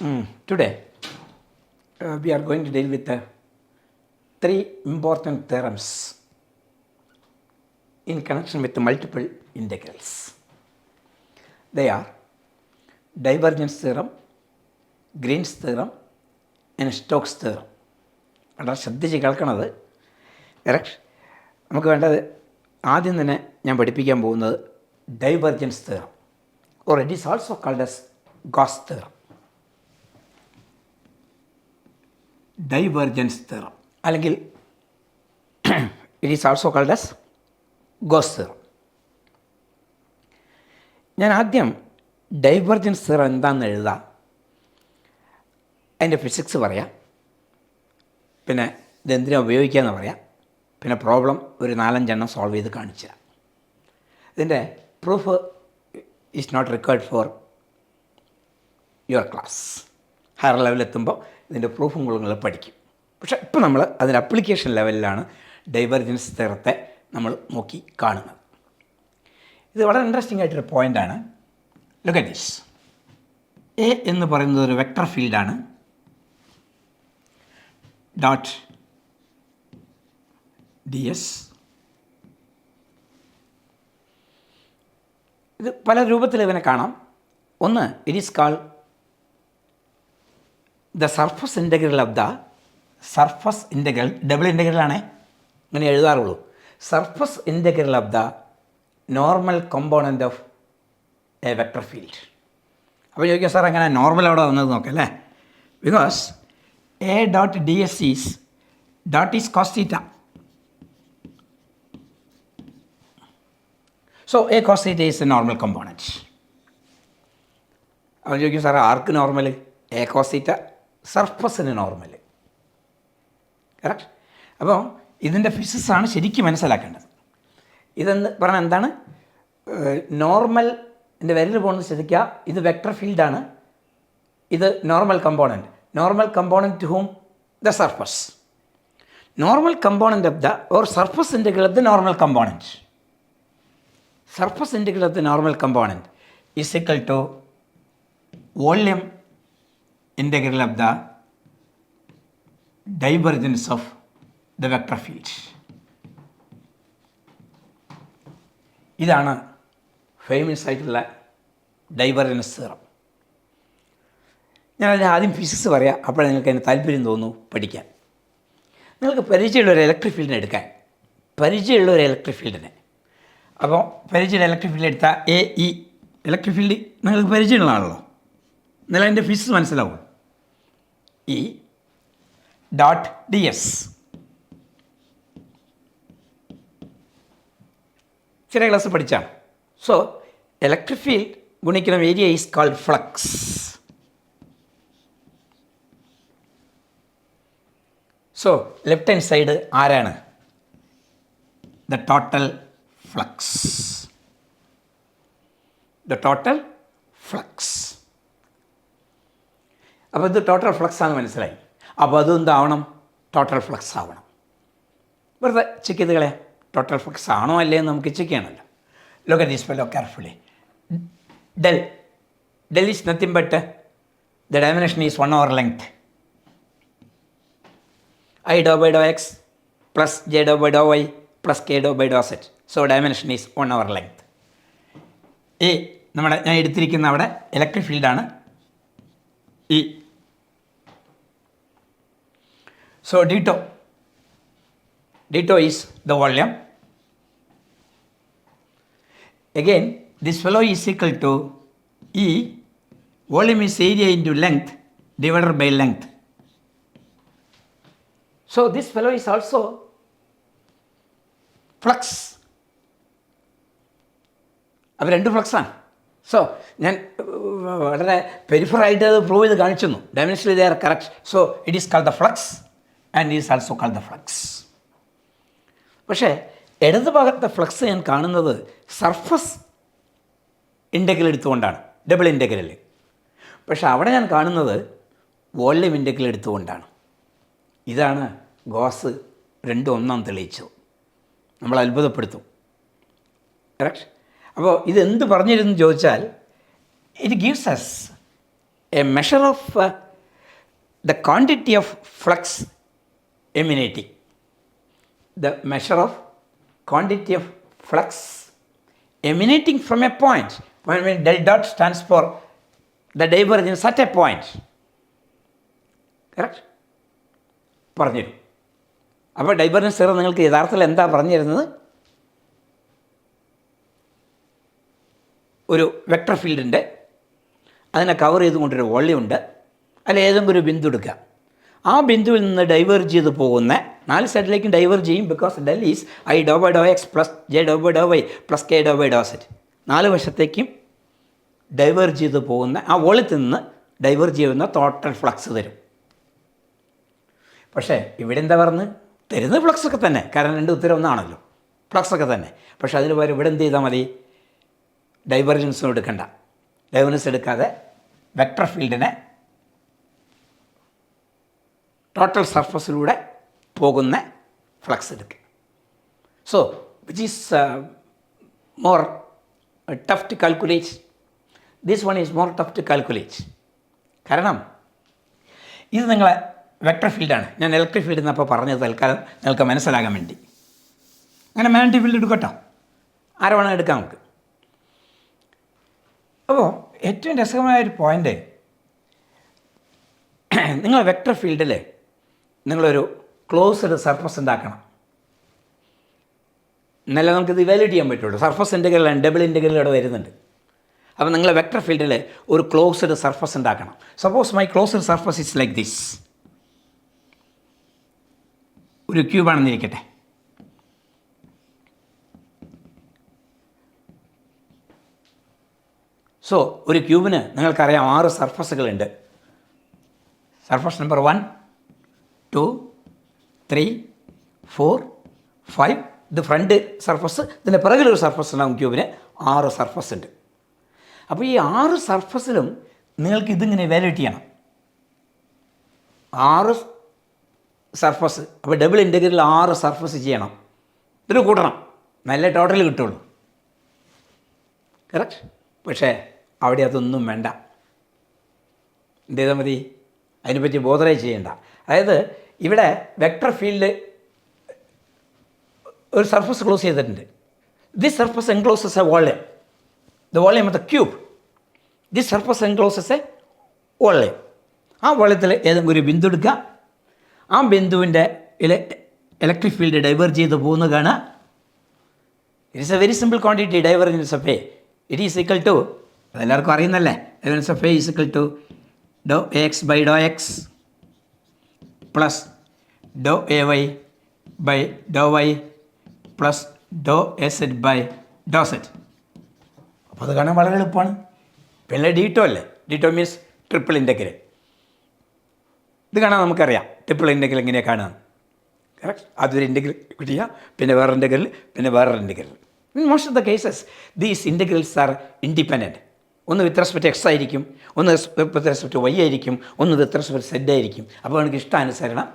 Today, we are going to deal with three important theorems in connection with multiple integrals. They are divergence theorem, Green's theorem, and Stokes theorem. വളരെ ശ്രദ്ധിച്ച് കേൾക്കണത്. Correct. നമുക്ക് വേണ്ടത് ആദ്യം തന്നെ ഞാൻ പഠിപ്പിക്കാൻ പോകുന്നത് divergence theorem, or it is also called as Gauss theorem. Divergence theorem അല്ലെങ്കിൽ it is also called as Gauss theorem. ഞാൻ ആദ്യം ഡൈവർജൻസ് തിയറം എന്താണെന്ന് എഴുതാം, അതിൻ്റെ ഫിസിക്സ് പറയാം, പിന്നെ ഇതെന്തിനാണ് ഉപയോഗിക്കുകയെന്ന് പറയാം, പിന്നെ പ്രോബ്ലം ഒരു 4-5 സോൾവ് ചെയ്ത് കാണിച്ചു തരാം. ഇതിൻ്റെ proof is not required for your class. Higher ലെവലെത്തുമ്പോൾ ഇതിൻ്റെ പ്രൂഫും നിങ്ങൾ പഠിക്കും. പക്ഷേ ഇപ്പോൾ നമ്മൾ അതിൻ്റെ അപ്ലിക്കേഷൻ ലെവലിലാണ് ഡൈവർജൻസ് തിയറത്തെ നമ്മൾ നോക്കി കാണുന്നത്. ഇത് വളരെ ഇൻട്രസ്റ്റിംഗ് ആയിട്ടൊരു പോയിൻ്റാണ്. Look at this. എ എന്ന് പറയുന്നത് ഒരു വെക്ടർ ഫീൽഡാണ്. Dot D S. ഇത് പല രൂപത്തിൽ ഇവനെ കാണാം. ഒന്ന്, it is called the surface integral of the surface integral. Double ഇൻ്റഗ്രലാണേ ഇങ്ങനെ എഴുതാറുള്ളൂ. Surface integral of the normal component of a vector field. അപ്പോൾ ചോദിക്കാം, സാർ എങ്ങനെ നോർമൽ അവിടെ വന്നത് നോക്കാം അല്ലേ? Because A dot D S is dot is cos theta. So A cos theta is a normal component. അവൻ ചോദിക്കും, സാറേ ആർക്ക് നോർമൽ? എ കോസ് തീറ്റ സർഫസിന് നോർമൽ. കറക്റ്റ്. അപ്പോൾ ഇതിൻ്റെ ഫിസിക്സാണ് ശരിക്കും മനസ്സിലാക്കേണ്ടത്. ഇതെന്ന് പറഞ്ഞാൽ എന്താണ്? നോർമലിൻ്റെ വിരൽ പോകുന്നത് ശ്രദ്ധിക്കുക. ഇത് വെക്ടർ ഫീൽഡാണ്, ഇത് normal component. Normal component to whom? The surface. Normal component of the or surface integral of the normal component. Surface integral of the normal component is equal to volume integral of the divergence of the vector field. ഇതാണ് famous ആയിട്ടുള്ള divergence theorem. ഞാനതിന് ആദ്യം physics പറയാം, അപ്പോൾ നിങ്ങൾക്ക് അതിന് താല്പര്യം തോന്നുന്നു പഠിക്കാൻ. നിങ്ങൾക്ക് പരിചയമുള്ളൊരു ഇലക്ട്രിക് ഫീൽഡിനെ എടുക്കാൻ, പരിചയമുള്ളൊരു ഇലക്ട്രിക് ഫീൽഡിനെ. അപ്പോൾ പരിചയമുള്ള ഇലക്ട്രിക് ഫീൽഡ് എടുത്താൽ എ ഇ ഇലക്ട്രിക് ഫീൽഡ് നിങ്ങൾക്ക് പരിചയമുള്ളതാണല്ലോ, എന്നാലും അതിൻ്റെ ഫിസിക്സ് മനസ്സിലാവും. E dot D S. ചെറിയ ക്ലാസ് പഠിച്ചാണ്. സോ ഇലക്ട്രിക് ഫീൽഡ് ഗുണിക്കുന്ന area is called flux. So left hand side ആരാണ്? The total flux. The total flux. അപ്പോൾ ഇത് ടോട്ടൽ ഫ്ലക്സ് ആണെന്ന് മനസ്സിലായി. അപ്പോൾ അതെന്താവണം? ടോട്ടൽ ഫ്ലക്സ് ആവണം. വെറുതെ ചെക്ക് ചെയ്ത് കളയാം, ടോട്ടൽ ഫ്ലക്സ് ആണോ അല്ലേ എന്ന് നമുക്ക് ചെക്ക് ചെയ്യണമല്ലോ. Look at this fellow carefully. Del is nothing but the dimension is 1/length. I dou by dou x plus j dou by dou y plus k dou by dou z. So dimension is 1/length. എ നമ്മുടെ ഞാൻ എടുത്തിരിക്കുന്ന അവിടെ electric ഫീൽഡാണ് E. So ditto is the volume. Again this fellow is equal to E. Volume is area into length divided by length. So this fellow is also flux. അപ്പോൾ രണ്ട് ഫ്ലക്സാണ്. So ഞാൻ വളരെ പെരിഫറായിട്ട് അത് പ്രൂവ് ചെയ്ത് കാണിച്ചു തന്നു. Dimensionally they are correct. So it is called the flux and is also called the flux. പക്ഷേ ഇടത് ഭാഗത്തെ ഫ്ലക്സ് ഞാൻ കാണുന്നത് സർഫസ് ഇൻ്റഗ്രൽ എടുത്തുകൊണ്ടാണ്, ഡബിൾ ഇൻ്റഗ്രൽ. പക്ഷേ അവിടെ ഞാൻ കാണുന്നത് വോള്യം ഇൻ്റഗ്രൽ എടുത്തുകൊണ്ടാണ്. ഇതാണ് ഗോസ് 2 തെളിയിച്ചത്. നമ്മൾ അത്ഭുതപ്പെടുത്തും. കറക്റ്റ്. അപ്പോൾ ഇതെന്ത് പറഞ്ഞിരുന്നു ചോദിച്ചാൽ, it gives us a measure of the quantity of flux emanating. The measure of quantity of flux emanating from a point. When del dot stands for the divergence at a point. Correct? പറഞ്ഞു. അപ്പോൾ divergence theorem നിങ്ങൾക്ക് യഥാർത്ഥത്തിൽ എന്താ പറഞ്ഞു തരുന്നത്? ഒരു vector ഫീൽഡിൻ്റെ അതിനെ cover ചെയ്തുകൊണ്ടൊരു volume ഉണ്ട്. അതിൽ ഏതെങ്കിലും ഒരു ബിന്ദു എടുക്കുക. ആ ബിന്ദുവിൽ നിന്ന് ഡൈവേർജ് ചെയ്ത് പോകുന്ന 4 സൈഡിലേക്കും ഡൈവേർജ് ചെയ്യും. Because del is I do by Dr X plus J do by Dr Y plus K do by do Z. 4 വശത്തേക്കും ഡൈവേർജ് ചെയ്ത് പോകുന്ന ആ വോള്യത്തിൽ നിന്ന് ഡൈവേർജ് ചെയ്യുന്ന ടോട്ടൽ ഫ്ലക്സ് തരും. പക്ഷേ ഇവിടെ എന്താ പറഞ്ഞ് തരുന്നത്? ഫ്ലക്സൊക്കെ തന്നെ. കാരണം 2 ഉത്തരം ഒന്നാണല്ലോ, ഫ്ലക്സൊക്കെ തന്നെ. പക്ഷേ അതിന് പകരം ഇവിടെ എന്ത് ചെയ്താൽ മതി? ഡൈവർജൻസും എടുക്കണ്ട. ഡൈവർജൻസ് എടുക്കാതെ വെക്ടർ ഫീൽഡിനെ ടോട്ടൽ സർഫസിലൂടെ പോകുന്ന ഫ്ലക്സ് എടുക്കുക. So which is more tough to calculate. This one is more tough to calculate. കാരണം ഇത് നിങ്ങളെ വെക്ടർ ഫീൽഡാണ്. ഞാൻ ഇലക്ട്രിക് ഫീൽഡ് എന്നപ്പോൾ പറഞ്ഞത് തൽക്കാലം നിങ്ങൾക്ക് മനസ്സിലാകാൻ വേണ്ടി. അങ്ങനെ മാഗ്നറ്റിക് ഫീൽഡ് എടുക്കട്ടോ, ആരെ വേണം എടുക്കാം നമുക്ക്. അപ്പോൾ ഏറ്റവും രസകരമായൊരു പോയിൻ്റ്, നിങ്ങൾ വെക്ടർ ഫീൽഡിൽ നിങ്ങളൊരു ക്ലോസ്ഡ് സർഫസ് ഉണ്ടാക്കണം. എന്നല്ല നമുക്കിത് ഇവാലുവേറ്റ് ചെയ്യാൻ പറ്റുള്ളൂ. സർഫസ് ഇൻ്റഗ്രലാണ്, ഡബിൾ ഇൻ്റഗ്രൽ ഇവിടെ വരുന്നുണ്ട്. അപ്പോൾ നിങ്ങൾ വെക്ടർ ഫീൽഡിൽ ഒരു ക്ലോസ്ഡ് സർഫസ് ഉണ്ടാക്കണം. Suppose my closed surface is like this. ഒരു ക്യൂബാണെന്നിരിക്കട്ടെ. സോ ഒരു ക്യൂബിന് നിങ്ങൾക്കറിയാം 6 സർഫസുകളുണ്ട്. Surface number 1, 2, 3, 4, 5. ഇത് ഫ്രണ്ട് സർഫസ്. ഇതിൻ്റെ പിറകിലൊരു സർഫസ് ഉണ്ടാകും. ക്യൂബിന് 6 സർഫസ് ഉണ്ട്. അപ്പോൾ ഈ 6 സർഫസിലും നിങ്ങൾക്ക് ഇതിങ്ങനെ വാല്യൂറ്റ് ചെയ്യണം. 6 സർഫസ്. അപ്പോൾ ഡബിൾ ഇൻ്റഗ്രൽ 6 സർഫസ് ചെയ്യണം. ഇതിൽ കൂട്ടണം, നല്ല ടോട്ടൽ കിട്ടുള്ളൂ. കറക്റ്റ്? പക്ഷേ അവിടെ അതൊന്നും വേണ്ട. എന്ത് ചെയ്താൽ മതി? അതിനെപ്പറ്റി ബോധറേ ചെയ്യേണ്ട. അതായത് ഇവിടെ വെക്ടർ ഫീൽഡ് ഒരു സർഫസ് ക്ലോസ് ചെയ്തിട്ടുണ്ട്. This surface encloses A volume. The volume of the cube. This surface encloses A volume. ആ വോളിയത്തിൽ ഏതെങ്കിലും ഒരു ബിന്ദു എടുക്കുക. ആ ബിന്ദുവിൻ്റെ ഇലക്ട്രിക് ഫീൽഡ് ഡൈവേർജ് ചെയ്ത് പോകുന്നത് കാണുക. It is a very simple quantity. Divergence of A it is equal to, അതെല്ലാവർക്കും അറിയുന്നല്ലേ, divergence of A is equal to do A X by Dr X plus Dr A Y by Dr Y plus Dr A Z by do Z. അപ്പോൾ അത് കാണാൻ വളരെ എളുപ്പമാണ്. പിന്നെ D tau അല്ലേ? D tau means triple integral. ഇത് കാണാൻ നമുക്കറിയാം ട്രിപ്പിൾ ഇൻ്റഗ്രൽ എങ്ങനെയാണ് കാണുക. കറക്റ്റ്? അതൊരു ഇൻ്റഗ്രൽ കിട്ടിയ പിന്നെ വേറെ ഇൻ്റഗ്രൽ പിന്നെ വേറൊരു integral. In most of the cases these integrals R independent. ഒന്ന് വിത്ത് റെസ്പെക്ട് എക്സ് ആയിരിക്കും, ഒന്ന് വിത്ത് റെസ്പെക്ട് വൈ ആയിരിക്കും, ഒന്ന് വിത്ത് റെസ്പെക്ട് സെഡ് ആയിരിക്കും. അപ്പോൾ നമുക്ക് ഇഷ്ടാനുസരണം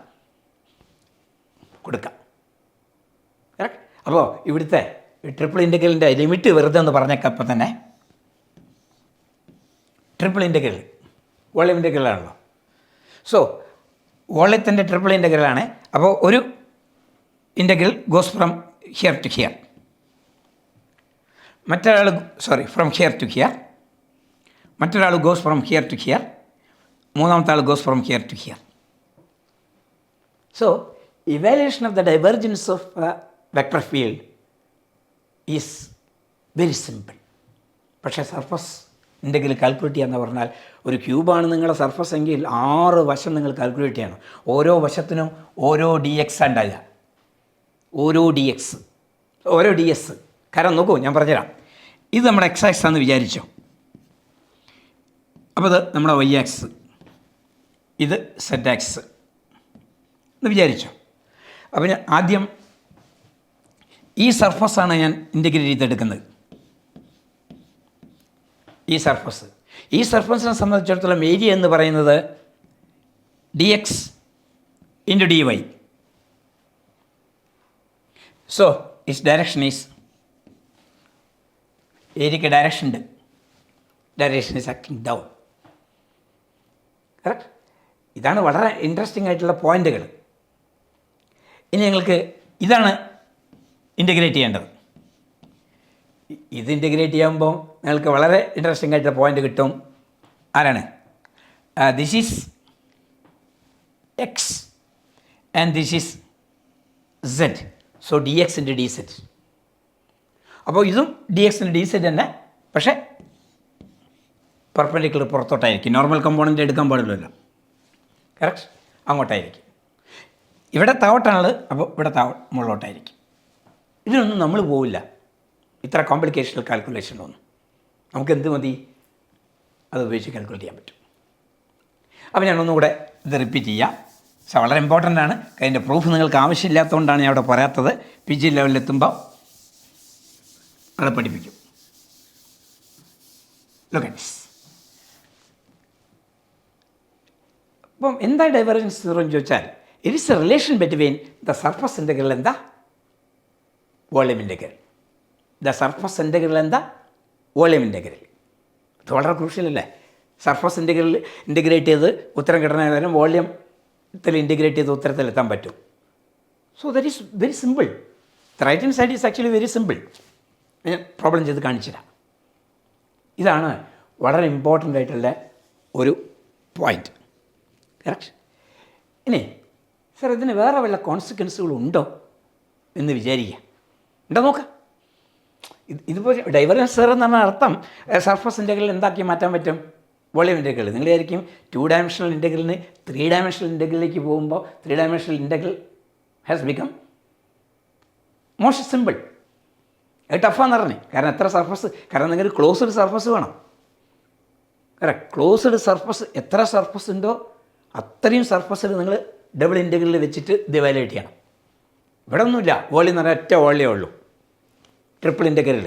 കൊടുക്കാം. കറക്റ്റ്? അപ്പോൾ ഇവിടുത്തെ ട്രിപ്പിൾ ഇൻ്റഗ്രലിൻ്റെ ലിമിറ്റ് വെറുതെ ഒന്ന് പറഞ്ഞേക്കാം. അപ്പോൾ തന്നെ ട്രിപ്പിൾ ഇൻ്റഗ്രൽ വോളിയം ഇൻ്റഗ്രലാണല്ലോ. സോ വോളിയത്തിൻ്റെ ട്രിപ്പിൾ ഇൻ്റഗ്രലാണ്. അപ്പോൾ ഒരു integral goes from here to here, മറ്റൊരാൾ ഫ്രം ഹിയർ ടു ഹിയർ, മറ്റൊരാൾ goes from here to here, മൂന്നാമത്തെ ആൾ goes from here to here. So evaluation of the divergence of vector field is very simple. പക്ഷേ surface integral calculate ചെയ്യാന്ന് പറഞ്ഞാൽ, ഒരു ക്യൂബാണ് നിങ്ങളുടെ surface എങ്കിൽ 6 വശം നിങ്ങൾ കാൽക്കുലേറ്റ് ചെയ്യണം. ഓരോ വശത്തിനും ഓരോ ഡി എക്സ് ഉണ്ടാകുക. ഓരോ ഡി എസ്. കാരണം നോക്കൂ, ഞാൻ പറഞ്ഞുതരാം. ഇത് നമ്മുടെ എക്സ് ആക്സ് ആണെന്ന് വിചാരിച്ചോ. അപ്പോൾ ഇത് നമ്മുടെ വൈ ആക്സ്, ഇത് സെഡ് ആക്സ് എന്ന് വിചാരിച്ചോ. അപ്പോൾ ഞാൻ ആദ്യം ഈ സർഫസാണ് ഞാൻ ഇൻ്റഗ്രേറ്റ് ചെയ്തെടുക്കുന്നത്. ഈ സർഫസിനെ സംബന്ധിച്ചിടത്തോളം ഏരിയ എന്ന് പറയുന്നത് D X into D Y. So its direction is, ഏരിയയ്ക്ക് ഡയറക്ഷൻ ഉണ്ട്. Direction is acting down. Correct. ഇതാണ് വളരെ ഇൻട്രസ്റ്റിംഗ് ആയിട്ടുള്ള പോയിന്റുകൾ. ഇനി നിങ്ങൾക്ക് ഇതാണ് ഇൻ്റഗ്രേറ്റ് ചെയ്യേണ്ടത്. ഇത് ഇൻ്റഗ്രേറ്റ് ചെയ്യുമ്പോൾ നിങ്ങൾക്ക് വളരെ ഇൻട്രസ്റ്റിംഗ് ആയിട്ടുള്ള പോയിന്റ് കിട്ടും. ആരാണ്? This is x and this is z. So d X into d z. അപ്പോൾ ഇതും d X into d z തന്നെ, പക്ഷേ പെർപെൻഡിക്കുലർ പുറത്തോട്ടായിരിക്കും. നോർമൽ കമ്പോണൻ്റ് എടുക്കാൻ പാടില്ലല്ലോ. കറക്റ്റ്. അങ്ങോട്ടായിരിക്കും. ഇവിടെ താവട്ടാണുള്ളത്, അപ്പോൾ ഇവിടെ മുകളിലോട്ടായിരിക്കും. ഇതിനൊന്നും നമ്മൾ പോവില്ല, ഇത്ര കോംപ്ലിക്കേഷണൽ കാൽക്കുലേഷനൊന്നും. നമുക്ക് എന്ത് മതി, അത് ഉപയോഗിച്ച് കാൽക്കുലേറ്റ് ചെയ്യാൻ പറ്റും. അപ്പോൾ ഞാനൊന്നുകൂടെ ഇത് റിപ്പീറ്റ് ചെയ്യാം. വളരെ ഇമ്പോർട്ടൻ്റ് ആണ്. അതിൻ്റെ പ്രൂഫ് നിങ്ങൾക്ക് ആവശ്യമില്ലാത്തതുകൊണ്ടാണ് ഞാൻ അവിടെ പറയാത്തത്. പി ജി ലെവലിലെത്തുമ്പോൾ അവിടെ പഠിപ്പിക്കും. ലോക്കൻസ്. അപ്പം എന്താ ഡൈവർജൻസ് തിയറം എന്ന് ചോദിച്ചാൽ, it is a relation between the surface integral എന്താ, volume integral. The surface integral എന്താ, വോളിയം ഇൻ്റഗ്രൽ. ഇത് വളരെ ക്രൂഷ്യലല്ലേ. സർഫസ് ഇൻ്റഗ്രേറ്റ് ചെയ്ത് ഉത്തരം കിട്ടണ നേരം വോളിയത്തിൽ ഇൻ്റഗ്രേറ്റ് ചെയ്ത് ഉത്തരത്തിലെത്താൻ പറ്റും. So that is very simple. The right hand side is actually very simple. ഞാൻ പ്രോബ്ലം ചെയ്ത് കാണിച്ചില്ല. ഇതാണ് വളരെ ഇമ്പോർട്ടൻ്റ് ആയിട്ടുള്ള ഒരു പോയിൻ്റ്. കറക്റ്റ്. ഇനി സാർ ഇതിന് വേറെ വല്ല കോൺസിക്വൻസുകളുണ്ടോ എന്ന് വിചാരിക്കുക. ഉണ്ടോ നോക്കാം. ഇതിപ്പോൾ ഡൈവർജൻസ് തിയറം എന്ന് പറഞ്ഞ അർത്ഥം സർഫസ് ഇൻ്റഗ്രൽ എന്താക്കി മാറ്റാൻ പറ്റും, വോളിയം ഇൻ്റഗ്രൽ. നിങ്ങൾ വിചാരിക്കും 2 ഡയമെൻഷണൽ ഇൻ്റഗ്രലിന് 3 ഡയമെൻഷണൽ ഇൻ്റഗ്രലിലേക്ക് പോകുമ്പോൾ 3 dimensional integral has become most simple. അത് ടഫാന്ന് പറഞ്ഞു. കാരണം എത്ര സർഫസ്, കാരണം നിങ്ങൾക്ക് ക്ലോസ്ഡ് സർഫസ് വേണം. കറക്റ്റ്. ക്ലോസ്ഡ് സർഫസ് എത്ര സർഫസ് ഉണ്ടോ അത്രയും സർഫസിൽ നിങ്ങൾ ഡബിൾ ഇൻ്റഗ്രലിൽ വെച്ചിട്ട് ഇത് വാലുവേറ്റ് ചെയ്യണം. ഇവിടെ ഒന്നുമില്ല. വോളിയം എന്ന് പറഞ്ഞാൽ ഒറ്റ വോളിയേ ഉള്ളൂ. Triple integral.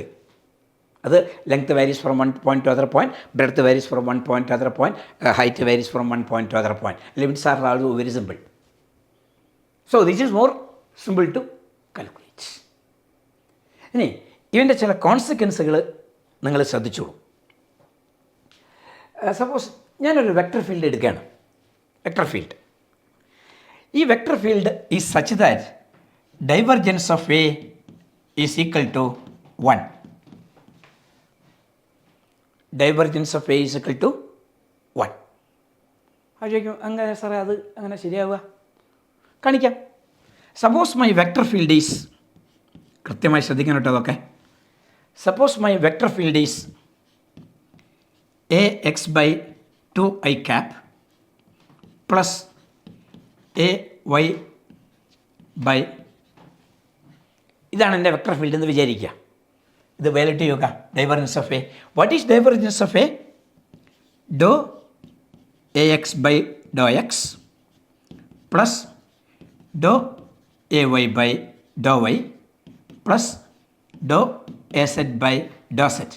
അത് length varies from 1 point to other point, breadth varies from 1 point to other point, height varies from 1 point to other point. Limits are also very simple. So this is more simple to calculate. ഇനി ഇതിൻ്റെ ചില കോൺസിക്വൻസുകൾ നിങ്ങൾ ശ്രദ്ധിച്ചോളൂ. Suppose ഞാനൊരു vector field എടുക്കുകയാണ്. Vector field. ഈ vector field is such that divergence of A is equal to 1. Divergence of A is equal to 1. അത് ചോദിക്കും, അങ്ങനെ സാറേ അത് അങ്ങനെ ശരിയാവുക? കാണിക്കാം. Suppose my vector field is, കൃത്യമായി ശ്രദ്ധിക്കണം കേട്ടോ അതൊക്കെ. Suppose my vector field is ax/2i cap plus ay/, ഇതാണ് എൻ്റെ വെക്ടർ ഫീൽഡ് എന്ന് വിചാരിക്കുക. ഇത് വാലിഡേറ്റ് ചെയ്യുക. Divergence of A. What is divergence of A? Doh ax/∂x plus doh ay/∂y plus doh az/∂z.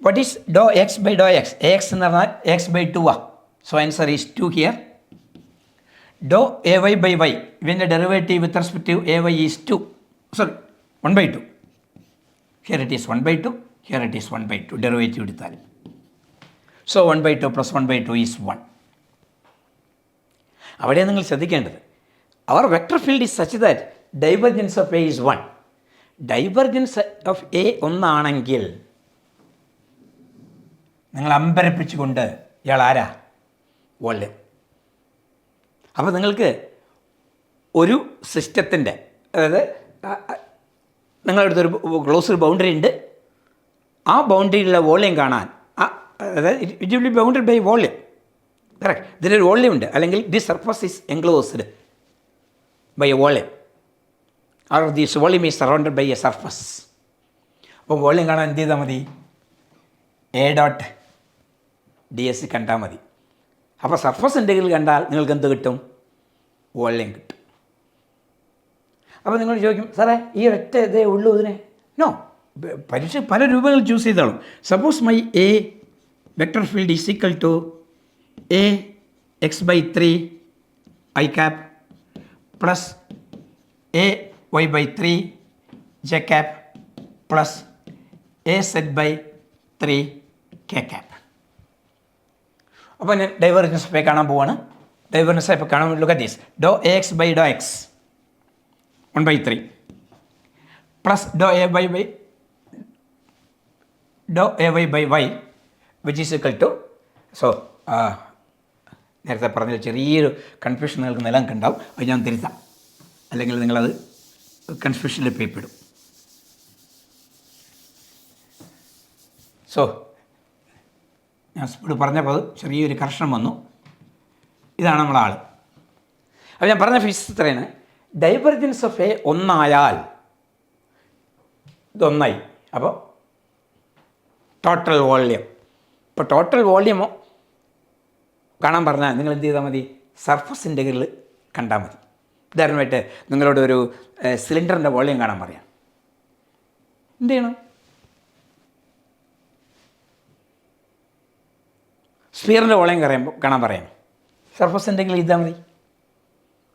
What is dou x/∂x? Ax എന്ന് പറഞ്ഞാൽ x/2 ആ. So answer is 2 here. Dou ay/y, when the derivative with respect to ay is 2. Sorry, 1/2. Here it is 1/2. Here it is 1/2. Derivative എടുത്താൽ. So 1/2 plus 1/2 is 1. അവിടെ നിങ്ങൾ ശ്രദ്ധിക്കേണ്ടത്, our vector field is such that divergence of A is 1. Divergence of A ഒന്നാണെങ്കിൽ നിങ്ങൾ അമ്പരപ്പിച്ചുകൊണ്ട് ഇയാൾ ആരാ? Volume. അപ്പോൾ നിങ്ങൾക്ക് ഒരു സിസ്റ്റത്തിൻ്റെ, അതായത് നിങ്ങളുടെ അടുത്തൊരു ക്ലോസ്ഡ് ബൗണ്ടറി ഉണ്ട്. ആ ബൗണ്ടറിയിലുള്ള വോളിയം കാണാൻ, അതായത് it will be bounded by volume. Correct. ഇതിലൊരു വോളിയം ഉണ്ട്, അല്ലെങ്കിൽ the surface is enclosed by a volume, or this volume is surrounded by a surface. അപ്പോൾ വോളിയം കാണാൻ എന്ത് ചെയ്താൽ മതി? A.ds കണ്ടാൽ മതി. അപ്പോൾ സർഫസ് ഇൻ്റഗ്രൽ കണ്ടാൽ നിങ്ങൾക്ക് എന്ത് കിട്ടും? വോളിയം കിട്ടും. അപ്പോൾ നിങ്ങൾ ചോദിക്കും, സാറേ ഈ ഒറ്റ ഇതേ ഉള്ളൂ ഇതിനെ? നോ, പരീക്ഷ പല രൂപങ്ങൾ ചൂസ് ചെയ്തോളും. Suppose my a vector field is equal to ax/3 i cap plus ay/3 j cap plus az/3 k cap. അപ്പോൾ ഞാൻ ഡൈവർജൻസ് ഓഫ് എ കാണാൻ പോവാണ്. ഡൈവർജൻസ് ഓഫ് എ കാണാൻ look at this. Doh A X by Dr x 1/3 plus Dr A by doh A Y by y which is equal to. So നേരത്തെ പറഞ്ഞ ചെറിയൊരു confusion നിങ്ങൾക്ക് നിലനിൽക്കുന്നുണ്ടാവും. അത് ഞാൻ തിരുത്താം, അല്ലെങ്കിൽ നിങ്ങളത് കൺഫ്യൂഷനിൽ പേപ്പിടും. സോ ഞാൻ സ്പീഡ് പറഞ്ഞപ്പോൾ അത് ചെറിയൊരു കർഷണം വന്നു. ഇതാണ് നമ്മളെ ആൾ. അപ്പോൾ ഞാൻ പറഞ്ഞ ഫിസിക്സ് ഇത്രയാണ്. ഡൈവർജൻസ് ഓഫ് എ ഒന്നായാൽ ഇതൊന്നായി. അപ്പോൾ ടോട്ടൽ വോള്യം. ഇപ്പോൾ ടോട്ടൽ വോള്യമോ കാണാൻ പറഞ്ഞാൽ നിങ്ങൾ എന്ത് ചെയ്താൽ മതി? സർഫസ് ഇൻ്റഗ്രൽ കണ്ടാൽ മതി. ഉദാഹരണമായിട്ട് നിങ്ങളോട് ഒരു സിലിണ്ടറിൻ്റെ വോള്യം കാണാൻ പറയാം. എന്ത് ചെയ്യണം? സ്ഫിയറിൻ്റെ വോള്യം കാണാൻ പറയാം. സർഫസ് ഇൻ്റഗ്രൽ ചെയ്താൽ മതി.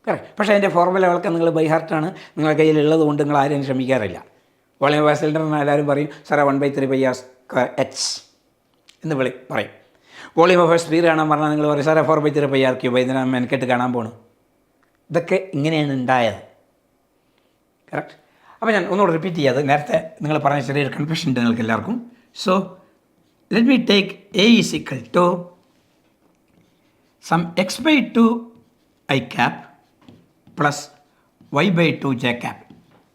കറക്റ്റ്. പക്ഷേ അതിൻ്റെ ഫോർമുലകളൊക്കെ നിങ്ങൾ ബൈ ഹാർട്ടാണ് നിങ്ങളുടെ കയ്യിലുള്ളത് കൊണ്ട് നിങ്ങൾ ആരെയും ശ്രമിക്കാറില്ല. വോളിയം ഓഫ് സിലിണ്ടറിന് എല്ലാവരും പറയും സാറേ 1/3πr² എന്ന് പറയും. വോളിയം ഓഫ് സ്ഫിയർ കാണാൻ പറഞ്ഞാൽ നിങ്ങൾ പറയും സാറേ 4/3πr³ ഇതിനാണ് മെനക്കെട്ട് കാണാൻ പോണു. ഇതൊക്കെ ഇങ്ങനെയാണ് ഉണ്ടായത്. കറക്റ്റ്. അപ്പോൾ ഞാൻ ഒന്നുകൂടെ റിപ്പീറ്റ് ചെയ്യാതെ നേരത്തെ നിങ്ങൾ പറഞ്ഞ ചെറിയൊരു കൺഫ്യൂഷൻ ഉണ്ട് നിങ്ങൾക്ക് എല്ലാവർക്കും. So let me take A is equal to some x/2 i cap plus y/2 j cap.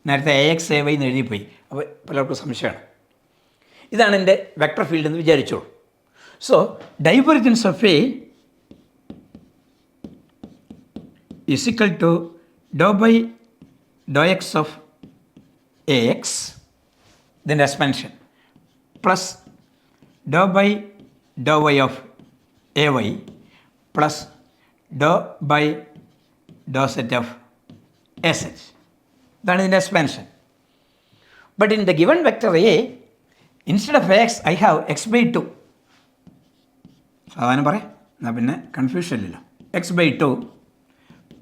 നേരത്തെ AX AY എന്ന് എഴുതിപ്പോയി. അപ്പോൾ പലർക്കും സംശയമാണ്. ഇതാണ് എൻ്റെ വെക്ടർ ഫീൽഡ് എന്ന് വിചാരിച്ചോളൂ. So divergence of A is equal to dou by dou x of AX, then expansion, plus dou by dou y of AY plus dou by dou z of AZ. That is the expansion. But in the given vector A, instead of x, I have x/2. സാധാരണ പറയാം, എന്നാൽ പിന്നെ confusion ഇല്ലല്ലോ. x/2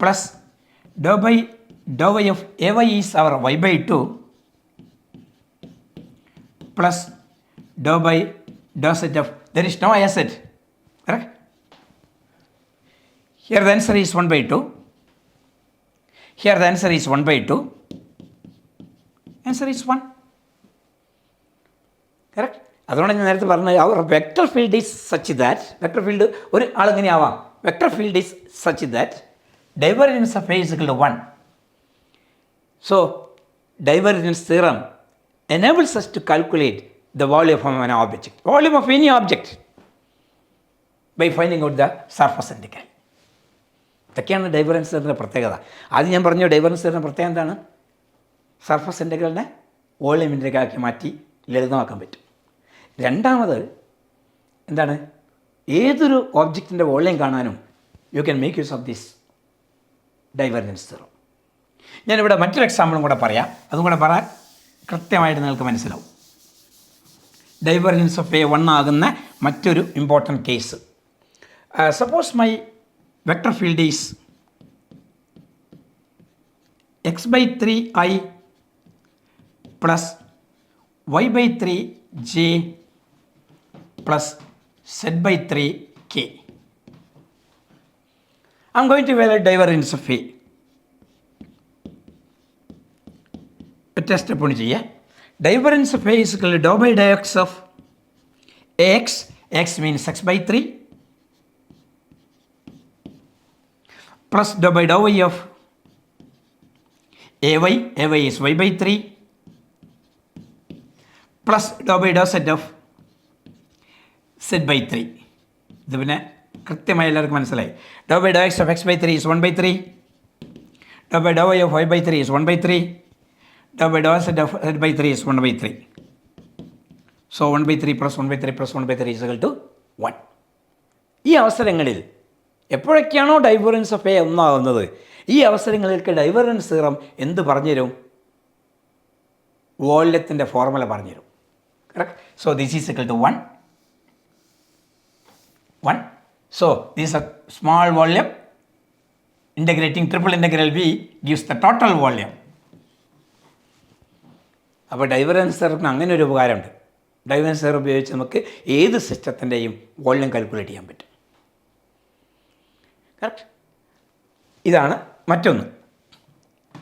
plus dou by dou y of AY is our y/2 plus dou by dou z of, there is no AZ, correct? Here the answer is 1/2. Here the answer is 1/2. Answer is 1. Correct? അതുകൊണ്ട് ഞാൻ നേരത്തെ പറഞ്ഞത് അവർ vector field is such that, vector field ഒരു ആളെങ്ങനെ ആവാം, vector field is such that divergence of A is equal to 1. So divergence theorem enables us to calculate the volume of an object, volume of any object, by finding out the surface integral. ഇതൊക്കെയാണ് divergence തിയറത്തിൻ്റെ പ്രത്യേകത. ആദ്യം ഞാൻ പറഞ്ഞു divergence തിയറത്തിൻ്റെ പ്രത്യേകത എന്താണ്? Surface ഇൻ്റഗ്രലിനെ volume ഇൻ്റഗ്രലാക്കി മാറ്റി ലളിതമാക്കാൻ പറ്റും. രണ്ടാമത് എന്താണ്? ഏതൊരു ഓബ്ജക്റ്റിൻ്റെ വോളിയം കാണാനും you can make use of this divergence theorem. ഞാനിവിടെ മറ്റൊരു എക്സാമ്പിളും കൂടെ പറയാം, അതും കൂടെ പറയാൻ കൃത്യമായിട്ട് നിങ്ങൾക്ക് മനസ്സിലാവും. ഡൈവർജൻസ് ഓഫ് A 1 ആകുന്ന മറ്റൊരു important case. Suppose my vector field is x/3i plus y/3j plus z/3k. I'm going to evaluate divergence of A. ഒറ്റ സ്റ്റെപ്പ് കൊണ്ട് ചെയ്യാം. Divergence of A is equal to dou by dou x of AX, x means x/3, plus dou by dou y of AY, AY is y/3, plus dou by dou z of z/3. ഇത് പിന്നെ കൃത്യമായി എല്ലാവർക്കും മനസ്സിലായി. Do by Dr X of x/3 is 1/3, do by Dr y of y/3 is 1/3, do by do z of z/3 is 1/3. So 1/3 plus 1/3 plus 1/3 is equal to 1. ഈ അവസരങ്ങളിൽ എപ്പോഴൊക്കെയാണോ divergence of A ഒന്നാകുന്നത്, ഈ അവസരങ്ങളിലേക്ക് divergence theorem എന്ത് പറഞ്ഞുതരും? വോള്യത്തിൻ്റെ formula പറഞ്ഞുതരും. Correct. So this is equal to 1. So this is a small volume integrating triple integral V gives the total volume. അപ്പോൾ divergence തിയറത്തിന് അങ്ങനെ ഒരു ഉപകാരമുണ്ട്. Divergence theorem ഉപയോഗിച്ച് നമുക്ക് ഏത് സിസ്റ്റത്തിൻ്റെയും വോള്യം കാൽക്കുലേറ്റ് ചെയ്യാൻ പറ്റും. കറക്റ്റ്. ഇതാണ് മറ്റൊന്ന്.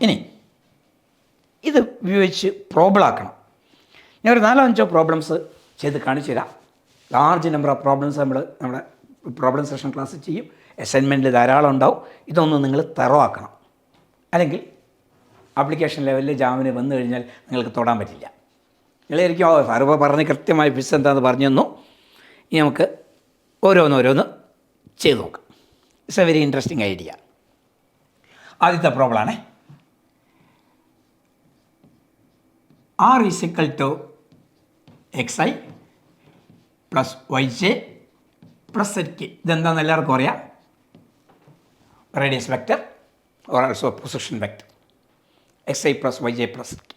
ഇനി ഇത് ഉപയോഗിച്ച് പ്രോബ്ലമാക്കണം. ഞാൻ ഒരു 4-5 പ്രോബ്ലംസ് ചെയ്ത് കാണിച്ചു തരാം. ലാർജ് നമ്പർ ഓഫ് പ്രോബ്ലംസ് നമ്മുടെ പ്രോബ്ലം സെഷൻ ക്ലാസ് ചെയ്യും. അസൈൻമെൻറ്റിൽ ധാരാളം ഉണ്ടാവും. ഇതൊന്നും നിങ്ങൾ തറവാക്കണം. അല്ലെങ്കിൽ ആപ്ലിക്കേഷൻ ലെവലിൽ ജാമിന് വന്നു കഴിഞ്ഞാൽ നിങ്ങൾക്ക് തൊടാൻ പറ്റില്ല. നിങ്ങളായിരിക്കും സാറിപ്പോൾ പറഞ്ഞ് കൃത്യമായി ഫിസ് എന്താണെന്ന് പറഞ്ഞു തന്നു. ഇനി നമുക്ക് ഓരോന്നോരോന്ന് ചെയ്ത് നോക്കാം. It's a very interesting idea. ആദ്യത്തെ പ്രോബ്ലമാണ് R is equal to xi plus yj plus zk. ഇതെന്താണെന്ന് എല്ലാവർക്കും അറിയാം. Radius vector or also position vector xi plus yj plus zk.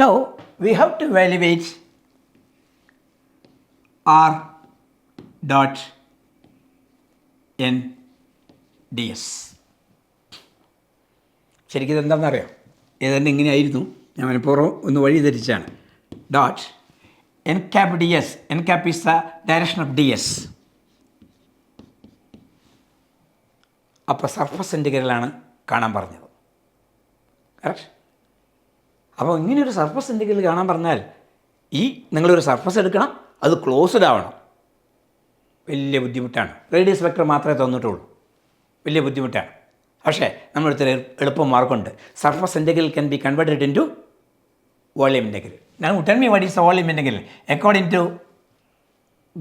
Now we have to evaluate r dot n ds. ശരിക്കും ഇതെന്താണെന്ന് അറിയാം. ഏതാണ്ട് ഇങ്ങനെയായിരുന്നു. ഞാൻ മനഃപൂർവ്വം ഒന്ന് വഴി ധരിച്ചാണ്. Dot N cap D S. N cap is the direction of D S. അപ്പോൾ സർഫസ് ഇൻ്റഗ്രലാണ് കാണാൻ പറഞ്ഞത്. കറക്റ്റ്. അപ്പോൾ ഇങ്ങനെയൊരു സർഫസ് ഇൻ്റഗ്രൽ കാണാൻ പറഞ്ഞാൽ നിങ്ങളൊരു സർഫസ് എടുക്കണം, അത് ക്ലോസ്ഡ് ആവണം. വലിയ ബുദ്ധിമുട്ടാണ്. റേഡിയസ് വെക്ടർ മാത്രമേ തന്നിട്ടുള്ളൂ. വലിയ ബുദ്ധിമുട്ടാണ്. പക്ഷേ നമ്മളൊരു എളുപ്പം മാർക്കുണ്ട്. Surface integral can be converted into volume integral. Now tell me what is the volume integral. According to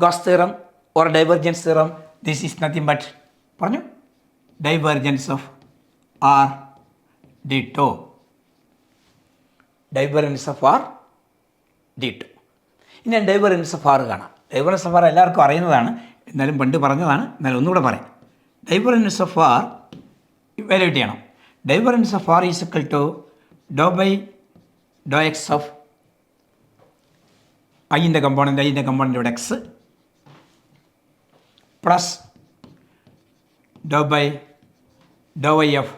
Gauss theorem or divergence theorem, this is nothing but പറഞ്ഞു divergence of r d tau. Divergence of r d tau. ഇനി divergence of R കാണാം. Divergence of R എല്ലാവർക്കും അറിയുന്നതാണ്, എന്നാലും പണ്ട് പറഞ്ഞതാണ്, എന്നാലും ഒന്നുകൂടെ പറയാം. ഡൈവർജൻസ് ഓഫ് ആർ വാല്യൂറ്റ് ചെയ്യണം. Divergence of R is equal to do by Dr X of ഐൻ്റെ കമ്പോണൻ്റ് ഇവിടെ X plus do by Dr Y of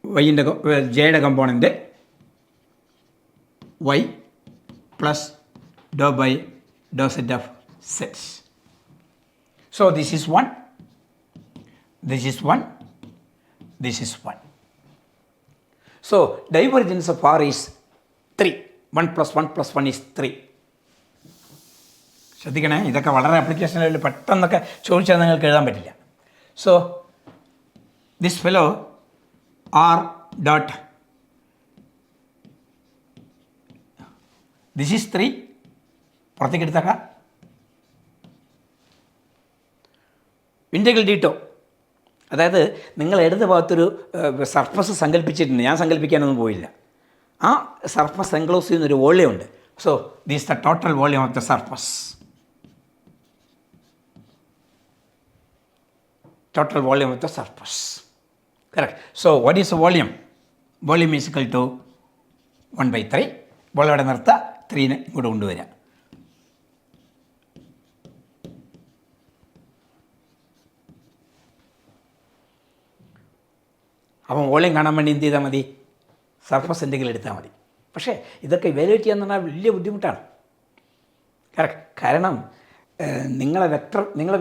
വൈൻ്റെ ജെയുടെ component Y plus do by do set of സെറ്റ്സ്. So this is 1, this is 1, this is 1. So divergence of R is 3. 1 plus 1 plus 1 is 3. ശ്രദ്ധിക്കണേ, ഇതൊക്കെ വളരെ application ലെവലിൽ പെട്ടെന്നൊക്കെ ചോദിച്ചാൽ നിങ്ങൾക്ക് എഴുതാൻ പറ്റില്ല. So this fellow R dot this is 3 പുറത്തേക്ക് എടുത്തേക്കാം. ഇൻ്റഗ്രൽ ഡീറ്റോ, അതായത് നിങ്ങൾ ഇടത് ഭാഗത്തൊരു സർഫസ് സങ്കല്പിച്ചിട്ടുണ്ട്. ഞാൻ സങ്കല്പിക്കാനൊന്നും പോയില്ല. ആ സർഫസ് എൻക്ലോസ് ചെയ്യുന്നൊരു വോള്യം ഉണ്ട്. So this the total volume of the surface. Total volume of the surface. Correct. So what is the volume? Volume is equal to 1/3. Ball അവിടെ നിർത്തുക, 3 ഇങ്ങോട്ട് കൊണ്ടുവരിക. അപ്പം വോളിയം കാണാൻ വേണ്ടി എന്ത് ചെയ്താൽ മതി? സർഫസ് എന്തെങ്കിലും എടുത്താൽ മതി. പക്ഷേ ഇതൊക്കെ ഇവാലുവേറ്റ് ചെയ്യാന്ന് പറഞ്ഞാൽ വലിയ ബുദ്ധിമുട്ടാണ്. കറക്റ്റ്. കാരണം നിങ്ങളെ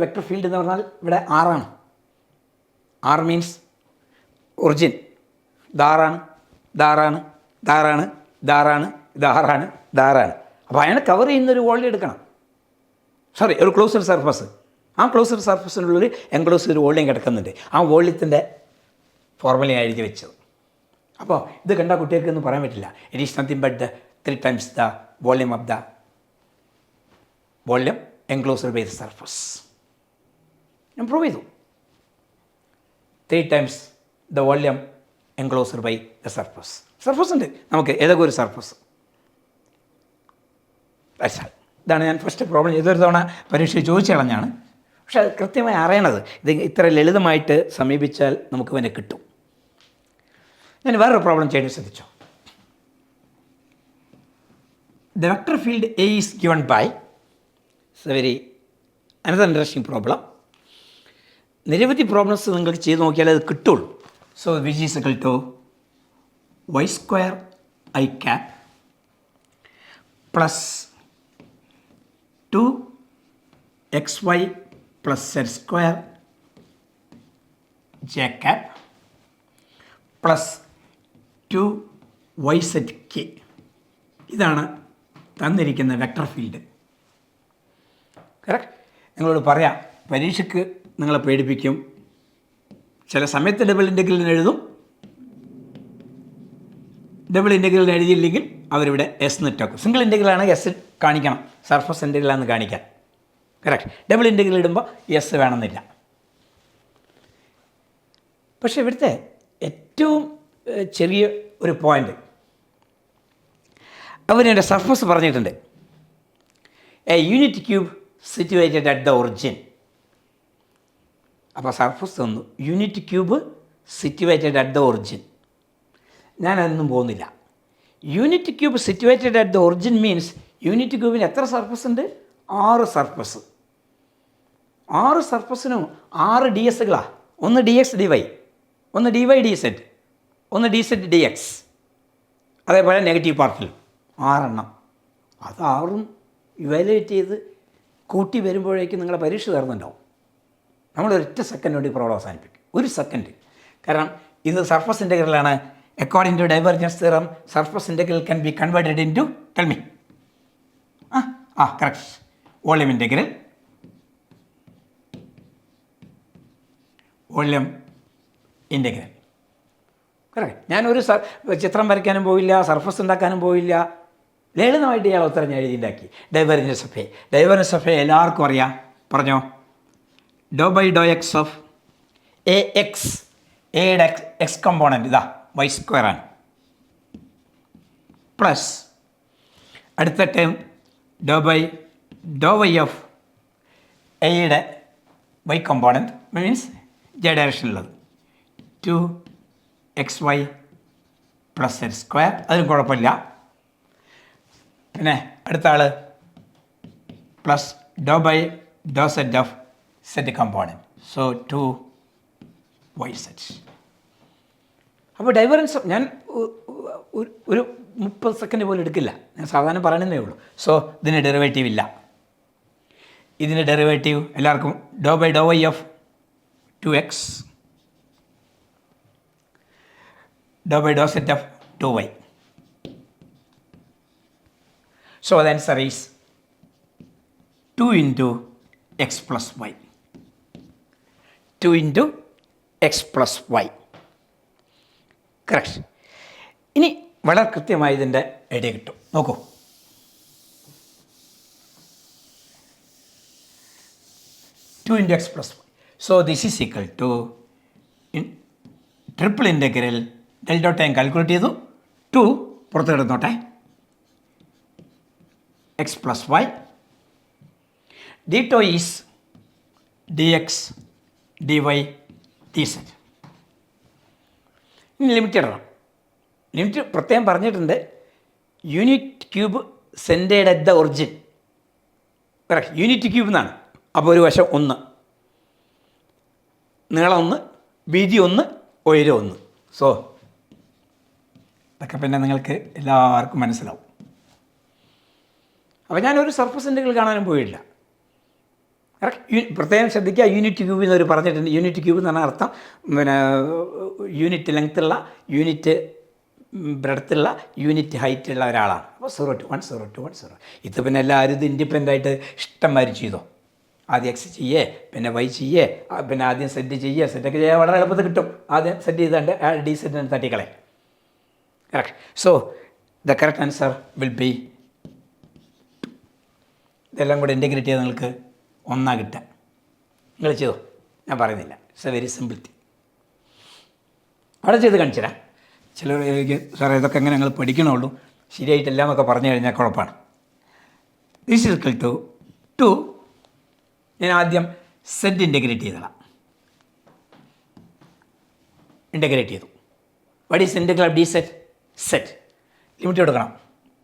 വെക്ടർ ഫീൽഡ് എന്ന് പറഞ്ഞാൽ ഇവിടെ ആറാണ്. R means origin. ഇതാറാണ്, ഇതാറാണ്, ഇതാറാണ്, ഇതാറാണ്, ഇതാറാണ്, ഇതാറാണ്. അപ്പോൾ അയാൾ കവർ ചെയ്യുന്നൊരു വോളിയം എടുക്കണം. ഒരു ക്ലോസ്ഡ് സർഫസ്. ആ ക്ലോസ്ഡ് സർഫസിനുള്ളിൽ എൻക്ലോസ്ഡ് വോളിയം കിടക്കുന്നുണ്ട്. ആ വോളിയത്തിൻ്റെ ഫോർമുലയായിരിക്കും വെച്ചത്. അപ്പോൾ ഇത് കണ്ട കുട്ടികൾക്കൊന്നും പറയാൻ പറ്റില്ല. It is nothing but the 3 times the volume of the volume enclosed by the surface. ഞാൻ പ്രൂവ് ചെയ്തു. 3 times the volume enclosed by the surface. Surface ഉണ്ട് നമുക്ക്, ഏതൊക്കെ ഒരു സർഫസ്. ഇതാണ് ഞാൻ ഫസ്റ്റ് പ്രോബ്ലം ചെയ്തൊരു തവണ പരീക്ഷ ചോദിച്ചു കളഞ്ഞാണ്. പക്ഷെ അത് കൃത്യമായി അറിയണത് ഇത് ഇത്ര ലളിതമായിട്ട് സമീപിച്ചാൽ നമുക്ക് പിന്നെ കിട്ടും. ഞാൻ വേറൊരു പ്രോബ്ലം ചെയ്ത് ശ്രദ്ധിച്ചോ. The vector field A is given by another interesting problem. നിരവധി പ്രോബ്ലംസ് നിങ്ങൾക്ക് ചെയ്ത് നോക്കിയാൽ അത് കിട്ടുള്ളൂ. So which is equal to y² i cap plus 2xy plus z² j cap plus 2yz k. ഇതാണ് തന്നിരിക്കുന്ന വെക്ടർ ഫീൽഡ്. കറക്റ്റ്. നിങ്ങളോട് പറയാം, പരീക്ഷയ്ക്ക് നിങ്ങളെ പേടിപ്പിക്കും. ചില സമയത്ത് ഡബിൾ ഇൻ്റഗ്രലിന് എഴുതും, ഡബിൾ ഇൻ്റഗ്രലിന് എഴുതിയില്ലെങ്കിൽ അവരിവിടെ എസ് നിട്ടാക്കും. സിംഗിൾ ഇൻ്റഗ്രലാണ് എസ് കാണിക്കണം, സർഫസ് ഇൻ്റഗ്രലാണെന്ന് കാണിക്കാൻ. കറക്റ്റ്. ഡബിൾ ഇൻ്റഗ്രൽ ഇടുമ്പോൾ എസ് വേണമെന്നില്ല. പക്ഷേ ഇവിടുത്തെ ഏറ്റവും ചെറിയ ഒരു പോയിൻ്റ് അവരെൻ്റെ സർഫസ് പറഞ്ഞിട്ടുണ്ട്. A unit cube situated at the origin. അപ്പോൾ സർഫസ് തന്നു, unit cube situated at the origin. ഞാനതൊന്നും പോകുന്നില്ല. Unit cube situated at the origin means unit ക്യൂബിന് എത്ര സർഫസ് ഉണ്ട്? 6 സർഫസ്. 6 സർഫസിനും 6 ഡി എസുകളാണ്. ഒന്ന് ഡി എക്സ് ഡി വൈ, ഒന്ന് ഡി വൈ ഡി സെറ്റ്, ഒന്ന് ഡി സെറ്റ് ഡി എക്സ്. അതേപോലെ നെഗറ്റീവ് പാർട്ടിൽ 6 എണ്ണം. അത് 6ഉം ഇവാലുവേറ്റ് ചെയ്ത് കൂട്ടി വരുമ്പോഴേക്കും നിങ്ങളുടെ പരീക്ഷ തീർന്നുണ്ടാവും. നമ്മൾ ഒരൊറ്റ സെക്കൻഡ് വേണ്ടി പ്രോബ്ലം അവസാനിപ്പിക്കും. 1 സെക്കൻഡ്. കാരണം ഇത് സർഫസ് ഇൻ്റഗ്രലാണ്. According to divergence theorem surface integral can be converted into tell me. Correct. Volume integral, volume integral. Correct. ഞാനൊരു ചിത്രം വരയ്ക്കാനും പോയില്ല, സർഫസ് ഉണ്ടാക്കാനും പോയില്ല. ലളിതമായിട്ട് ഇയാൾ ഉത്തരം ഞാൻ എഴുതിണ്ടാക്കി. Divergence of A. Divergence of A എല്ലാവർക്കും അറിയാം. പറഞ്ഞോ. Do by Dr X of A X. എയുടെ എക്സ് കമ്പോണൻറ്റ് ഇതാ വൈ സ്ക്വയറാണ്. പ്ലസ് അടുത്ത term do by Dr Y of എയുടെ വൈ കമ്പോണൻറ്റ് മീൻസ് ജെ ഡയറക്ഷനിലുള്ളത് 2xy പ്ലസ് സെറ്റ് സ്ക്വയർ. അതിനും കുഴപ്പമില്ല. പിന്നെ അടുത്ത ആൾ plus do by do set of Z component. So 2yz. അപ്പോൾ ഡൈവർജൻസ് ഞാൻ ഒരു 30 സെക്കൻഡ് പോലും എടുക്കില്ല. ഞാൻ സാധാരണ പറയണമെന്നേ ഉള്ളൂ. സോ ഇതിന് ഡെറിവേറ്റീവ് ഇല്ല. ഇതിന് ഡെറിവേറ്റീവ് എല്ലാവർക്കും do by Dr Y of 2x do by do set of 2y. So the answer is 2 into x plus y. 2 into x plus y. Correct. ഇനി വളരെ കൃത്യമായി ഇതിൻ്റെ ഐഡിയ കിട്ടും. നോക്കൂ. Two into x plus y. So this is equal to triple integral del dot ഞാൻ calculate ചെയ്തു. 2 പുറത്ത് കിടന്നോട്ടെ. x plus y. dτ is dx dy dz. ഇനി ലിമിറ്റ് ഇടണം. ലിമിറ്റ് പ്രത്യേകം പറഞ്ഞിട്ടുണ്ട്. Unit cube centred at the origin. Correct. Unit cube എന്നാണ്. അപ്പോൾ ഒരു വശം 1, നീളം 1, വീതി 1, ഉയരം 1. സോ ഇതൊക്കെ പിന്നെ നിങ്ങൾക്ക് എല്ലാവർക്കും മനസ്സിലാവും. അപ്പോൾ ഞാനൊരു സർഫസ് ഇൻ്റഗ്രൽ കാണാനും പോയില്ല. കറക്റ്റ്. പ്രത്യേകം ശ്രദ്ധിക്കുക. യൂണിറ്റ് ക്യൂബ് എന്നവർ പറഞ്ഞിട്ടുണ്ട്. യൂണിറ്റ് ക്യൂബ് എന്ന് പറഞ്ഞാൽ അർത്ഥം പിന്നെ യൂണിറ്റ് ലെങ്ത്തുള്ള, യൂണിറ്റ് ബ്രെഡത്തുള്ള, യൂണിറ്റ് ഹൈറ്റുള്ള ഒരാളാണ്. അപ്പോൾ 0 to 1 0 to 1 0. ഇത് പിന്നെ എല്ലാവരും ഇത് ഇൻഡിപെൻഡൻ്റ് ആയിട്ട് ഇഷ്ടംമാതിരി ചെയ്തോ. ആദ്യം എക്സ് ചെയ്യേ, പിന്നെ വൈ ചെയ്യേ, പിന്നെ ആദ്യം സെറ്റ് ചെയ്യേ. സെറ്റൊക്കെ ചെയ്യാൻ വളരെ എളുപ്പത്തിൽ കിട്ടും. ആദ്യം സെറ്റ് ചെയ്താണ്ട് ഡി സെറ്റിന് തട്ടിക്കളെ. Correct. So the correct answer will be, ഇതെല്ലാം കൂടെ ഇൻറ്റഗ്രേറ്റ് ചെയ്ത് നിങ്ങൾക്ക് 1 കിട്ടുക. നിങ്ങൾ ചെയ്തോ, ഞാൻ പറയുന്നില്ല. It's a very simple thing. അവിടെ ചെയ്ത് കാണിച്ചു തരാം. ചിലർ സാറേ ഇതൊക്കെ എങ്ങനെ ഞങ്ങൾ പഠിക്കണുള്ളൂ, ശരിയായിട്ടെല്ലാം ഒക്കെ പറഞ്ഞു കഴിഞ്ഞാൽ കുഴപ്പമാണ്. This is equal to 2. ഞാൻ ആദ്യം സെറ്റ് ഇൻറ്റഗ്രേറ്റ് ചെയ്തതാണ്. ഇൻറ്റഗ്രേറ്റ് ചെയ്തു. What is integral of d z? Z. Limit കൊടുക്കണം.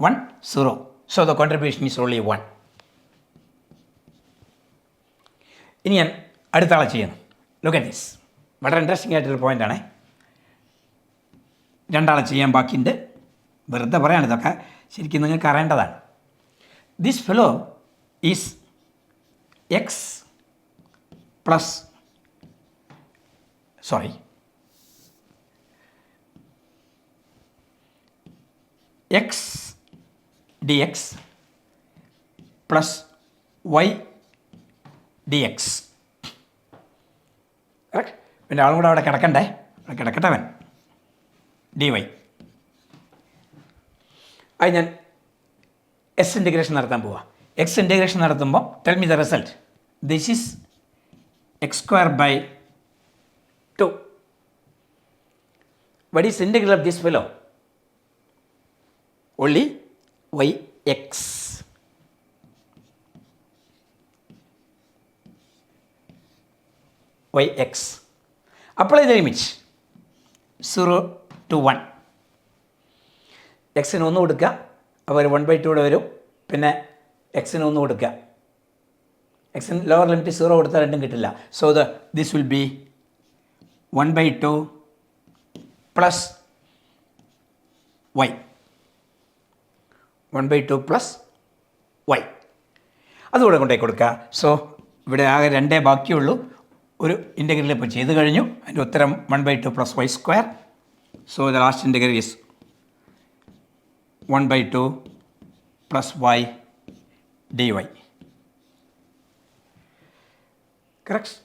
1 0. So the contribution is only 1. ഇനി ഞാൻ അടുത്ത ആളെ ചെയ്യണം. Look at this. വളരെ ഇൻട്രസ്റ്റിംഗ് ആയിട്ടൊരു പോയിൻ്റാണ്. 2 ആളെ ചെയ്യാൻ ബാക്കിയുണ്ട്. വെറുതെ പറയാണ്, ഇതൊക്കെ ശരിക്കും നിങ്ങൾക്ക് അറിയേണ്ടതാണ്. This fellow is X plus sorry, X D X plus Y D X. Correct. പിന്നെ ആളും കൂടെ അവിടെ കിടക്കണ്ടേ, അവിടെ കിടക്കട്ടെ അവൻ. D Y. അത് ഞാൻ എസ് ഇൻറ്റഗ്രേഷൻ നടത്താൻ പോവാം. എക്സ് ഇൻറ്റഗ്രേഷൻ നടത്തുമ്പോൾ tell me the result. This is X square by 2. What is integral of this fellow? only yx. yx. apply the limit 0 to 1. എക്സിന് 1 കൊടുക്കുക, അപ്പോൾ 1/2 കൂടെ വരും. പിന്നെ എക്സിന് 1 കൊടുക്കുക, എക്സിന് ലോവർ ലിമിറ്റ് 0 കൊടുത്താൽ രണ്ടും കിട്ടില്ല. So this will be 1/2 plus y. 1/2 plus y അതുകൂടെ കൊണ്ടേ കൊടുക്കുക. സോ ഇവിടെ ആകെ 2 ബാക്കിയുള്ളൂ. ഒരു ഇൻ്റഗ്രൽ ഇപ്പോൾ ചെയ്ത് കഴിഞ്ഞു. അതിൻ്റെ ഉത്തരം 1/2 plus y square. So the last integral is 1/2 plus Y d y. Correct.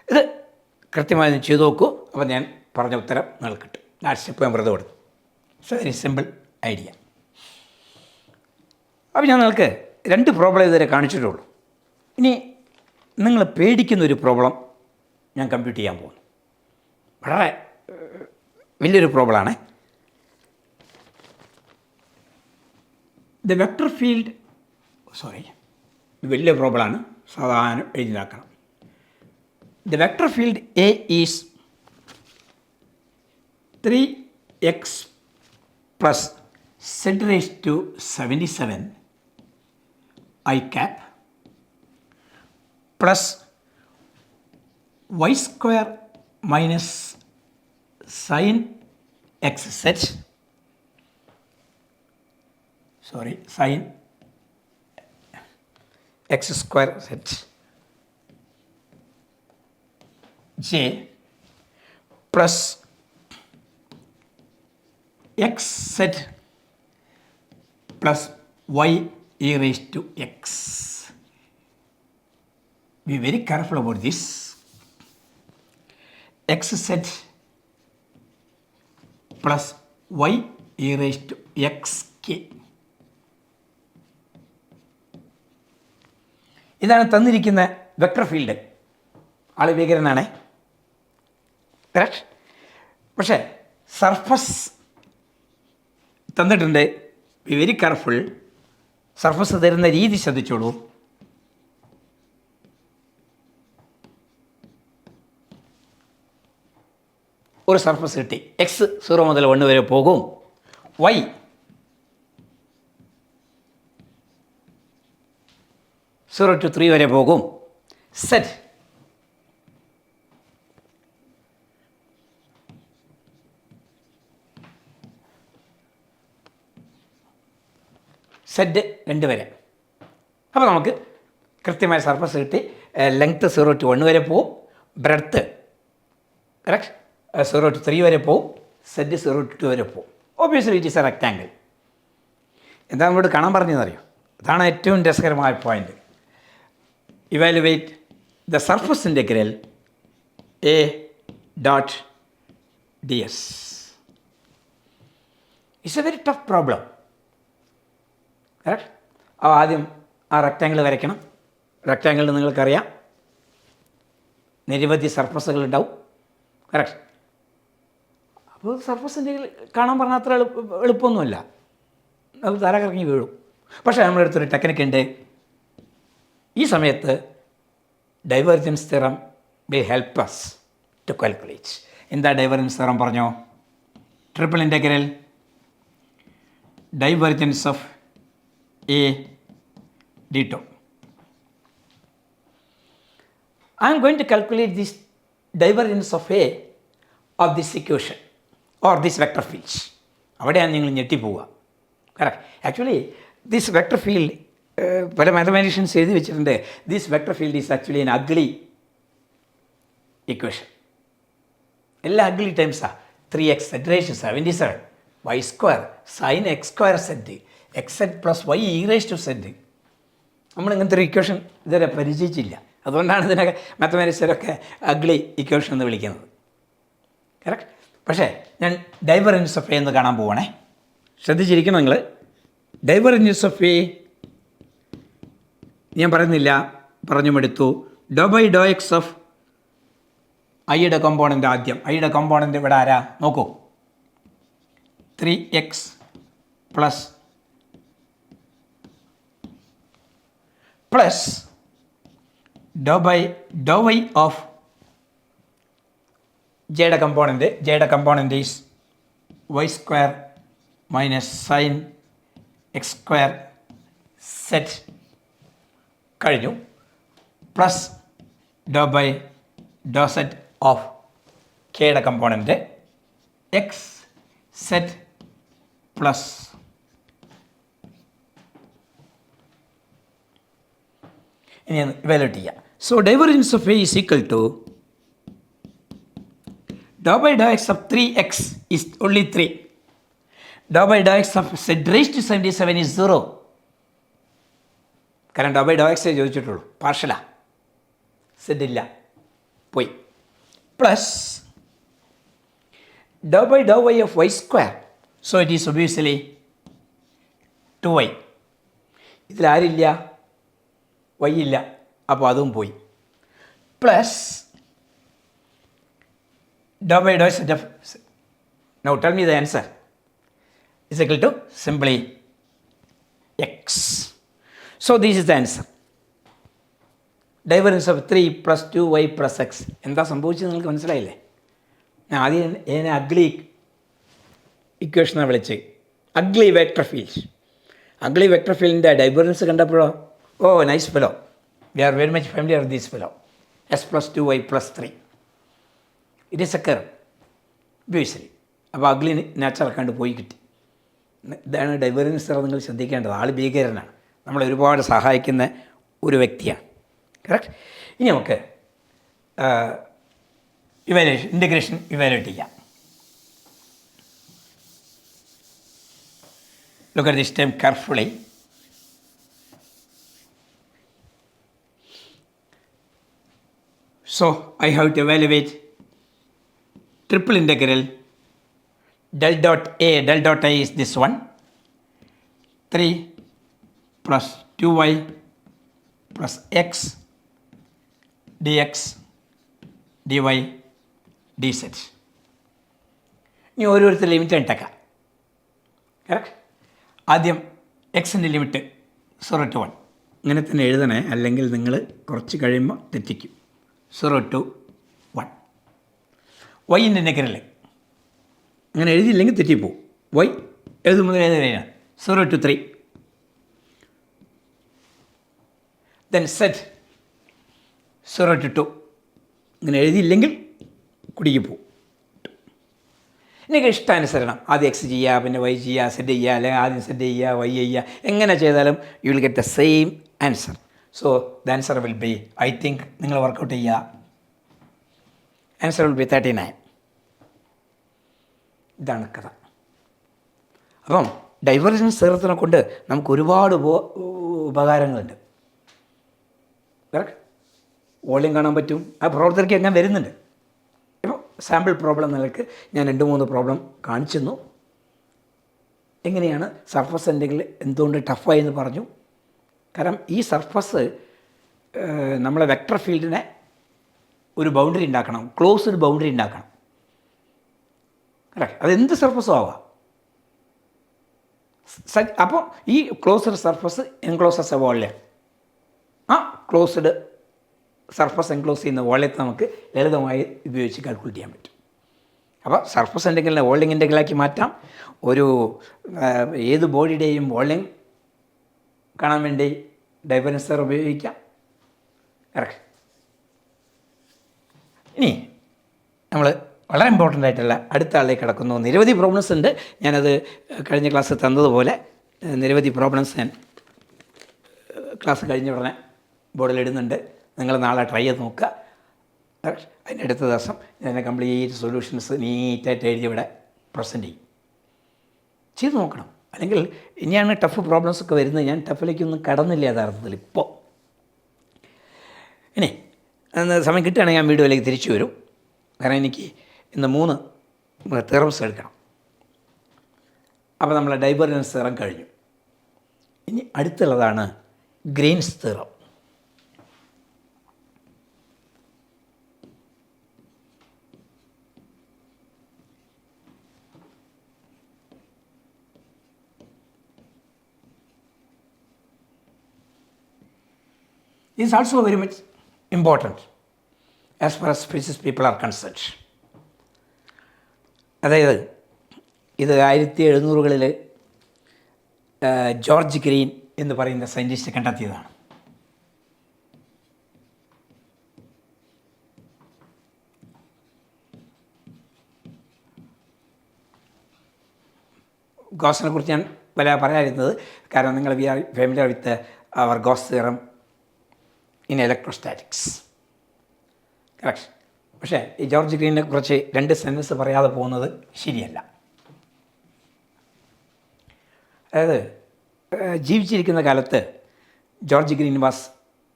ഇത് കൃത്യമായി ചെയ്ത് നോക്കൂ. അപ്പോൾ ഞാൻ പറഞ്ഞ ഉത്തരം നിങ്ങൾക്ക് കിട്ടും. ആ സ്റ്റെപ്പ് ഞാൻ വെറുതെ കൊടുത്തു. It's a very simple idea. അപ്പോൾ ഞാൻ നിങ്ങൾക്ക് 2 പ്രോബ്ലം ഇതുവരെ കാണിച്ചിട്ടുള്ളൂ. ഇനി നിങ്ങൾ പേടിക്കുന്നൊരു പ്രോബ്ലം ഞാൻ കമ്പ്യൂട്ട് ചെയ്യാൻ പോകുന്നു. വളരെ വലിയൊരു പ്രോബ്ലമാണ്. ദ വെക്ടർ ഫീൽഡ്, സോറി, വലിയ പ്രോബ്ലമാണ്, സാധാരണ എഴുതിനാക്കണം. The vector field A is 3x plus z raised to 77 I cap plus y square minus sin x z, sorry, sin x square z j plus xz plus y e raised to x. Be very careful about this. xz plus y e raised to xk. ഇതാണ് തന്നിരിക്കുന്ന vector field. ആൾ ഭീകരനാണ്, correct. പക്ഷേ surface തന്നിട്ടുണ്ട്. B very careful. Surface തരുന്ന രീതി ശ്രദ്ധിച്ചോളൂ. ഒരു surface കിട്ടി. X 0 മുതൽ 1 വരെ പോകും. വൈ 0 to 3 വരെ പോകും. സെറ്റ് സെറ്റ് 2 വരെ. അപ്പോൾ നമുക്ക് കൃത്യമായ സർഫസ് കിട്ടി. ലെങ്ത്ത് 0 to 1 വരെ പോവും. ബ്രെഡ്ത്ത് കറക്റ്റ് 0 to 3 വരെ പോവും. സെറ്റ് 0 to 2 വരെ പോവും. Obviously it is A rectangle. എന്താ നമ്മളോട് കാണാൻ പറഞ്ഞതെന്നറിയോ? അതാണ് ഏറ്റവും രസകരമായ point. Evaluate the surface integral a dot D S. It's a very tough problem. Correct. അപ്പോൾ ആദ്യം ആ റെക്റ്റാങ്കിൾ വരയ്ക്കണം. റെക്റ്റാങ്കിളിൽ നിങ്ങൾക്കറിയാം നിരവധി സർഫസുകൾ ഉണ്ടാവും. കറക്റ്റ്. അപ്പോൾ സർഫസിൻ്റെ കാണാൻ പറഞ്ഞാൽ അത്ര എളുപ്പമൊന്നുമല്ല, അത് തലകറങ്ങി വീഴും. പക്ഷേ നമ്മുടെ അടുത്തൊരു ടെക്നിക്ക് ഉണ്ട്. ഈ സമയത്ത് divergence theorem will help us to calculate. എന്താ ഡൈവേർജൻസ് തിയറം പറഞ്ഞോ? Triple integral divergence of A d2. I am going to calculate this divergence of A of this equation or this vector fields. അവിടെയാണ് നിങ്ങൾ ഞെട്ടിപ്പോവുക. Correct. Actually this vector field പല mathematicians എഴുതി വെച്ചിട്ടുണ്ട്. This vector field is actually an ugly equation. എല്ലാ ugly ടൈംസാണ്. 3x z raise to 77, y square sine X square Z X Z plus Y E raise to Z. നമ്മൾ ഇങ്ങനത്തെ ഒരു equation ഇതുവരെ പരിചയിച്ചില്ല. അതുകൊണ്ടാണ് ഇതിനൊക്കെ മാത്തമാറ്റിക്സിലൊക്കെ അഗ്ലി ഇക്വേഷൻ എന്ന് വിളിക്കുന്നത്. കറക്റ്റ്. പക്ഷേ ഞാൻ ഡൈവർജൻസ് ഓഫ് എ എന്ന് കാണാൻ പോവണേ. ശ്രദ്ധിച്ചിരിക്കണം നിങ്ങൾ. ഡൈവർജൻസ് ഓഫ് എ ഞാൻ പറയുന്നില്ല, പറഞ്ഞുമെടുത്തു. Do by Dr X of ഐയുടെ കോമ്പോണൻ്റ് ആദ്യം. ഐയുടെ കോമ്പോണൻ്റ് ഇവിടെ ആരാ നോക്കൂ. 3x plus do by Dr Y of ജെയുടെ component is Y square minus sine X square Z കഴിഞ്ഞു. Plus do by do set of കെയുടെ കമ്പോണൻ്റ് എക്സ് സെറ്റ് പ്ലസ് ഇനി വാല്യൂട്ട് ചെയ്യാം. So divergence of A is equal to do by Dr X of 3x is only 3. Do by Dr X of z raise to 77 is 0. കാരണം ഡോ by Dr എക്സേ ചോദിച്ചിട്ടുള്ളൂ, പാർഷ്യലാ, Z ഇല്ല, പോയി. Plus do by Dr Y of Y square, so it is obviously 2y. ഇതിലാരില്ല, Y ഇല്ല, അപ്പോൾ അതും പോയി. Plus do by do set of, now tell me the answer, is equal to simply x. So this is the answer. Divergence of 3 plus 2y plus x. എന്താ സംഭവിച്ചത് നിങ്ങൾക്ക് മനസ്സിലായില്ലേ? ഞാൻ ആദ്യം ഇതിനെ അഗ്ലി ഇക്വേഷനാണ് വിളിച്ച്, ugly vector field. Ugly vector ഫീൽഡിൻ്റെ ഡൈവർജൻസ് കണ്ടപ്പോഴോ, oh nice fellow, we are very much familiar with this fellow, S plus 2y plus 3. It is a curve obviously. അപ്പോൾ അഗ്ലി നാച്ചറക്കാണ്ട് പോയി കിട്ടി. ഇതാണ് ഡൈവർജൻസ്. നിങ്ങൾ ശ്രദ്ധിക്കേണ്ടത്. ആൾ ഭീകരനാണ്, നമ്മളെ ഒരുപാട് സഹായിക്കുന്ന ഒരു വ്യക്തിയാണ്. കറക്റ്റ്. ഇനി നമുക്ക് ഇൻ്റഗ്രേഷൻ ഇവാലുവേറ്റ് ചെയ്യാം. Look at this term carefully. So I have to evaluate triple integral del dot a is this one, 3 plus 2y plus x dx dy dz. ഇനി ഓരോരുത്തർ ലിമിറ്റ് ഉണ്ടാക്കാം. കറക്റ്റ്. ആദ്യം എക്സിൻ്റെ ലിമിറ്റ് 0 to 1 ഇങ്ങനെ തന്നെ എഴുതണേ, അല്ലെങ്കിൽ നിങ്ങൾ കുറച്ച് കഴിയുമ്പോൾ തെറ്റിക്കും. 0 to 1. വൈൻ്റെ ഇൻ്റഗ്രൽ അങ്ങനെ എഴുതിയില്ലെങ്കിൽ തെറ്റിപ്പോവും. വൈ എഴുതുമ്പോൾ ഏതാണ് 0 to 3. ദെൻ സെറ്റ് 0 to 2 ഇങ്ങനെ എഴുതിയില്ലെങ്കിൽ കുടുക്കി പോവും. എനിക്ക് ഇഷ്ടാനുസരണം ആദ്യം എക്സ് ചെയ്യുക, പിന്നെ വൈ ചെയ്യുക, സെറ്റ് ചെയ്യുക, അല്ലെങ്കിൽ ആദ്യം സെറ്റ് ചെയ്യുക, വൈ ചെയ്യുക, എങ്ങനെ ചെയ്താലും U will get the same answer. So the answer will B, I think നിങ്ങൾ വർക്കൗട്ട് ചെയ്യുക, ആൻസർ വിൽ ബി 39. ഇതാണ് കഥ. അപ്പം ഡൈവർജൻസ് തിയറത്തിനെ കൊണ്ട് നമുക്ക് ഒരുപാട് ഉപകാരങ്ങളുണ്ട്. കറക്റ്റ്. വോളിയം കാണാൻ പറ്റും, ആ പ്രവർത്തനയ്ക്ക് എങ്ങനെ വരുന്നുണ്ട്. ഇപ്പോൾ സാമ്പിൾ പ്രോബ്ലം നിലക്ക് ഞാൻ 2-3 പ്രോബ്ലം കാണിച്ചിരുന്നു. എങ്ങനെയാണ് സർഫസ് എന്തെങ്കിലും എന്തുകൊണ്ട് ടഫായി എന്ന് പറഞ്ഞു. കാരണം ഈ സർഫസ് നമ്മളെ വെക്ടർ ഫീൽഡിനെ ഒരു ബൗണ്ടറി ഉണ്ടാക്കണം, ക്ലോസ്ഡ് ബൗണ്ടറി ഉണ്ടാക്കണം. കറക്റ്റ്. അതെന്ത് സർഫസും ആവാം. അപ്പോൾ ഈ closed surface encloses A volume, ആ ക്ലോസ്ഡ് സർഫസ് എൻക്ലോസ് ചെയ്യുന്ന വോളിയത്തെ നമുക്ക് ലളിതമായി ഉപയോഗിച്ച് കാൽക്കുലേറ്റ് ചെയ്യാൻ പറ്റും. അപ്പോൾ സർഫസ് ഇൻ്റഗ്രലിനെ വോളിയം ഇൻ്റഗ്രലാക്കി മാറ്റാം. ഒരു ഏത് ബോഡിയുടെയും വോളിയം കാണാൻ വേണ്ടി ഡൈവർജൻസ് തിയറം ഉപയോഗിക്കാം. കറക്റ്റ്. ഇനി നമ്മൾ വളരെ ഇമ്പോർട്ടൻ്റ് ആയിട്ടുള്ള അടുത്ത ആളിലേക്ക് കിടക്കുന്നു. നിരവധി പ്രോബ്ലംസ് ഉണ്ട്. ഞാനത് കഴിഞ്ഞ ക്ലാസ് തന്നതുപോലെ നിരവധി പ്രോബ്ലംസ് ഞാൻ ക്ലാസ് കഴിഞ്ഞ ഉടനെ ബോർഡിൽ ഇടുന്നുണ്ട്. നിങ്ങൾ നാളെ ട്രൈ ചെയ്ത് നോക്കുക. അതിൻ്റെ അടുത്ത ദിവസം ഞാൻ കംപ്ലീറ്റ് സൊല്യൂഷൻസ് നീറ്റായിട്ട് എഴുതി ഇവിടെ പ്രസൻറ്റ് ചെയ്ത് നോക്കണം. അല്ലെങ്കിൽ ഇനിയാണ് ടഫ് പ്രോബ്ലംസൊക്കെ വരുന്നത്. ഞാൻ ടഫിലേക്കൊന്നും കടന്നില്ല യഥാർത്ഥത്തിൽ ഇപ്പോൾ. ഇനി സമയം കിട്ടുകയാണെങ്കിൽ ഞാൻ വീഡിയോയിലേക്ക് തിരിച്ചു വരും. കാരണം എനിക്ക് ഇന്ന് 3 തിയറംസ് എടുക്കണം. അപ്പോൾ നമ്മളെ ഡൈവർജൻസ് തിയറം കഴിഞ്ഞു. ഇനി അടുത്തുള്ളതാണ് Green's theorem. is also very much important as far as physics people are concerned. അതായത് ഇത് 1700-കളിൽ ജോർജ് ഗ്രീൻ എന്ന് പറയുന്ന സയൻറ്റിസ്റ്റ് കണ്ടെത്തിയതാണ്. ഗോസിനെ കുറിച്ച് ഞാൻ പറയാതിരുന്നത് കാരണം നിങ്ങൾ we are familiar with our Gauss theorem in electrostatics. Correct. പക്ഷേ ഈ ജോർജ് ഗ്രീനെ കുറിച്ച് 2 സെൻറ്റൻസ് പറയാതെ പോകുന്നത് ശരിയല്ല. അതായത് ജീവിച്ചിരിക്കുന്ന കാലത്ത് George Green was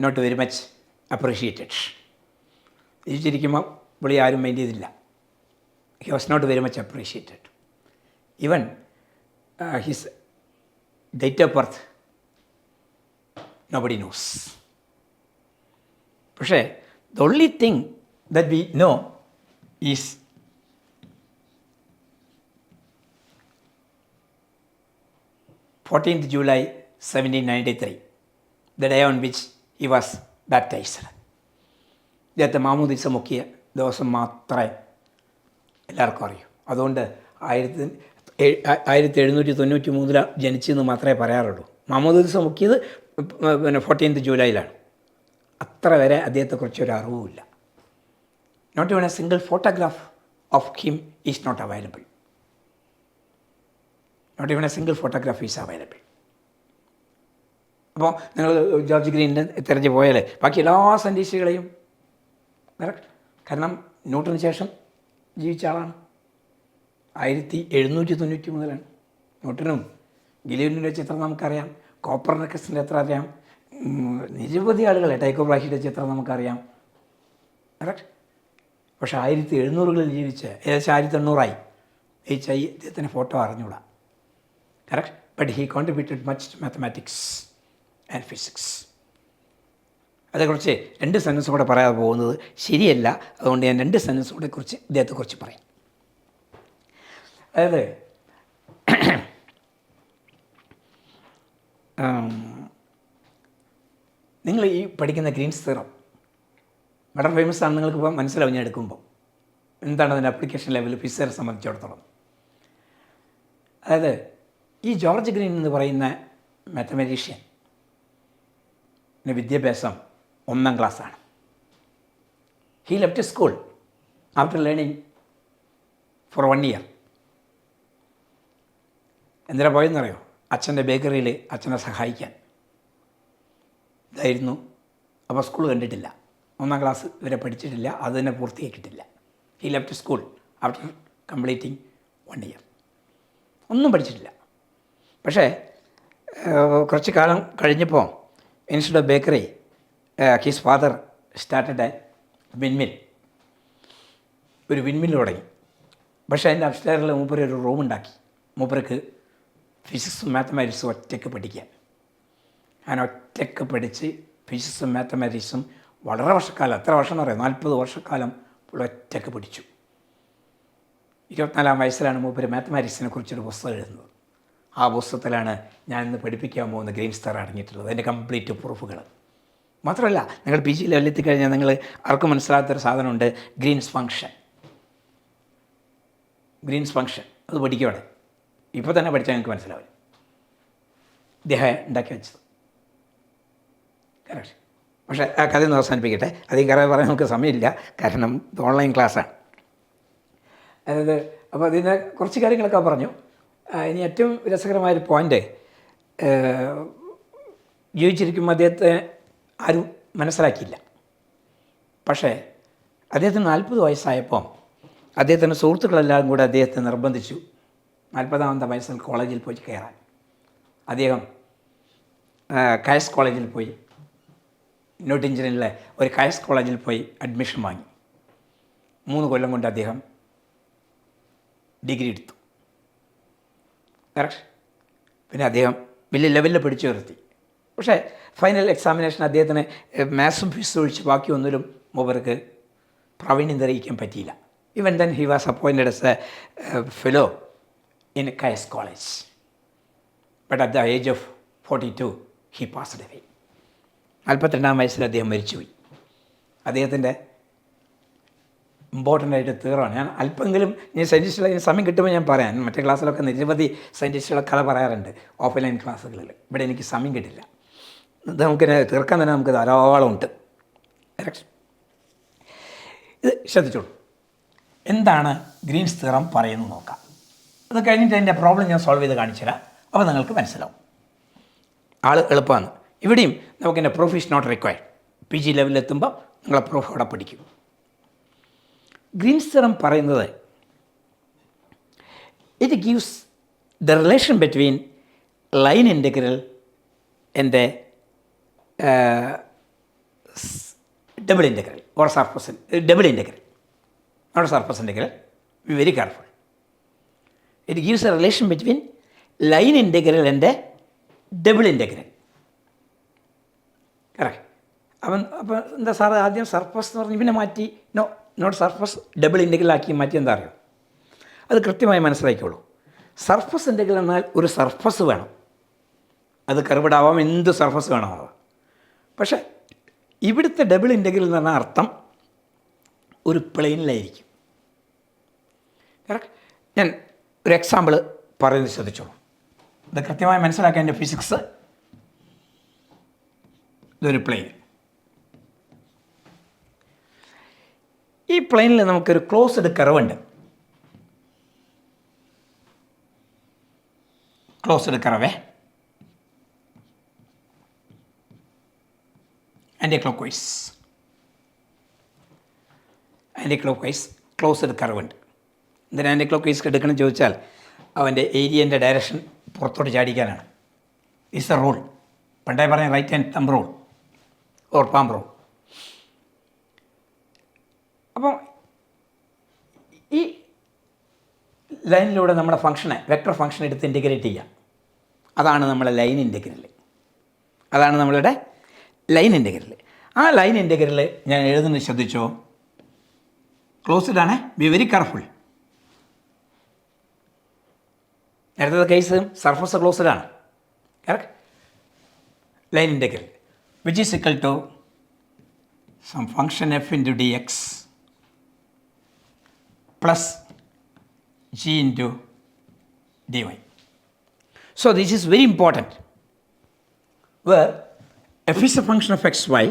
not very much appreciated. ജീവിച്ചിരിക്കുമ്പോൾ പുള്ളി ആരും മൈൻഡ് ചെയ്തില്ല. He was not very much appreciated. Even his date of birth nobody knows. പക്ഷേ the only thing that we know is July 1793, the day on which he was baptized. ഇദ്ദേഹത്തെ മാമോദീസ മുക്കിയ ദിവസം മാത്രമേ എല്ലാവർക്കും അറിയൂ. അതുകൊണ്ട് 1793 ജനിച്ചെന്ന് മാത്രമേ പറയാറുള്ളൂ. മാമോദീസ മുക്കിയത് 14 ജൂലൈയിലാണ്. അത്ര വരെ അദ്ദേഹത്തെക്കുറിച്ചൊരു അറിവുമില്ല. Not even a single photograph of him is not available. Not even a single photograph is available. അപ്പോൾ നിങ്ങൾ ജോർജ് ഗ്രീനിനെ തിരഞ്ഞു പോയാൽ ബാക്കി എല്ലാ സയൻറ്റിസ്റ്റുകളെയും കാരണം ന്യൂട്ടന് ശേഷം ജീവിച്ച ആളാണ്. 1790 മുതലാണ്. ന്യൂട്ടനും ഗലീലിയോയുടെ ചിത്രം നമുക്കറിയാം, കോപ്പർനിക്കസിൻ്റെ ചിത്രം അറിയാം, നിരവധി ആളുകളെ ടൈക്കോ ബ്രാഹിയുടെ ചിത്രം നമുക്കറിയാം. കറക്റ്റ്. പക്ഷേ 1700-കളിൽ ജീവിച്ച് ഏകദേശം 1800-ആയി ഇദ്ദേഹത്തിന് ഫോട്ടോ അറിഞ്ഞൂടാ. Correct. But he contributed much to mathematics and physics. അതേക്കുറിച്ച് 2 സെൻറ്റൻസ് കൂടെ പറയാതെ പോകുന്നത് ശരിയല്ല. അതുകൊണ്ട് ഞാൻ 2 സെൻറ്റൻസ് കൂടെ കുറിച്ച് ഇദ്ദേഹത്തെക്കുറിച്ച് പറയാം. അതായത് നിങ്ങൾ ഈ പഠിക്കുന്ന ഗ്രീൻസ് തിയറം വളരെ ഫേമസ് ആണ്. നിങ്ങൾക്ക് ഇപ്പോൾ മനസ്സിലാവും ഞാൻ എടുക്കുമ്പോൾ എന്താണ് അതിൻ്റെ അപ്ലിക്കേഷൻ ലെവൽ ഫിസിക്സിനെ സംബന്ധിച്ചിടത്തോളം. അതായത് ഈ ജോർജ് ഗ്രീൻ എന്ന് പറയുന്ന മാത്തമാറ്റീഷ്യൻ വിദ്യാഭ്യാസം 1ാം ക്ലാസ്സാണ്. He left school after learning four 1 year. എന്തിനാ പോയെന്നറിയോ? അച്ഛൻ്റെ ബേക്കറിയിൽ അച്ഛനെ സഹായിക്കാൻ. ഇതായിരുന്നു. അപ്പോൾ സ്കൂൾ കണ്ടിട്ടില്ല. 1ാം ക്ലാസ് ഇവരെ പഠിച്ചിട്ടില്ല. അത് തന്നെ പൂർത്തിയാക്കിയിട്ടില്ല. He left school after completing 1 year. ഒന്നും പഠിച്ചിട്ടില്ല. പക്ഷേ കുറച്ച് കാലം കഴിഞ്ഞപ്പോൾ instead of bakery his father started a windmill. ഒരു വിൻമിൽ തുടങ്ങി. പക്ഷേ അതിൻ്റെ അപ്സ്റ്റെയറിൽ മൂപ്പര് ഒരു റൂം ഉണ്ടാക്കി. മൂപ്പർക്ക് ഫിസിക്സും മാത്തമാറ്റിക്സും ഒറ്റയ്ക്ക് പഠിക്കാൻ. ഞാൻ ഒറ്റയ്ക്ക് പഠിച്ച് ഫിസിക്സും മാത്തമാറ്റിക്സും വളരെ വർഷക്കാലം, എത്ര വർഷം എന്ന് പറയാം, 40 വർഷക്കാലം ഒറ്റയ്ക്ക് പഠിച്ചു. 24-ാം വയസ്സിലാണ് മൂപ്പര് മാത്തമാറ്റിക്സിനെ കുറിച്ചൊരു പുസ്തകം എഴുതുന്നത്. ആ പുസ്തകത്തിലാണ് ഞാൻ ഇന്ന് പഠിപ്പിക്കാൻ പോകുന്ന ഗ്രീൻസ് തിയറം അടങ്ങിയിട്ടുള്ളത്. അതിൻ്റെ കംപ്ലീറ്റ് പ്രൂഫുകൾ. മാത്രമല്ല നിങ്ങൾ PG ലെവലിലെത്തി കഴിഞ്ഞാൽ നിങ്ങൾ ആർക്കും മനസ്സിലാത്തൊരു സാധനമുണ്ട്, ഗ്രീൻസ് ഫംഗ്ഷൻ. ഗ്രീൻസ് ഫംഗ്ഷൻ അത് പഠിക്കുവാണ്. ഇപ്പോൾ തന്നെ പഠിച്ചാൽ നിങ്ങൾക്ക് മനസ്സിലാവില്ല. ഇദ്ദേഹം ഉണ്ടാക്കി വെച്ചത്. കറക്റ്റ്. പക്ഷേ ആ കഥ ഒന്ന് അവസാനിപ്പിക്കട്ടെ. അധികം കഥ പറയാൻ നമുക്ക് സമയമില്ല, കാരണം ഇത് ഓൺലൈൻ ക്ലാസ്സാണ്. അതായത് അപ്പോൾ അതിന് കുറച്ച് കാര്യങ്ങളൊക്കെ പറഞ്ഞു. ഇനി ഏറ്റവും രസകരമായൊരു പോയിൻ്റ്, ജീവിച്ചിരിക്കുമ്പോൾ അദ്ദേഹത്തെ ആരും മനസ്സിലാക്കിയില്ല. പക്ഷേ അദ്ദേഹത്തിന് 40 വയസ്സായപ്പോൾ അദ്ദേഹത്തിൻ്റെ സുഹൃത്തുക്കളെല്ലാം കൂടെ അദ്ദേഹത്തെ നിർബന്ധിച്ചു 40ാമത്തെ വയസ്സിൽ കോളേജിൽ പോയി കയറാൻ. അദ്ദേഹം കയസ് കോളേജിൽ പോയി, നോട്ടിഞ്ചിനിലെ ഒരു കയസ് കോളേജിൽ പോയി അഡ്മിഷൻ വാങ്ങി. 3 കൊല്ലം കൊണ്ട് അദ്ദേഹം ഡിഗ്രി എടുത്തു. കറക്റ്റ്. പിന്നെ അദ്ദേഹം വലിയ ലെവലിൽ പിടിച്ചു നിർത്തി. പക്ഷേ ഫൈനൽ എക്സാമിനേഷൻ അദ്ദേഹത്തിന് മാത്സും ഫിസിക്സും ഒഴിച്ച് ബാക്കി ഒന്നിലും മൂപ്പർക്ക് പ്രാവീണ്യം തെളിയിക്കാൻ പറ്റിയില്ല. Even then he was appointed S A fellow in Kais college. But at the age of 42 he passed away. 42-ാം വയസ്സിൽ അദ്ദേഹം മരിച്ചുപോയി. അദ്ദേഹത്തിൻ്റെ ഇമ്പോർട്ടൻ്റ് ആയിട്ട് തീർവാണ്. ഞാൻ അല്പമെങ്കിലും സയൻറ്റിസ്റ്റുകളെ സമയം കിട്ടുമ്പോൾ ഞാൻ പറയാം. മറ്റേ ക്ലാസ്സിലൊക്കെ നിരവധി സയൻറ്റിസ്റ്റുകളെ കഥ പറയാറുണ്ട് ഓഫ്ലൈൻ ക്ലാസ്സുകളിൽ. ഇവിടെ എനിക്ക് സമയം കിട്ടില്ല. ഇത് നമുക്ക് തീർക്കാൻ തന്നെ നമുക്ക് ധാരാളം ഉണ്ട്. ഇത് ശ്രദ്ധിച്ചോളൂ. എന്താണ് ഗ്രീൻസ് തിയറം പറയുന്നത് നോക്കാം. അത് കഴിഞ്ഞിട്ട് അതിൻ്റെ പ്രോബ്ലം ഞാൻ സോൾവ് ചെയ്ത് കാണിച്ചു തരാം. അപ്പോൾ നിങ്ങൾക്ക് മനസ്സിലാവും. ആൾ എളുപ്പമാണ്. ഇവിടെയും നമുക്കെൻ്റെ proof is not required. PG ലെവലിലെത്തുമ്പോൾ നിങ്ങളെ പ്രൂഫ് അവിടെ പഠിക്കും. ഗ്രീൻസ് തിയറം പറയുന്നത് it gives the relation between line integral and double integral or surface double integral not surface integral. Be very careful. It gives a relation between line integral and double integral. Correct. അപ്പോൾ എന്താ sir ആദ്യം surface എന്ന് പറഞ്ഞ് പിന്നെ മാറ്റി not surface double ഇൻ്റഗ്രലാക്കി മാറ്റി. എന്താ അറിയോ? അത് കൃത്യമായി മനസ്സിലാക്കിക്കോളൂ. സർഫസ് ഇൻ്റഗ്രൽ എന്നാൽ ഒരു സർഫസ് വേണം. അത് കർവ്ഡ് എന്ത് സർഫസ് വേണമാവാം. പക്ഷേ ഇവിടുത്തെ ഡബിൾ ഇൻ്റഗ്രൽ എന്ന് പറഞ്ഞാൽ അർത്ഥം ഒരു പ്ലെയിനിലായിരിക്കും. കറക്റ്റ്. ഞാൻ ഒരു എക്സാമ്പിൾ പറയുന്നത് ശ്രദ്ധിച്ചോളൂ. ഇത് കൃത്യമായി മനസ്സിലാക്കാൻ എൻ്റെ ഫിസിക്സ്. ഇതൊരു പ്ലെയിൻ. ഈ പ്ലെയിനിൽ നമുക്കൊരു ക്ലോസ്ഡ് കർവുണ്ട്. ക്ലോസ്ഡ് കർവേ ആൻറ്റി ക്ലോക്ക് വൈസ് ക്ലോസ്ഡ് കർവുണ്ട്. എന്തിനാ ആൻറ്റി ക്ലോക്ക് വൈസ് എടുക്കണം ചോദിച്ചാൽ അവൻ്റെ ഏരിയൻ്റെ ഡയറക്ഷൻ പുറത്തോട്ട് ചാടിക്കാനാണ്. Is A rule. പണ്ടേ പറഞ്ഞ right hand thumb rule or palm rule. അപ്പം ഈ ലൈനിലൂടെ നമ്മുടെ ഫംഗ്ഷനെ വെക്ടർ ഫംഗ്ഷൻ എടുത്ത് ഇൻറ്റഗ്രേറ്റ് ചെയ്യാം. അതാണ് നമ്മളെ ലൈൻ ഇൻറ്റഗ്രൽ. അതാണ് നമ്മളുടെ ലൈൻ ഇൻറ്റഗ്രൽ. ആ ലൈൻ ഇൻറ്റഗ്രൽ ഞാൻ എഴുതുന്നത് ശ്രദ്ധിച്ചോ. ക്ലോസ്ഡ് ആണ്. Be very careful. നേരത്തെ കേസ് സർഫസ് ക്ലോസ്ഡ് ആണ്. Correct. Line integral which is equal to some function f into dx plus g into dy. So this is very important, where f is a function of xy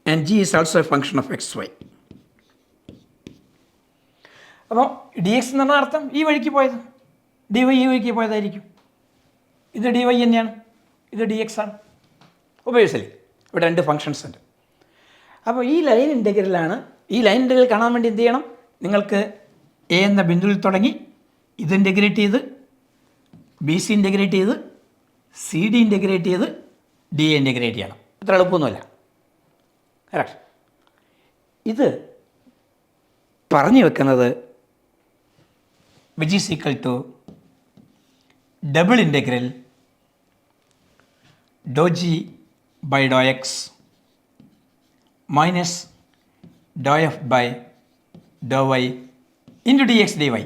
and g is also a function of xy. അപ്പോൾ D x എന്ന് പറഞ്ഞ അർത്ഥം ഈ വഴിക്ക് പോയത്, D Y ഈ വഴിക്ക് പോയതായിരിക്കും. ഇത് ഡി വൈ തന്നെയാണ്, ഇത് ഡി എക്സ് ആണ്. ഒബിയസ്ലി ഇവിടെ 2 ഫങ്ഷൻസ് ഉണ്ട്. അപ്പോൾ ഈ ലൈൻ ഇൻറ്റഗ്രലാണ്. ഈ ലൈൻ ഇൻറ്റഗ്രൽ കാണാൻ വേണ്ടി എന്ത് ചെയ്യണം? നിങ്ങൾക്ക് എ എന്ന ബിന്ദുവിൽ തുടങ്ങി ഇത് ഇൻറ്റഗ്രേറ്റ് ചെയ്ത് ബി സി ഇൻറ്റഗ്രേറ്റ് ചെയ്ത് സി ഡി ഇൻറ്റഗ്രേറ്റ് ചെയ്ത് ഡി എ ഇൻറ്റഗ്രേറ്റ് ചെയ്യണം. അത്ര എളുപ്പമൊന്നുമല്ല. കറക്റ്റ്. ഇത് പറഞ്ഞു വെക്കുന്നത് which is equal to double integral doh g by Dr x minus Dr f by Dr y into d x d y.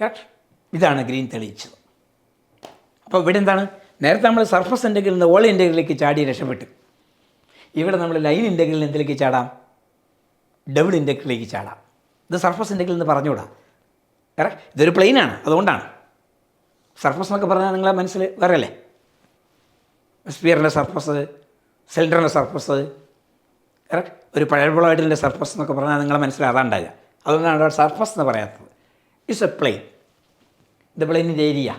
Correct. ഇതാണ് Green തെളിയിച്ചത്. അപ്പോൾ ഇവിടെ എന്താണ്? നേരത്തെ നമ്മൾ സർഫസ് ഇൻറ്റഗ്രലിൽ നിന്ന് വോളിയം ഇൻറ്റഗ്രലിലേക്ക് ചാടി രക്ഷപ്പെട്ടു. ഇവിടെ നമ്മൾ ലൈൻ ഇൻറ്റഗ്രലിൽ എന്തിലേക്ക് ചാടാം? ഡബിൾ ഇൻറ്റഗ്രലിലേക്ക് ചാടാം. ഇത് സർഫസ് ഇൻറ്റഗ്രൽ എന്ന് പറഞ്ഞുകൂടാ. കറക്റ്റ്. ഇതൊരു പ്ലെയിനാണ്, അതുകൊണ്ടാണ്. സർഫസ് എന്നൊക്കെ പറഞ്ഞാൽ നിങ്ങളെ മനസ്സിൽ വേറെ അല്ലേ? സ്പിയറിൻ്റെ സർഫസ്, സിലിണ്ടറിൻ്റെ സർഫസ്, കറക്റ്റ്. ഒരു പഴയബോളായിട്ടിൻ്റെ സർഫസ് എന്നൊക്കെ പറഞ്ഞാൽ നിങ്ങളെ മനസ്സിൽ അതാണ്ടാകുക. അതുകൊണ്ടാണ് അവിടെ സർഫസ് എന്ന് പറയാത്തത്. It's a plane. ഇത് പ്ലെയിനിൻ്റെ ഏരിയ.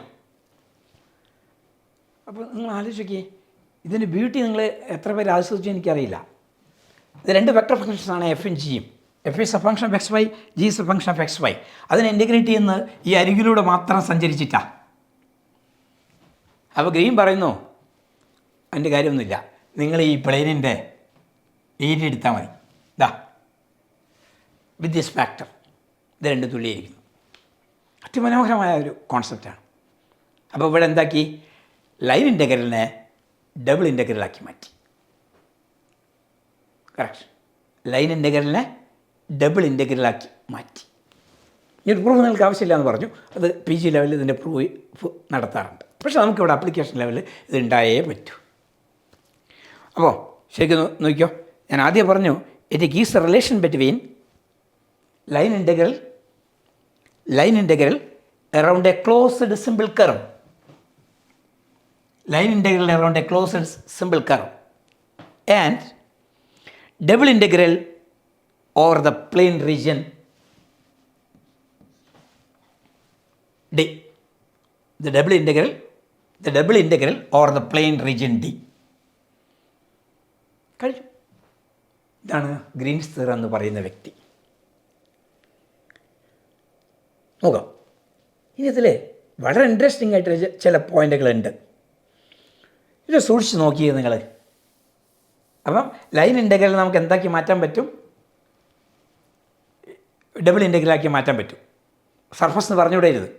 അപ്പോൾ നിങ്ങൾ ആലോചിക്കേ, ഇതിൻ്റെ ബ്യൂട്ടി നിങ്ങൾ എത്ര പേര് ആസ്വദിച്ചു എനിക്കറിയില്ല. ഇത് രണ്ട് വെക്ടർ ഫംഗ്ഷൻസാണ് എഫും ജിയും. F is a function of x y, g is a function of x y. അതിനെ ഇൻറ്റഗ്രേറ്റ് ചെയ്യുന്ന ഈ അരികിലൂടെ മാത്രം സഞ്ചരിച്ചിട്ടാണ്. അപ്പോൾ ഗ്രീൻ പറയുന്നു അതിൻ്റെ കാര്യമൊന്നുമില്ല, നിങ്ങൾ ഈ പ്ലെയിനിൻ്റെ ഏരിയ എടുത്താൽ മതി. ഇതാ വിത്ത് ദിസ് ഫാക്ടർ, ഇത് രണ്ട് തുല്യമായിരിക്കുന്നു. അതിമനോഹരമായ ഒരു കോൺസെപ്റ്റാണ്. അപ്പോൾ ഇവിടെ എന്താക്കി, ലൈൻ ഇൻ്റഗ്രലിനെ ഡബിൾ ഇൻ്റഗ്രലാക്കി മാറ്റി. കറക്റ്റ്, ലൈൻ ഇൻ്റഗ്രലിനെ ഡബിൾ ഇൻ്റഗ്രലാക്കി മാറ്റി. ഈ ഒരു പ്രൂഫ് നിങ്ങൾക്ക് ആവശ്യമില്ല എന്ന് പറഞ്ഞു. അത് പി ജി ലെവലിൽ ഇതിൻ്റെ പ്രൂഫ് നടത്താറുണ്ട്. പക്ഷേ നമുക്കിവിടെ ആപ്ലിക്കേഷൻ ലെവലിൽ ഇത് ഉണ്ടായേ പറ്റൂ. അപ്പോൾ ശരിക്കും നോക്കിയോ, ഞാൻ ആദ്യം പറഞ്ഞു it gives a relation between line integral around a closed simple curve. Line integral around a closed simple curve and double integral over the plane region D. The double integral over the plane region D. കഴിഞ്ഞു. ഇതാണ് Green's theorem എന്ന് പറയുന്ന വ്യക്തി. നോക്കാം, ഇനി ഇതിൽ വളരെ interesting ആയിട്ട് ചില പോയിൻ്റുകളുണ്ട്. ഇത് സൂക്ഷിച്ച് നോക്കിയത് നിങ്ങൾ. അപ്പം ലൈൻ ഇൻ്റഗ്രൽ നമുക്ക് എന്താക്കി മാറ്റാൻ പറ്റും, ഡബിൾ ഇൻ്റഗ്രലാക്കി മാറ്റാൻ പറ്റും. സർഫസ് എന്ന് പറഞ്ഞുവിടരുത്,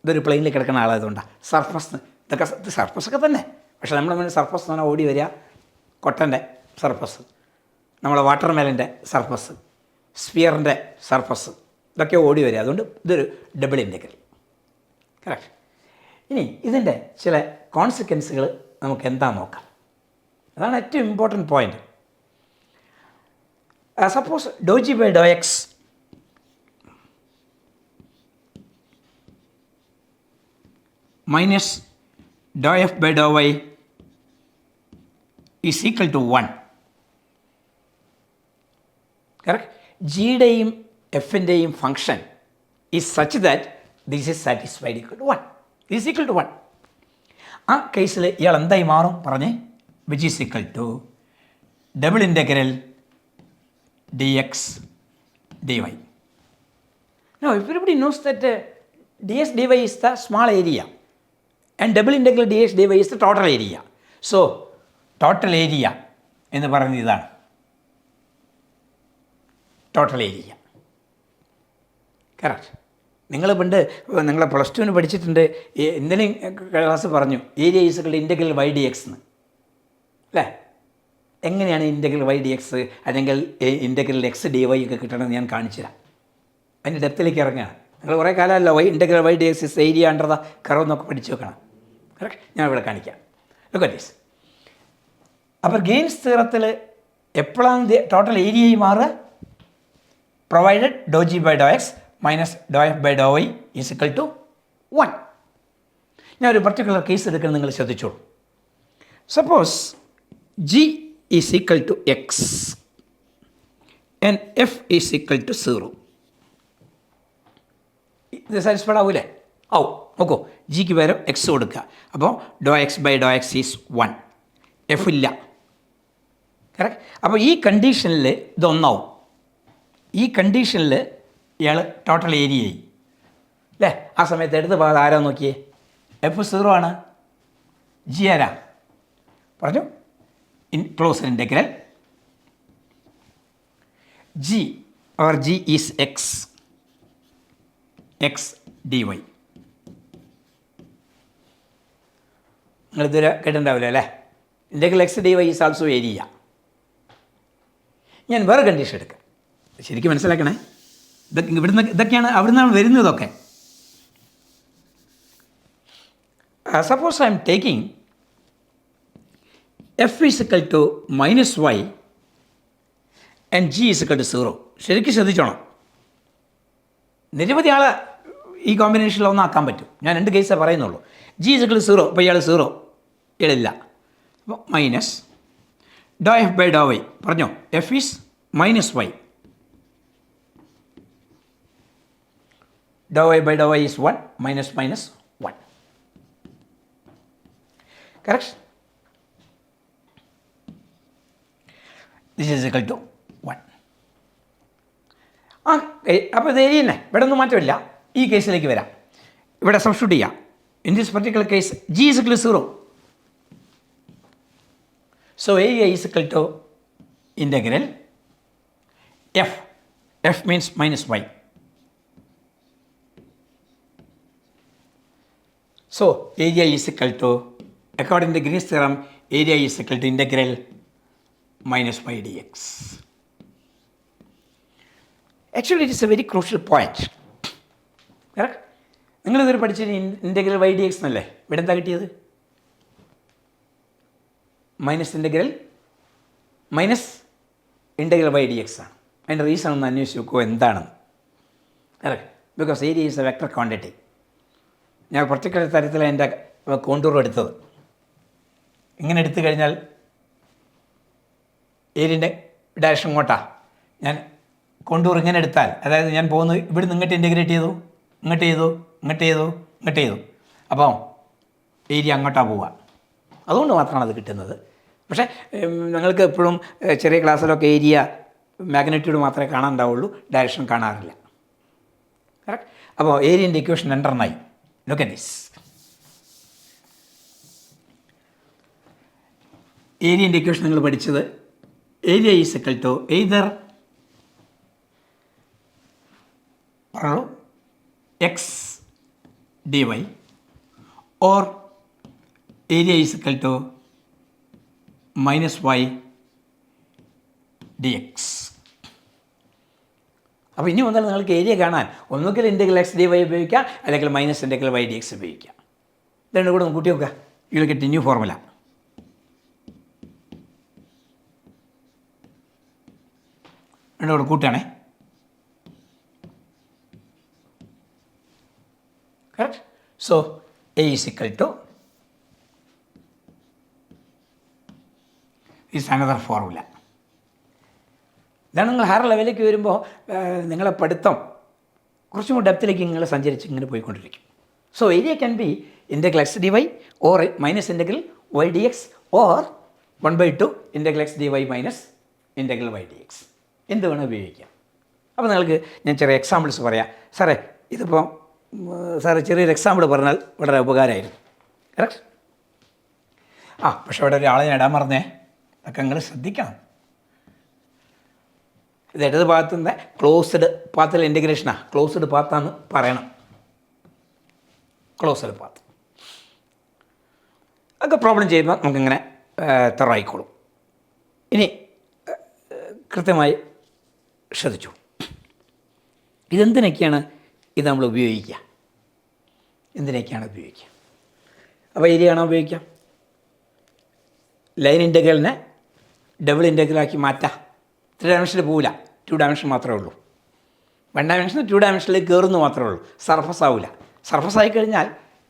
ഇതൊരു പ്ലെയിനിൽ കിടക്കുന്ന ആളായതുകൊണ്ടാണ് സർഫസ്. ഇതൊക്കെ സർഫസൊക്കെ തന്നെ, പക്ഷേ നമ്മുടെ മുന്നിൽ സർഫസ് എന്ന് പറഞ്ഞാൽ ഓടി വരിക കൊട്ടൻ്റെ സർഫസ്, നമ്മളെ വാട്ടർ മെലൻ്റെ സർഫസ്, സ്ഫിയറിൻ്റെ സർഫസ്, ഇതൊക്കെ ഓടി വരിക. അതുകൊണ്ട് ഇതൊരു ഡബിൾ ഇൻ്റഗ്രൽ. കറക്റ്റ്. ഇനി ഇതിൻ്റെ ചില കോൺസിക്വൻസുകൾ നമുക്ക് എന്താ നോക്കാം. അതാണ് ഏറ്റവും important point. Suppose dou g by Dr x minus Dr f by Dr y is equal to 1. Correct. ജിയുടെയും എഫിൻ്റെയും function is such that this is satisfied equal to 1. This equal to 1. ആ കേസിൽ ഇയാൾ എന്തായി മാറും പറഞ്ഞേ, which is equal to double integral d x d y. No, everybody knows that d x d y is the small area and double integral d x d y is the total area. So total area എന്ന് പറയുന്നത് ഇതാണ്, total area. Correct. നിങ്ങൾ പണ്ട് നിങ്ങളെ plus ടുവിന് പഠിച്ചിട്ടുണ്ട്, എന്തിനും class പറഞ്ഞു area is integral y D x എന്ന്, അല്ലേ? എങ്ങനെയാണ് ഇൻ്റഗ്രൽ വൈ ഡി എക്സ് അല്ലെങ്കിൽ ഇൻ്റഗ്രൽ എക്സ് ഡി വൈ ഒക്കെ കിട്ടണമെന്ന് ഞാൻ കാണിച്ചു തരാം. അതിൻ്റെ ഡെപ്തിലേക്ക് ഇറങ്ങുകയാണ്. നിങ്ങൾ കുറേ കാലമല്ല integral y D x is area under the curve എന്നൊക്കെ പഠിച്ചു വെക്കണം. കറക്റ്റ്. ഞാൻ ഇവിടെ കാണിക്കാം. Look at this. അപ്പോൾ ഗെയിൻസ് തിയറത്തിൽ എപ്പോഴാണ് ടോട്ടൽ ഏരിയയായി മാറുക? Provided dou g by Dr x minus Dr f by Dr y is equal to 1. ഞാൻ ഒരു പർട്ടിക്കുലർ കേസ് എടുക്കുന്നത് നിങ്ങൾ ശ്രദ്ധിച്ചോളൂ. Suppose g is equal to x and f is equal to 0. ഇത് സാറ്റിസ്ഫൈഡ് ആവൂലേ? ആവും. നോക്കൂ, ജിക്ക് പകരം എക്സ് കൊടുക്കുക. അപ്പോൾ dou x by Dr x is 1. F ഇല്ല. കറക്റ്റ്. അപ്പോൾ ഈ കണ്ടീഷനിൽ ഇതൊന്നാവും. ഈ കണ്ടീഷനിൽ ഇയാൾ ടോട്ടൽ ഏരിയയായി, അല്ലേ? ആ സമയത്ത് എടുത്ത് ഭാഗം ആരാ നോക്കിയേ? എഫ് 0 ആണ്. ജി ആരാ പറഞ്ഞു? Close integral g or g is x x d y. നിങ്ങളിതുവരെ കേട്ടിട്ടുണ്ടാവില്ല അല്ലേ? Integral x d y is also area. ഞാൻ വേറെ കണ്ടീഷൻ എടുക്കാം, ശരിക്കും മനസ്സിലാക്കണേ. ഇതൊക്കെയാണ് അവിടുന്നാണ് വരുന്നതൊക്കെ. Suppose I'm taking f is equal to minus y and g is equal to 0. ശരിക്കും ശ്രദ്ധിച്ചോണം. നിരവധി ആളെ ഈ കോമ്പിനേഷനിൽ ഒന്നും ആക്കാൻ പറ്റും. ഞാൻ 2 കേസേ പറയുന്നുള്ളൂ. G is equal to 0. അപ്പോൾ ഇയാൾ 0, ഇയാളില്ല. അപ്പോൾ minus Dr f by Dr y പറഞ്ഞോ, f is minus y, dou y by Dr y is 1, minus minus 1. Correct. This is equal to 1. അപ്പോൾ ഇത് ഏരിയ തന്നെ, ഇവിടെ ഒന്നും മാറ്റമില്ല. ഈ കേസിലേക്ക് വരാം. ഇവിടെ സബ്സ്റ്റിറ്റ്യൂട്ട് ചെയ്യാം. In this particular case g is equal to 0. So area is equal to integral f means minus y. So area is equal to, according to Green's theorem, area is equal to integral minus y dx. Actually, it is a very crucial point. Correct? നിങ്ങളിതൊരു പഠിച്ചത് integral y D x എന്നല്ലേ? ഇവിടെ എന്താ കിട്ടിയത്? Minus integral y D x ആണ്. അതിൻ്റെ reason ഒന്ന് അന്വേഷിച്ച് നോക്കുമോ എന്താണെന്ന്. Correct. Because area is a vector quantity. ഞാൻ പർട്ടിക്കുലർ തരത്തിൽ എൻ്റെ കോണ്ടൂർ എടുത്തത്. ഇങ്ങനെ എടുത്തു കഴിഞ്ഞാൽ ഏരിയൻ്റെ ഡയറക്ഷൻ ഇങ്ങോട്ടാണ്. ഞാൻ കോണ്ടൂർ ഇങ്ങനെ എടുത്താൽ, അതായത് ഞാൻ പോകുന്നത് ഇവിടെ നിന്ന് ഇങ്ങോട്ട് ഇൻ്റഗ്രേറ്റ് ചെയ്തു, ഇങ്ങോട്ട് ചെയ്തു. അപ്പോൾ ഏരിയ അങ്ങോട്ടാണ് പോവുക. അതുകൊണ്ട് മാത്രമാണ് അത് കിട്ടുന്നത്. പക്ഷേ ഞങ്ങൾക്ക് എപ്പോഴും ചെറിയ ക്ലാസ്സിലൊക്കെ ഏരിയ മാഗ്നിറ്റ്യൂഡ് മാത്രമേ കാണാനുണ്ടാവുള്ളൂ, ഡയറക്ഷൻ കാണാറില്ല. കറക്റ്റ്. അപ്പോൾ ഏരിയൻ്റെ ഇക്വേഷൻ രണ്ടെണ്ണമായി. Look at this. ഏരിയൻ്റെ ഇക്വേഷൻ നിങ്ങൾ പഠിച്ചത് area is equal to either x d y or area is equal to minus y D x. അപ്പോൾ ഇനി മുതൽ നിങ്ങൾക്ക് ഏരിയ കാണാൻ ഒന്നുകിൽ ഇൻ്റഗ്രൽ എക്സ് ഡി വൈ ഉപയോഗിക്കാം, അല്ലെങ്കിൽ minus integral y D x ഉപയോഗിക്കാം. ഇതുകൊണ്ട് കൂടെ കൂട്ടി നോക്കുക. You will get new formula. രണ്ടും കൂടെ കൂട്ടുകയാണേ. Correct. So A is equal to is another formula. ഇതാണ് നിങ്ങൾ ഹയർ ലെവലിലേക്ക് വരുമ്പോൾ നിങ്ങളെ പഠിത്തം കുറച്ചും കൂടി ഡെപ്തിലേക്ക് നിങ്ങൾ സഞ്ചരിച്ച് ഇങ്ങനെ പോയിക്കൊണ്ടിരിക്കും. So area can be integral x d y or minus integral y D x or 1/2 integral x d y minus integral y D x. എന്ത് വേണം ഉപയോഗിക്കാം. അപ്പോൾ നിങ്ങൾക്ക് ഞാൻ ചെറിയ എക്സാമ്പിൾസ് പറയാം. സാറേ ഇതിപ്പോൾ സാറ് ചെറിയൊരു എക്സാമ്പിൾ പറഞ്ഞാൽ വളരെ ഉപകാരമായിരുന്നു. കറക്റ്റ്. പക്ഷേ ഇവിടെ ഒരാളെ ഞാൻ ഇടാൻ പറഞ്ഞേ, അതൊക്കെ നിങ്ങൾ ശ്രദ്ധിക്കണം. ഇത് ഇടത് ഭാഗത്തു നിന്ന് ക്ലോസ്ഡ് പാത്തിലെ ഇൻ്റഗ്രേഷനാണ്. ക്ലോസ്ഡ് പാത്താന്ന് പറയണം. ക്ലോസ്ഡ് പാത്ത് ഒക്കെ പ്രോബ്ലം ചെയ്യുമ്പോൾ നമുക്കിങ്ങനെ തറായിക്കോളും. ഇനി കൃത്യമായി ശ്രദ്ധിച്ചു. ഇതെന്തിനൊക്കെയാണ് ഇത് നമ്മൾ ഉപയോഗിക്കുക? എന്തിനൊക്കെയാണ് ഉപയോഗിക്കുക? അപ്പോൾ ഏരിയയാണോ ഉപയോഗിക്കാം? ലൈൻ ഇൻ്റഗ്രലിനെ ഡബിൾ ഇൻ്റഗ്രലാക്കി മാറ്റാം. 3 ഡയമെൻഷനിൽ പോവില്ല, 2 ഡയമെൻഷൻ മാത്രമേ ഉള്ളൂ. 1 ഡയമെൻഷൻ 2 ഡയമെൻഷനിലേക്ക് കയറുന്നു മാത്രമേ ഉള്ളൂ. സർഫസ് ആവില്ല. സർഫസ് ആയിക്കഴിഞ്ഞാൽ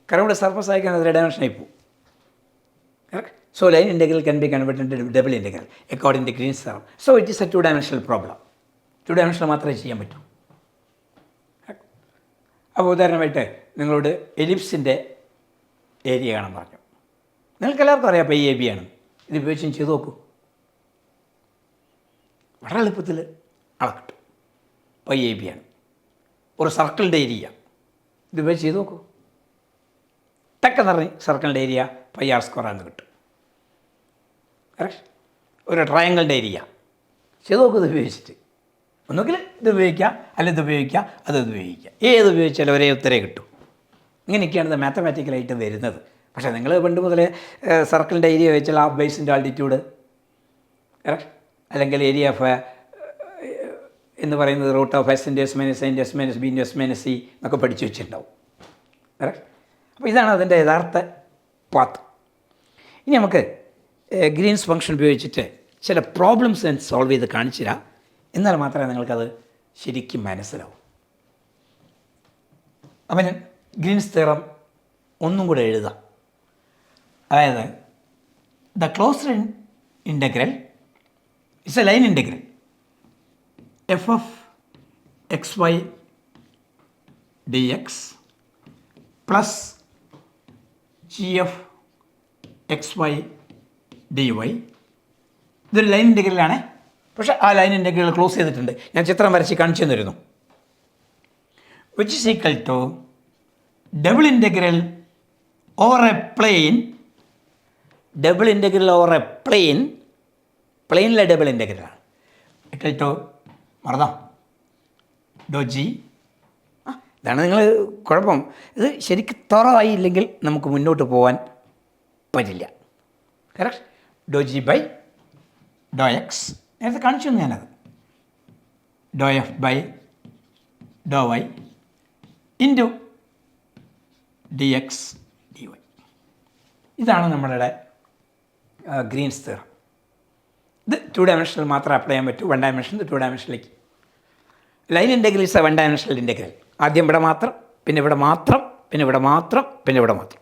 കറവിടെ സർഫസ് ആയിക്കഴിഞ്ഞാൽ 3 ഡയമെൻഷനായി പോകും. Correct. So line integral can be converted into double integral according to Green's theorem. So it is a 2 dimensional problem. 2 ഡയമെൻഷനിൽ മാത്രമേ ചെയ്യാൻ പറ്റൂ. അപ്പോൾ ഉദാഹരണമായിട്ട് നിങ്ങളോട് എലിപ്സിൻ്റെ ഏരിയ കാണാൻ പറഞ്ഞു. നിങ്ങൾക്ക് എല്ലാവർക്കും അറിയാം അപ്പോൾ ഈ എ ബി ആണ്. ഇത് ഉപയോഗിച്ചും ചെയ്ത് നോക്കൂ. വളരെ എളുപ്പത്തിൽ അളക്കിട്ടു. പൈ എ ബി ആണ്. ഒരു സർക്കിളിൻ്റെ ഏരിയ ഇത് ഉപയോഗിച്ച് ചെയ്ത് നോക്കൂ. ടക്കെന്ന് പറഞ്ഞ് സർക്കിളിൻ്റെ ഏരിയ പൈ ആർ സ്ക്വയർ ആണെന്ന് കിട്ടും. കറക്റ്റ്. ഒരു ട്രയാങ്കിളിൻ്റെ ഏരിയ ചെയ്ത് നോക്കൂ. ഇത് ഉപയോഗിച്ചിട്ട് ഒന്നുകിൽ ഇത് ഉപയോഗിക്കാം, അല്ലെങ്കിൽ ഇത് ഉപയോഗിക്കാം, അത് ഉപയോഗിക്കാം. ഏത് ഉപയോഗിച്ചാലും ഒരേ ഉത്തരേ കിട്ടും. ഇങ്ങനെയൊക്കെയാണ് ഇത് മാത്തമാറ്റിക്കലായിട്ട് വരുന്നത്. പക്ഷേ നിങ്ങൾ പണ്ട് മുതലേ സർക്കിളിൻ്റെ ഏരിയ വെച്ചാൽ ഹാഫ് ബേസിൻ്റെ ആൾട്ടിറ്റ്യൂഡ്, കറക്റ്റ്, അല്ലെങ്കിൽ ഏരിയ ഓഫ് എന്ന് പറയുന്നത് root of s into s minus a into s minus b into s minus c എന്നൊക്കെ പഠിച്ചു വെച്ചിട്ടുണ്ടാവും. കറക്റ്റ്. അപ്പോൾ ഇതാണ് അതിൻ്റെ യഥാർത്ഥ പാത്ത്. ഇനി നമുക്ക് ഗ്രീൻസ് ഫംഗ്ഷൻ ഉപയോഗിച്ചിട്ട് ചില പ്രോബ്ലംസ് ഞാൻ സോൾവ് ചെയ്ത് കാണിച്ചു തരാം. എന്നാൽ മാത്രമേ നിങ്ങൾക്കത് ശരിക്കും മനസ്സിലാവും. അപ്പം ഞാൻ ഗ്രീൻസ് തിയറം ഒന്നും കൂടെ എഴുതാം. അതായത് the closed integral it's a line integral f of x y D X plus g f x y d y. ഇതൊരു ലൈൻ ഇൻ്റഗ്രലാണ്. പക്ഷേ ആ ലൈൻ ഇൻ്റഗ്രൽ ക്ലോസ് ചെയ്തിട്ടുണ്ട്. ഞാൻ ചിത്രം വരച്ച് കാണിച്ചു തന്നിരുന്നു. Which is equal to double integral over a plane. Double integral over a plane, പ്ലെയിനിലെ ഡബിൾ ഇൻ്റഗ്രലാണ്. ഈക്വൽ ടു മറന്നോ ഡോ ജി. ഇതാണ് നിങ്ങൾ കുഴപ്പം. ഇത് ശരിക്കും തുറവായില്ലെങ്കിൽ നമുക്ക് മുന്നോട്ട് പോകാൻ പറ്റില്ല. Correct. Dou g by Dr x നേരത്തെ കാണിച്ചു തന്നു ഞാനത്. Dou f by Dr y into d x d y. ഇതാണ് നമ്മളുടെ ഗ്രീൻസ് തിയറം. ഇത് 2 ഡയമെൻഷനിൽ മാത്രമേ അപ്ലൈ ചെയ്യാൻ പറ്റൂ. 1 ഡയമെൻഷൻ 2 ഡയമെൻഷനിലേക്ക്. Line integral is a 1 dimensional integral. ആദ്യം ഇവിടെ മാത്രം, പിന്നെ ഇവിടെ മാത്രം, പിന്നെ ഇവിടെ മാത്രം, പിന്നെ ഇവിടെ മാത്രം.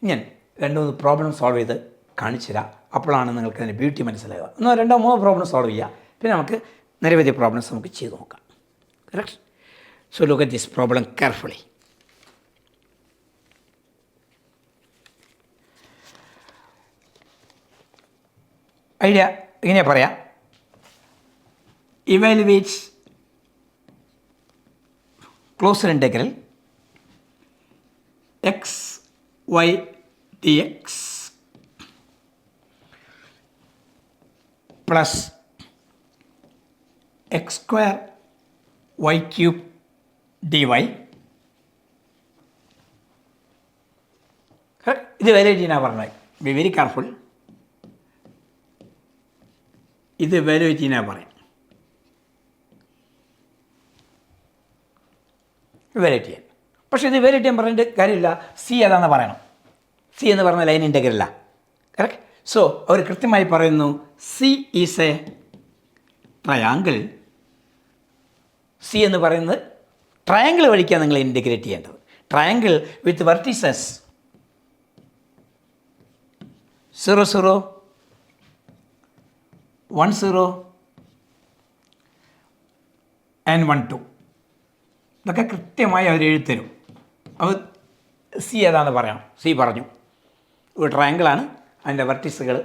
ഞാൻ 2-3 പ്രോബ്ലം സോൾവ് ചെയ്ത് കാണിച്ചു തരാം. അപ്പോഴാണ് നിങ്ങൾക്ക് അതിൻ്റെ ബ്യൂട്ടി മനസ്സിലാവുക. 1-2-3 പ്രോബ്ലം സോൾവ് ചെയ്യുക. പിന്നെ നമുക്ക് നിരവധി പ്രോബ്ലംസ് നമുക്ക് ചെയ്ത് നോക്കാം. Correct. So look at this problem carefully. Idea ഇങ്ങനെ പറയാം. Evaluates closed integral x y D X plus x square y cube d y. ഇത് വാലുവേറ്റ് ചെയ്യാനാണ് പറഞ്ഞത്. Be very careful. ഇത് വാലുവേറ്റ് ചെയ്യാനാണ് പറയാം. വാലുവേറ്റ് ചെയ്യാൻ. പക്ഷേ ഇത് വാലുവേറ്റ് ചെയ്യാൻ പറഞ്ഞിട്ട് കാര്യമില്ല. സി ഏതാണെന്ന് പറയണം. സി എന്ന് പറഞ്ഞ ലൈൻ ഇൻ്റഗ്രലല്ല. കറക്റ്റ്. സോ അവർ കൃത്യമായി പറയുന്നു C is A triangle. C എന്ന് പറയുന്നത് ട്രയാങ്കിൾ വഴിക്കാണ് നിങ്ങൾ ഇൻ്റഗ്രേറ്റ് ചെയ്യേണ്ടത്. Triangle with vertices 0 0 1 0 and 1 2. ഇതൊക്കെ കൃത്യമായി അവർ എഴുത്തരും. അപ്പോൾ സി ഏതാണെന്ന് പറയണം. സി പറഞ്ഞു. ഒരു ട്രയാങ്കിളാണ്. അതിൻ്റെ വെർട്ടീസുകൾ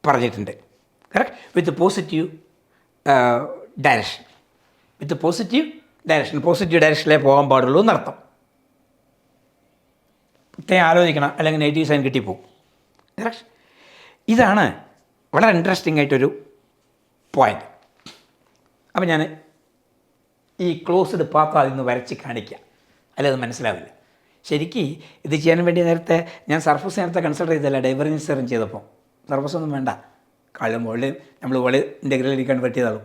പറഞ്ഞിട്ടുണ്ട്. Correct. With positive direction. With positive direction. Positive ഡയറക്ഷനിലേ പോകാൻ പാടുള്ളൂ എന്നർത്ഥം. പ്രത്യേകം ആലോചിക്കണം, അല്ലെങ്കിൽ നെഗറ്റീവ് സൈൻ കിട്ടിപ്പോവും. കറക്റ്റ്. ഇതാണ് വളരെ ഇൻട്രസ്റ്റിംഗ് ആയിട്ടൊരു പോയിൻ്റ്. അപ്പോൾ ഞാൻ ഈ ക്ലോസ്ഡ് പാത്ത് അതിൽ നിന്ന് വരച്ച് കാണിക്കുക, അല്ല അത് മനസ്സിലാവില്ല. ശരിക്കും ഇത് ചെയ്യാൻ വേണ്ടി നേരത്തെ ഞാൻ സർഫസ് നേരത്തെ കൺസിഡർ ചെയ്തല്ല. ഡൈവർജൻസ് തിയറം ചെയ്തപ്പോൾ സർഫസ് ഒന്നും വേണ്ട. കാളും മുകളിൽ നമ്മൾ മുകളിൽ ഇൻ്റഗ്രലിലേക്ക് കൺവേർട്ട് ചെയ്താളും.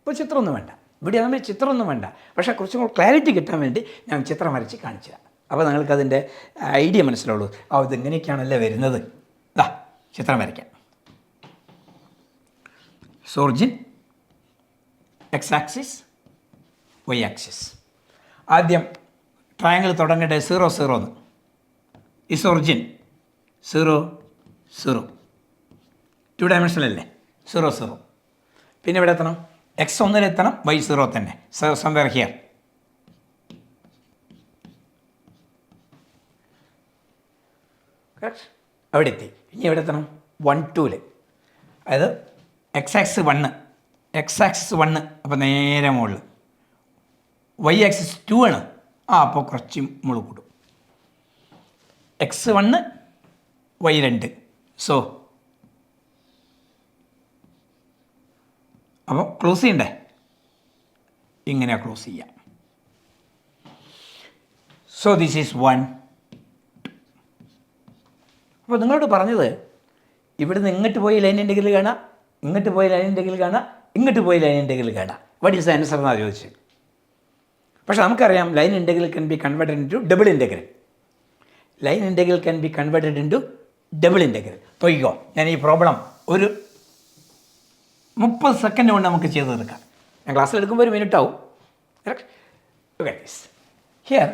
ഇപ്പോൾ ചിത്രമൊന്നും വേണ്ട. ഇവിടെ നമ്മൾ ചിത്രമൊന്നും വേണ്ട. പക്ഷേ കുറച്ചും കൂടെ ക്ലാരിറ്റി കിട്ടാൻ വേണ്ടി ഞാൻ ചിത്രം വരച്ച് കാണിച്ചു തരാം. അപ്പോൾ നിങ്ങൾക്കതിൻ്റെ ഐഡിയ മനസ്സിലാവുള്ളൂ. ഇതെങ്ങനെയൊക്കെയാണല്ലേ വരുന്നത്. ഇതാ ചിത്രം വരയ്ക്കാം. Origin x axis y axis. ആദ്യം ട്രയാങ്കിൾ തുടങ്ങേണ്ടത് 0 0 എന്ന്. Is origin 0 0. 2 ഡയമെൻഷനല്ലേ. 0 0. പിന്നെ ഇവിടെ എത്തണം എക്സ് 1-ലെത്തണം, വൈ 0 തന്നെ. Somewhere here. കറക്റ്റ്. അവിടെ എത്തി. ഇനി എവിടെ എത്തണം 1 2-ൽ. അതായത് എക്സ് ആക്സിസ് 1, എക്സ് ആക്സിസ് 1. അപ്പോൾ നേരെ മുകളിൽ. വൈ ആക്സിസ് 2 ആണ്. അപ്പോൾ കുറച്ച് മുകളിൽ കൂടും. X 1 y 2. സോ അപ്പോൾ ക്ലോസ് ചെയ്യണ്ടേ. ഇങ്ങനെയാണ് ക്ലോസ് ചെയ്യാം. So this is 1. അപ്പോൾ നിങ്ങളോട് പറഞ്ഞത് ഇവിടുന്ന് ഇങ്ങോട്ട് പോയി ലൈൻ ഇൻ്റഗ്രൽ കാണാം, ഇങ്ങോട്ട് പോയി ലൈൻ ഇൻ്റഗ്രൽ കാണാം, ഇങ്ങോട്ട് പോയി ലൈൻ ഇൻ്റഗ്രൽ കാണാം. വാട്ട് ഈസ് ആൻസർ എന്നാണ് ചോദിച്ചത്. പക്ഷേ നമുക്കറിയാം line integral can be converted into double integral. Line integral can be converted into double integral. നോക്കിക്കോ, ഞാൻ ഈ പ്രോബ്ലം ഒരു 30 സെക്കൻഡ് കൊണ്ട് നമുക്ക് ചെയ്ത് തീർക്കാം. ഞാൻ ക്ലാസ്സിൽ എടുക്കുമ്പോൾ 1 മിനിറ്റ് ആവും. ഹിയർ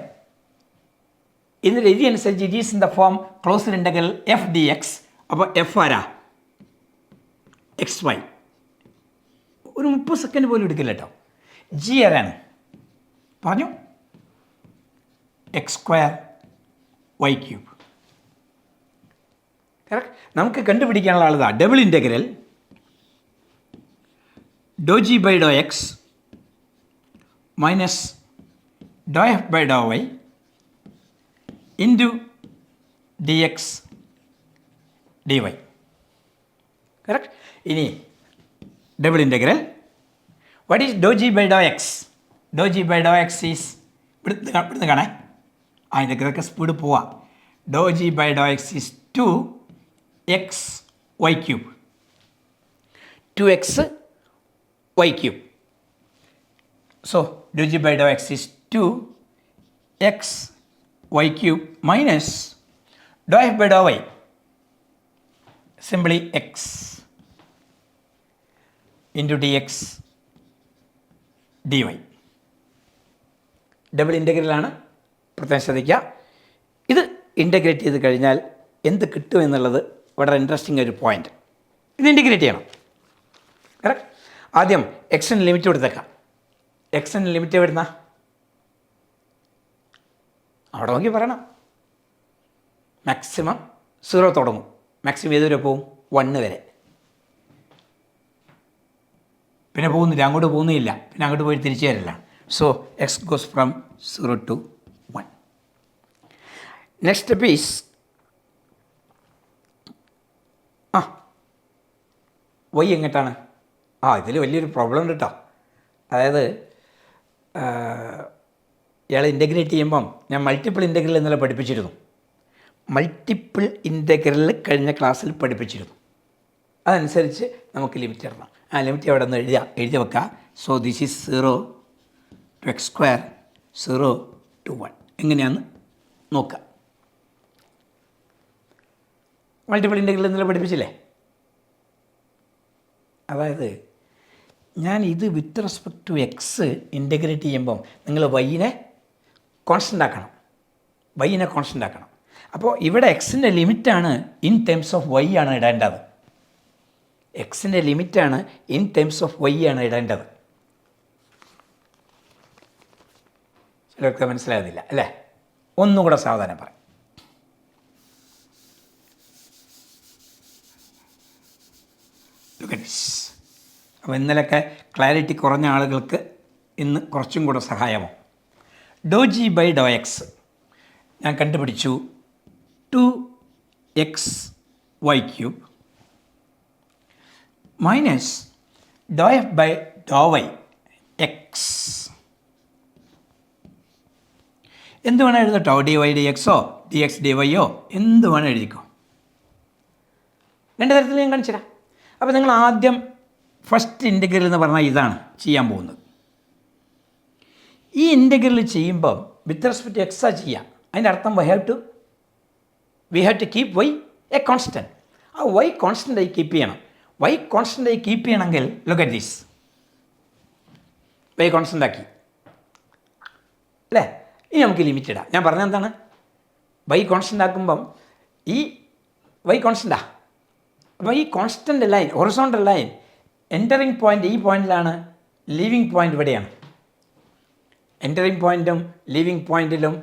ഇതിൻ്റെ രീതി അനുസരിച്ച് it is in the form closed integral f d x. അപ്പോൾ എഫ് ആരാ എക്സ് വൈ. ഒരു 30 സെക്കൻഡ് പോലും എടുക്കില്ല കേട്ടോ. ജി ആരാണ് പറഞ്ഞു? X square y cube. Correct. നമുക്ക് കണ്ടുപിടിക്കാനുള്ള ആളിതാ, double integral dou g by Dr x minus Dr f by Dr y into d x d y. Correct. ഇനി double integral what is dou g by Dr x? Dou g by Dr x is ഇവിടുന്ന് കാണേ, അതിൻ്റെ ഇതൊക്കെ speed പോവാം. Dou g by Dr x is 2x y cube. 2x y cube. So dou g by Dr x is 2x y cube minus Dr f by Dr y simply x into d x d y. Double ഇൻ്റഗ്രലാണ്, പ്രത്യേകം ശ്രദ്ധിക്കുക. ഇത് integrate ചെയ്ത് കഴിഞ്ഞാൽ എന്ത് കിട്ടും എന്നുള്ളത് വളരെ ഇൻട്രസ്റ്റിംഗ് ഒരു പോയിൻ്റ്. ഇത് ഇൻ്റഗ്രേറ്റ് ചെയ്യണം. കറക്റ്റ്. ആദ്യം എക്സിന് ലിമിറ്റ് കൊടുത്തേക്കാം. എക്സിന് ലിമിറ്റ് എവിടുന്ന? അവിടെ നോക്കി പറയണം. മാക്സിമം 0 തുടങ്ങും, മാക്സിമം ഏതുവരെ പോവും? 1 വരെ. പിന്നെ പോകുന്നില്ല, അങ്ങോട്ട് പോകുന്നില്ല, പിന്നെ അങ്ങോട്ട് പോയി തിരിച്ചു വരില്ല. So x goes from 0 to 1. Next step is y എങ്ങോട്ടാണ്? ഇതിൽ വലിയൊരു പ്രോബ്ലം ഉണ്ട് കേട്ടോ. അതായത് ഇയാൾ ഇൻ്റഗ്രേറ്റ് ചെയ്യുമ്പം ഞാൻ മൾട്ടിപ്പിൾ ഇൻ്റഗ്രൽ ഇന്നലെ പഠിപ്പിച്ചിരുന്നു. മൾട്ടിപ്പിൾ ഇൻ്റഗ്രൽ കഴിഞ്ഞ ക്ലാസ്സിൽ പഠിപ്പിച്ചിരുന്നു. അതനുസരിച്ച് നമുക്ക് ലിമിറ്റ് ഇടണം. ആ ലിമിറ്റ് അവിടെ നിന്ന് എഴുതി വെക്കുക. So this is 0 to x square 0 to 1. എങ്ങനെയാണെന്ന് നോക്കുക. മൾട്ടിപ്പിൾ ഇൻ്റഗ്രൽ ഇന്നലെ പഠിപ്പിച്ചില്ലേ? അതായത് ഞാൻ ഇത് with respect to x integrate ചെയ്യുമ്പം നിങ്ങൾ വൈനെ കോൺസ്റ്റൻ്റ് ആക്കണം. വൈനെ കോൺസ്റ്റൻ്റ് ആക്കണം. അപ്പോൾ ഇവിടെ എക്സിൻ്റെ ലിമിറ്റാണ് ഇൻ ടേംസ് ഓഫ് വൈ ആണ് ഇടേണ്ടത്. എക്സിൻ്റെ ലിമിറ്റാണ് ഇൻ ടേംസ് ഓഫ് വൈ ആണ് ഇടേണ്ടത്. ചിലർക്ക് മനസ്സിലാകുന്നില്ല അല്ലേ? ഒന്നും കൂടെ സാവധാനം പറയാം. അപ്പോൾ ഇന്നലെയൊക്കെ ക്ലാരിറ്റി കുറഞ്ഞ ആളുകൾക്ക് ഇന്ന് കുറച്ചും കൂടെ സഹായമോ. Doh g by Dr x ഞാൻ കണ്ടുപിടിച്ചു 2x y cube minus Dr f by Dr y x. എന്ത് വേണം എഴുതട്ടോ? ഡി വൈ ഡി എക്സോ ഡി എക്സ് ഡി വൈയോ എന്ത് വേണം എഴുതിക്കോ. രണ്ട് തരത്തിൽ ഞാൻ കാണിച്ചു തരാം. അപ്പോൾ നിങ്ങൾ ആദ്യം ഫസ്റ്റ് ഇൻ്റഗ്രൽ എന്ന് പറഞ്ഞാൽ ഇതാണ് ചെയ്യാൻ പോകുന്നത്. ഈ ഇൻ്റഗ്രൽ ചെയ്യുമ്പം വിത്ത് റെസ്പെക്ട് ടു എക്സാ ചെയ്യാം. അതിൻ്റെ അർത്ഥം we have to keep y a constant. ആ വൈ കോൺസ്റ്റൻ്റായി കീപ്പ് ചെയ്യണം. വൈ കോൺസ്റ്റൻ്റായി കീപ്പ് ചെയ്യണമെങ്കിൽ look at this. Y constant ആക്കി അല്ലേ? ഇനി നമുക്ക് ലിമിറ്റ് ഇടാം. ഞാൻ പറഞ്ഞത് എന്താണ്? വൈ കോൺസ്റ്റൻ്റ് ആക്കുമ്പം ഈ വൈ കോൺസ്റ്റൻ്റാ. അപ്പോൾ ഈ constant line, horizontal line entering point ഈ പോയിൻ്റിലാണ്, ലീവിങ് പോയിൻ്റ് ഇവിടെയാണ്. എൻ്ററിങ് പോയിൻറ്റും ലീവിങ് പോയിൻറ്റിലും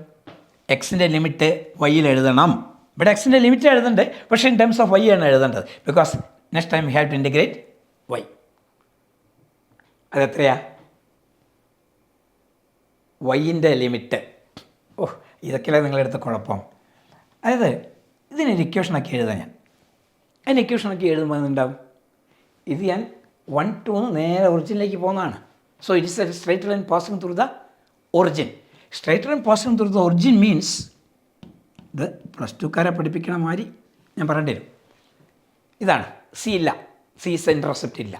എക്സിൻ്റെ ലിമിറ്റ് വൈയിൽ എഴുതണം. ഇവിടെ എക്സിൻ്റെ ലിമിറ്റ് എഴുതണ്ടേ, പക്ഷേ ഇൻ ടേംസ് ഓഫ് വൈ ആണ് എഴുതേണ്ടത്. Because next time have to integrate y. അതെത്രയാ? വൈൻ്റെ ലിമിറ്റ്. ഇതൊക്കെയല്ലേ നിങ്ങളെടുത്ത കുഴപ്പം. അതായത് ഇതിനൊരു ഇക്വേഷനൊക്കെ എഴുതാം ഞാൻ. അതിന് ഇക്വേഷനൊക്കെ എഴുതുമ്പോൾ എന്തുണ്ടാവും? ഇത് ഞാൻ 1 to നേരെ ഒറിജിനിലേക്ക് പോകുന്നതാണ്. So it is A straight line passing through the origin. Straight line passing through the origin means ഇത് +2 പഠിപ്പിക്കണ മാതിരി ഞാൻ പറയേണ്ടി വരും. ഇതാണ് സി ഇല്ല, സി ഇൻ്റർസെപ്റ്റ് ഇല്ല.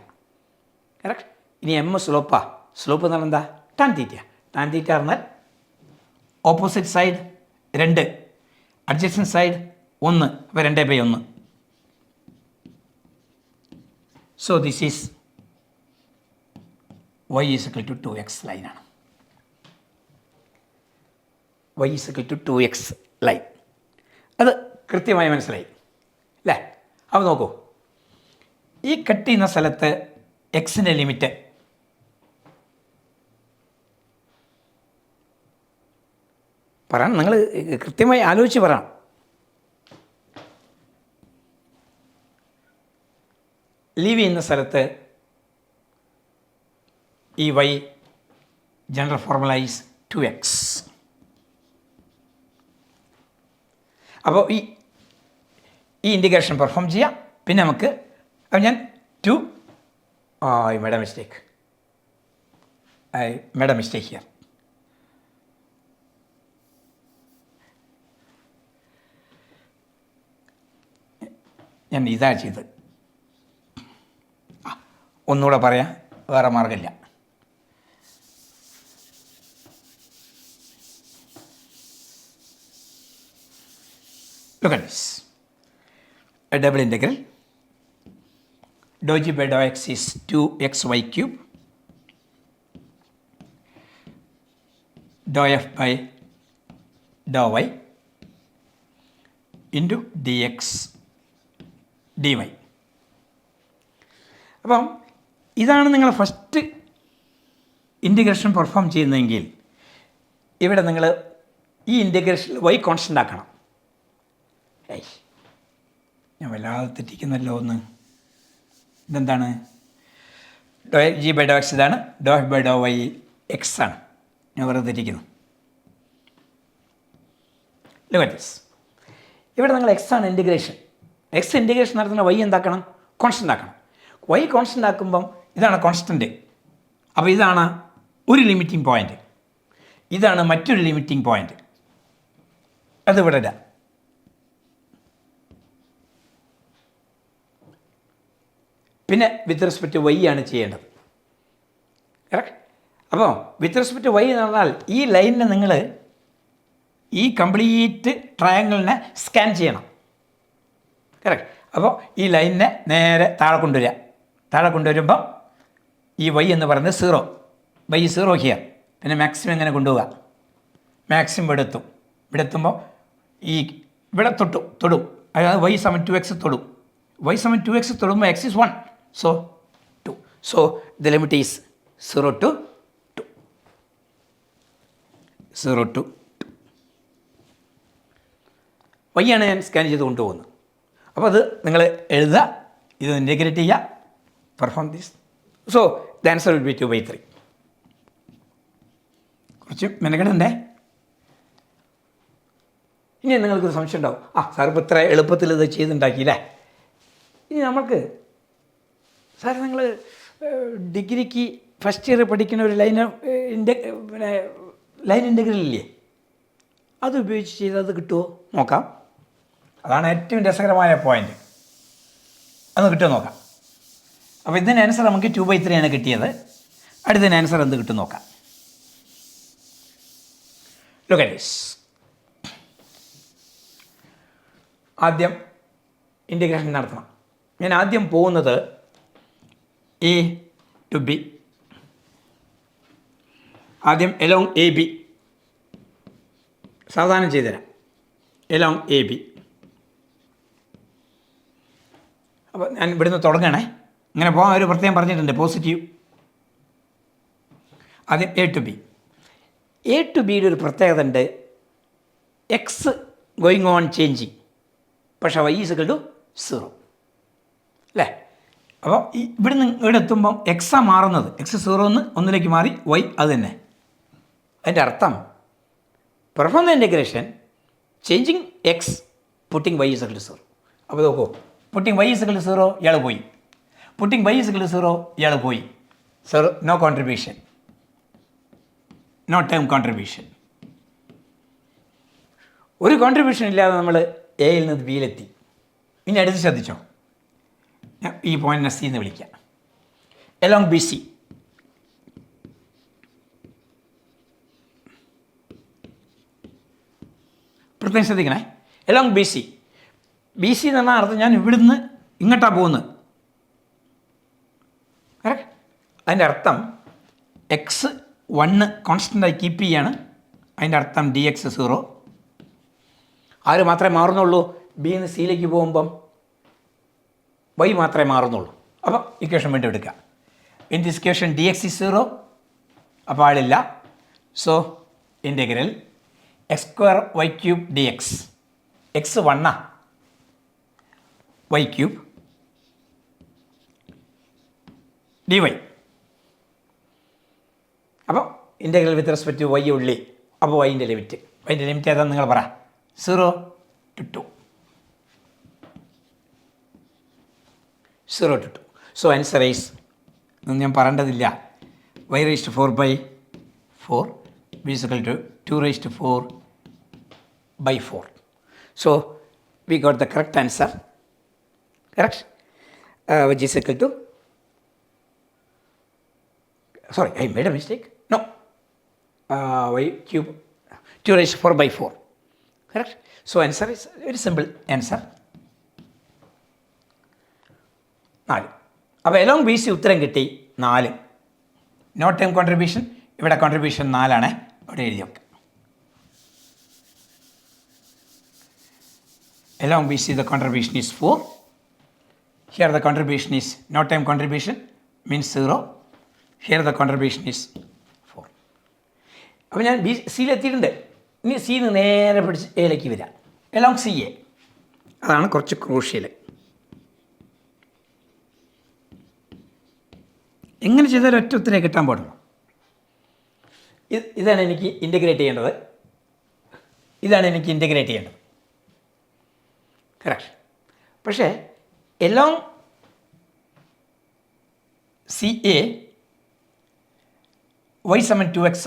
കറക്റ്റ്. ഇനി എം സ്ലോപ്പാ. സ്ലോപ്പ് എന്ന് പറഞ്ഞാൽ എന്താ? Tan theta. ടാൻ തീറ്റ പറഞ്ഞാൽ ഓപ്പോസിറ്റ് സൈഡ് 2, അഡ്ജസ്റ്റൻറ്റ് സൈഡ് 1. അപ്പോൾ 2/1. So this is y is equal to 2x ലൈനാണ്. y is equal to 2x line. അത് കൃത്യമായി മനസ്സിലായി അല്ലേ? അപ്പോൾ നോക്കൂ, ഈ കട്ട് ചെയ്യുന്ന സ്ഥലത്ത് എക്സിൻ്റെ ലിമിറ്റ് പറയണം, നിങ്ങൾ കൃത്യമായി ആലോചിച്ച് പറയണം. ലീവ് ചെയ്യുന്ന സ്ഥലത്ത് ഈ Y general formula is 2x. അപ്പോൾ ഈ ഇൻറ്റിഗ്രേഷൻ പെർഫോം ചെയ്യാം. പിന്നെ നമുക്ക് ഞാൻ 2 I made a mistake here. ഞാൻ ഇതാ ചെയ്ത് ഒന്നുകൂടെ പറയാം, വേറെ മാർഗമില്ല. Look at this. A double integral dou g by dou x is 2xy cube dou f by dou y into dx dy. അപ്പം ഇതാണ് നിങ്ങൾ ഫസ്റ്റ് ഇൻറ്റിഗ്രേഷൻ പെർഫോം ചെയ്യുന്നതെങ്കിൽ ഇവിടെ നിങ്ങൾ ഈ ഇൻറ്റിഗ്രേഷൻ y കോൺസ്റ്റൻ്റ് ആക്കണം. ഞാൻ വല്ലാതെ തെറ്റിക്കുന്നല്ലോ ഒന്ന്. ഇതെന്താണ്? Dou g by Dr x ഇതാണ്, dou f by Dr y x ആണ്. ഞാൻ വെറുതെ തെറ്റിക്കുന്നു. Look at this. ഇവിടെ നിങ്ങൾ എക്സ് ആണ് ഇൻറ്റിഗ്രേഷൻ. എക്സ് ഇൻറ്റിഗ്രേഷൻ നടത്തുന്ന വൈ എന്താക്കണം? കോൺസ്റ്റൻ്റ് ആക്കണം. വൈ കോൺസ്റ്റൻ്റ് ആക്കുമ്പം ഇതാണ് കോൺസ്റ്റൻറ്റ്. അപ്പോൾ ഇതാണ് ഒരു ലിമിറ്റിംഗ് പോയിൻ്റ്, ഇതാണ് മറ്റൊരു ലിമിറ്റിംഗ് പോയിൻ്റ്. അതിവിടെ ഇടാം. പിന്നെ വിത്ത് റെസ്പെക്റ്റ് വൈ ആണ് ചെയ്യേണ്ടത്. കറക്റ്റ്. അപ്പോൾ വിത്ത് റെസ്പെക്റ്റ് വൈ എന്ന് പറഞ്ഞാൽ ഈ ലൈനിനെ നിങ്ങൾ ഈ കംപ്ലീറ്റ് ട്രയാങ്കിളിനെ സ്കാൻ ചെയ്യണം. കറക്റ്റ്. അപ്പോൾ ഈ ലൈനിനെ നേരെ താഴെ കൊണ്ടുവരിക. താഴെ കൊണ്ടുവരുമ്പം ഈ വൈ എന്ന് പറയുന്നത് 0, വൈ 0 ഹിയർ. പിന്നെ മാക്സിമം എങ്ങനെ കൊണ്ടുപോവുക? മാക്സിമം ഇവിടെ എത്തും. ഇവിടെ എത്തുമ്പോൾ ഈ ഇവിടെ തൊടും. അതായത് y = 2x തൊടും. y = 2x തൊടുമ്പോൾ x is 1. So 2. So the limit is 0 to 2. 0 to 2. y ആണ് ഞാൻ സ്കാൻ ചെയ്ത് കൊണ്ടുപോകുന്നത്. അപ്പോൾ അത് നിങ്ങൾ എഴുതുക, ഇത് ഇൻറ്റഗ്രേറ്റ് ചെയ്യുക, perform this. So the answer will B 2/3. കുറച്ച് മെനക്കെടണ്ടേ? ഇനി നിങ്ങൾക്കൊരു സംശയം ഉണ്ടാവും, സാർ ഇപ്പോൾ ഇത്ര എളുപ്പത്തിൽ ഇത് ചെയ്തുണ്ടാക്കിയില്ലേ. ഇനി നമ്മൾക്ക് സാർ നിങ്ങൾ ഡിഗ്രിക്ക് ഫസ്റ്റ് ഇയർ പഠിക്കുന്ന ഒരു ലൈൻ ഇൻറ്റഗ്രൽ ഇല്ലേ, അത് ഉപയോഗിച്ച് ചെയ്തത് കിട്ടുമോ നോക്കാം. അതാണ് ഏറ്റവും രസകരമായ പോയിൻ്റ്. അത് കിട്ടുമോ നോക്കാം. അപ്പോൾ ഇതിന് ആൻസർ നമുക്ക് 2/3 ആണ് കിട്ടിയത്. അടുത്തതിന് ആൻസർ എന്ത് കിട്ടും നോക്കാം. Look at this. ആദ്യം ഇൻറ്റിഗ്രേഷൻ നടത്തണം. ഞാൻ ആദ്യം പോകുന്നത് A to B. ആദ്യം എലോങ് എ ബി സാവധാനം ചെയ്തുതരാം. Along A B. അപ്പോൾ ഞാൻ ഇവിടുന്ന് തുടങ്ങണേ. ഇങ്ങനെ പോകാൻ ഒരു പ്രത്യേകം പറഞ്ഞിട്ടുണ്ട്, പോസിറ്റീവ്. ആദ്യം A to B. A to ബിയുടെ ഒരു പ്രത്യേകത ഉണ്ട്, എക്സ് ഗോയിങ് ഓൺ ചേഞ്ചിങ്, പക്ഷേ y = 0 അല്ലേ. അപ്പോൾ ഇവിടുന്ന് ഇവിടെ എത്തുമ്പം എക്സാണ് മാറുന്നത്. എക്സ് 0 1 മാറി, y അത് തന്നെ. അതിൻ്റെ അർത്ഥം perform the integration changing x putting y = 0. അപ്പോൾ നോക്കൂ, പുട്ടിങ് y = 0 ഇയാൾ പോയി, പുട്ടിങ് y = 0 ഇയാൾ പോയി. Sir no contribution, no term contribution. ഒരു കോൺട്രിബ്യൂഷൻ ഇല്ലാതെ നമ്മൾ എയിൽ നിന്ന് ബിയിലെത്തി. ഇനി അടുത്ത് ശ്രദ്ധിച്ചോ, ഞാൻ ഈ പോയിന്റിനെ സി എന്ന് വിളിക്കാം. Along B C. പ്രത്യേകം ശ്രദ്ധിക്കണേ. Along B C. B C എന്ന് പറഞ്ഞാൽ അർത്ഥം ഞാൻ ഇവിടുന്ന് ഇങ്ങോട്ടാണ് പോകുന്നത്. കറക്റ്റ്. അതിൻ്റെ അർത്ഥം എക്സ് 1 കോൺസ്റ്റൻ്റായി കീപ്പ് ചെയ്യാണ്. അതിൻ്റെ അർത്ഥം dx 0. ആര് മാത്രമേ മാറുന്നുള്ളൂ? ബിന്ന് സിയിലേക്ക് പോകുമ്പം y മാത്രമേ മാറുന്നുള്ളൂ. അപ്പം ഇക്വേഷൻ വേണ്ടി എടുക്കുക. In this equation dx is 0, അപ്പോൾ ആളില്ല. So integral x square y cube d x. X 1 y cube d y. അപ്പോൾ integral with respect to y ഉള്ളി. അപ്പോൾ വൈൻ്റെ ലിമിറ്റ് ഏതാണെന്ന് നിങ്ങൾ പറ. 0 to 2. 0 to 2. So answer is, ഞാൻ പറയേണ്ടതില്ല, y raised to 4/4 is equal to 2 raised to 4/4. So we got the correct answer, correct, which is equal to, sorry, I made a mistake. No, y cube 2 raised to 4/4, correct. So answer is very simple answer 4. അപ്പോൾ along B C ഉത്തരം കിട്ടി 4. No time contribution, ഇവിടെ contribution 4 അവിടെ എഴുതി വെക്കാം. Along BC the contribution is 4. Here the contribution is no time contribution, means 0. Here the contribution is 4. അപ്പോൾ ഞാൻ സിയിലെത്തിയിട്ടുണ്ട്. ഇനി സിന്ന് നേരെ പിടിച്ച് എയിലേക്ക് വരാം. എലോങ് സി എ, അതാണ് കുറച്ച് ക്രൂഷ്യൽ. എങ്ങനെ ചെയ്താലും ഒറ്റ ഉത്തരേ കിട്ടാൻ പാടുള്ളൂ. ഇതാണ് എനിക്ക് ഇൻ്റഗ്രേറ്റ് ചെയ്യേണ്ടത്. കറക്റ്റ്. പക്ഷേ എലോങ് സി എ വൈ സമൻ 2x.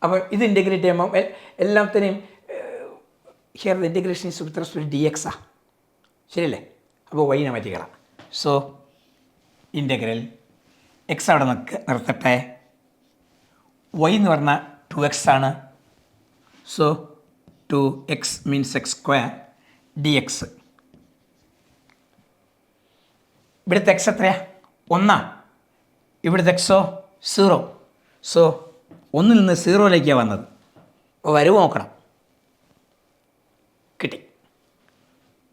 അപ്പോൾ ഇത് ഇൻ്റഗ്രേറ്റ് ചെയ്യുമ്പോൾ എല്ലാത്തിനെയും here the integration is with respect to dx. ശരിയല്ലേ? അപ്പോൾ വൈനെ മാറ്റിക്കളാം. സോ ഇൻ്റഗ്രൽ എക്സ് അവിടെ നിർത്തട്ടെ. വൈ എന്ന് പറഞ്ഞാൽ 2x ആണ്. So 2x means x square dx. ഇവിടുത്തെ എക്സ് എത്രയാ? 1. ഇവിടുത്തെ എക്സോ 0. സോ 1 നിന്ന് 0 വന്നത്. അപ്പോൾ വരവ് നോക്കണം. കിട്ടി.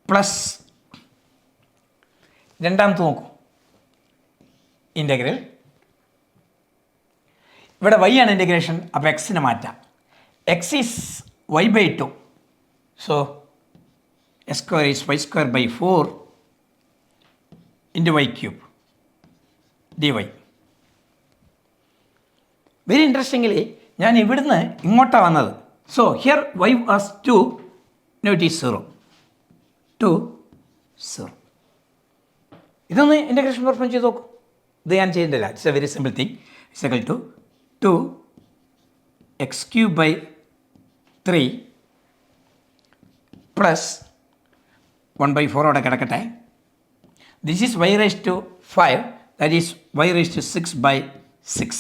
പ്ലസ് രണ്ടാമത്തെ നോക്കൂ, ഇൻ്റഗ്രൽ ഇവിടെ y ആണ് ഇൻ്റഗ്രേഷൻ. അപ്പോൾ എക്സിനെ മാറ്റാം. X is y/2. So x square is y square by 4 into y cube dy. Very interestingly ഞാൻ ഇവിടുന്ന് ഇങ്ങോട്ടാണ് വന്നത്. So here y was 2, now it is 0. 2 0. ഇതൊന്ന് ഇൻ്റഗ്രേഷൻ പെർഫോം ചെയ്ത് നോക്കൂ. ഇത് ഞാൻ ചെയ്യേണ്ടില്ല. It's a very simple thing. It's equal to 2x³ / 3 plus 1/4 അവിടെ കിടക്കട്ടെ. This is y raised to 5, that is y raised to 6/6.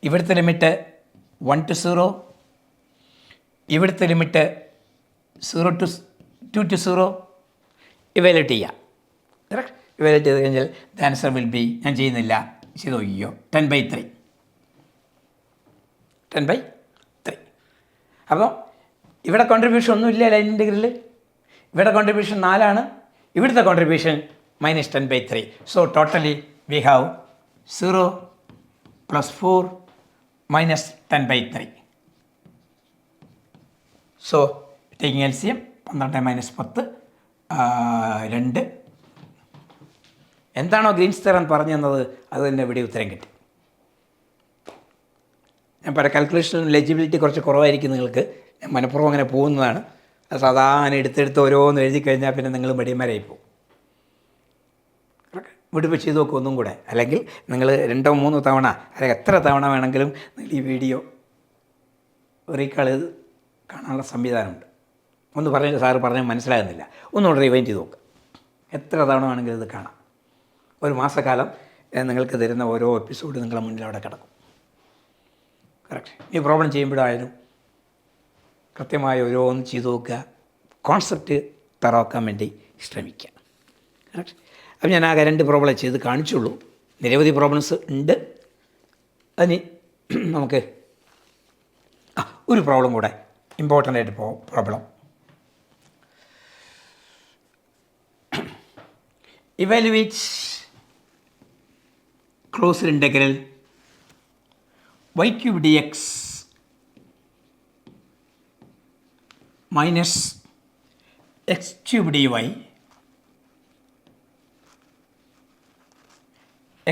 ഇവിടുത്തെ ലിമിറ്റ് 1 to 0, ഇവിടുത്തെ ലിമിറ്റ് 0 to 2 to 0. ഇവാലുവേറ്റ് ചെയ്യാം. കറക്റ്റ്. ഇവാലുവേറ്റ് ചെയ്ത് കഴിഞ്ഞാൽ ദ ആൻസർ വിൽ ബി, ഞാൻ ചെയ്യുന്നില്ല, ചെയ്തോ, 10/3. 10/3. അപ്പോൾ ഇവിടെ കോൺട്രിബ്യൂഷൻ ഒന്നുമില്ല ലൈൻ ഇൻ്റഗ്രലിൽ. ഇവിടെ കോൺട്രിബ്യൂഷൻ 4. ഇവിടുത്തെ contribution -10/3. So totally we have 0 + 4 -10/3. So taking LCM 12 - 10 2. എന്താണോ ഗ്രീൻസ് തിയറം പറഞ്ഞു തന്നത് അത് തന്നെ ഇവിടെ ഉത്തരം കിട്ടി. ഞാൻ പറയാം, കാൽക്കുലേഷൻ ലെജിബിലിറ്റി കുറച്ച് കുറവായിരിക്കും നിങ്ങൾക്ക്. ഞാൻ മനഃപൂർവ്വം അങ്ങനെ പോകുന്നതാണ്. അത് സാധാരണ എടുത്തെടുത്ത് ഓരോന്ന് എഴുതി കഴിഞ്ഞാൽ പിന്നെ നിങ്ങൾ മടിയന്മാരായി പോകും. വീട്ടിൽ ചെയ്ത് നോക്കും ഒന്നും കൂടെ. അല്ലെങ്കിൽ നിങ്ങൾ 2 or 3 തവണ അല്ലെങ്കിൽ എത്ര തവണ വേണമെങ്കിലും നിങ്ങൾ ഈ വീഡിയോ റീകാൾ ചെയ്ത് കാണാനുള്ള സംവിധാനമുണ്ട്. ഒന്ന് പറഞ്ഞ സാറ് പറഞ്ഞാൽ മനസ്സിലാകുന്നില്ല, ഒന്നുകൂടെ റിവൈൻഡ് ചെയ്ത് നോക്കുക. എത്ര തവണ വേണമെങ്കിലും ഇത് കാണാം. ഒരു മാസക്കാലം നിങ്ങൾക്ക് തരുന്ന ഓരോ എപ്പിസോഡ് നിങ്ങളുടെ മുന്നിൽ അവിടെ കിടക്കും. കറക്റ്റ്. ഈ പ്രോബ്ലം ചെയ്യുമ്പോഴായാലും കൃത്യമായി ഓരോന്ന് ചെയ്ത് നോക്കുക. കോൺസെപ്റ്റ് തറവാക്കാൻ വേണ്ടി ശ്രമിക്കുക. കറക്റ്റ്. അപ്പം ഞാൻ ആകെ 2 പ്രോബ്ലം ചെയ്ത് കാണിച്ചുള്ളൂ. നിരവധി പ്രോബ്ലംസ് ഉണ്ട്. അതിന് നമുക്ക് ഒരു പ്രോബ്ലം കൂടെ ഇമ്പോർട്ടൻ്റ് ആയിട്ട് problem. Evaluate closed integral y³ dx minus x cube d y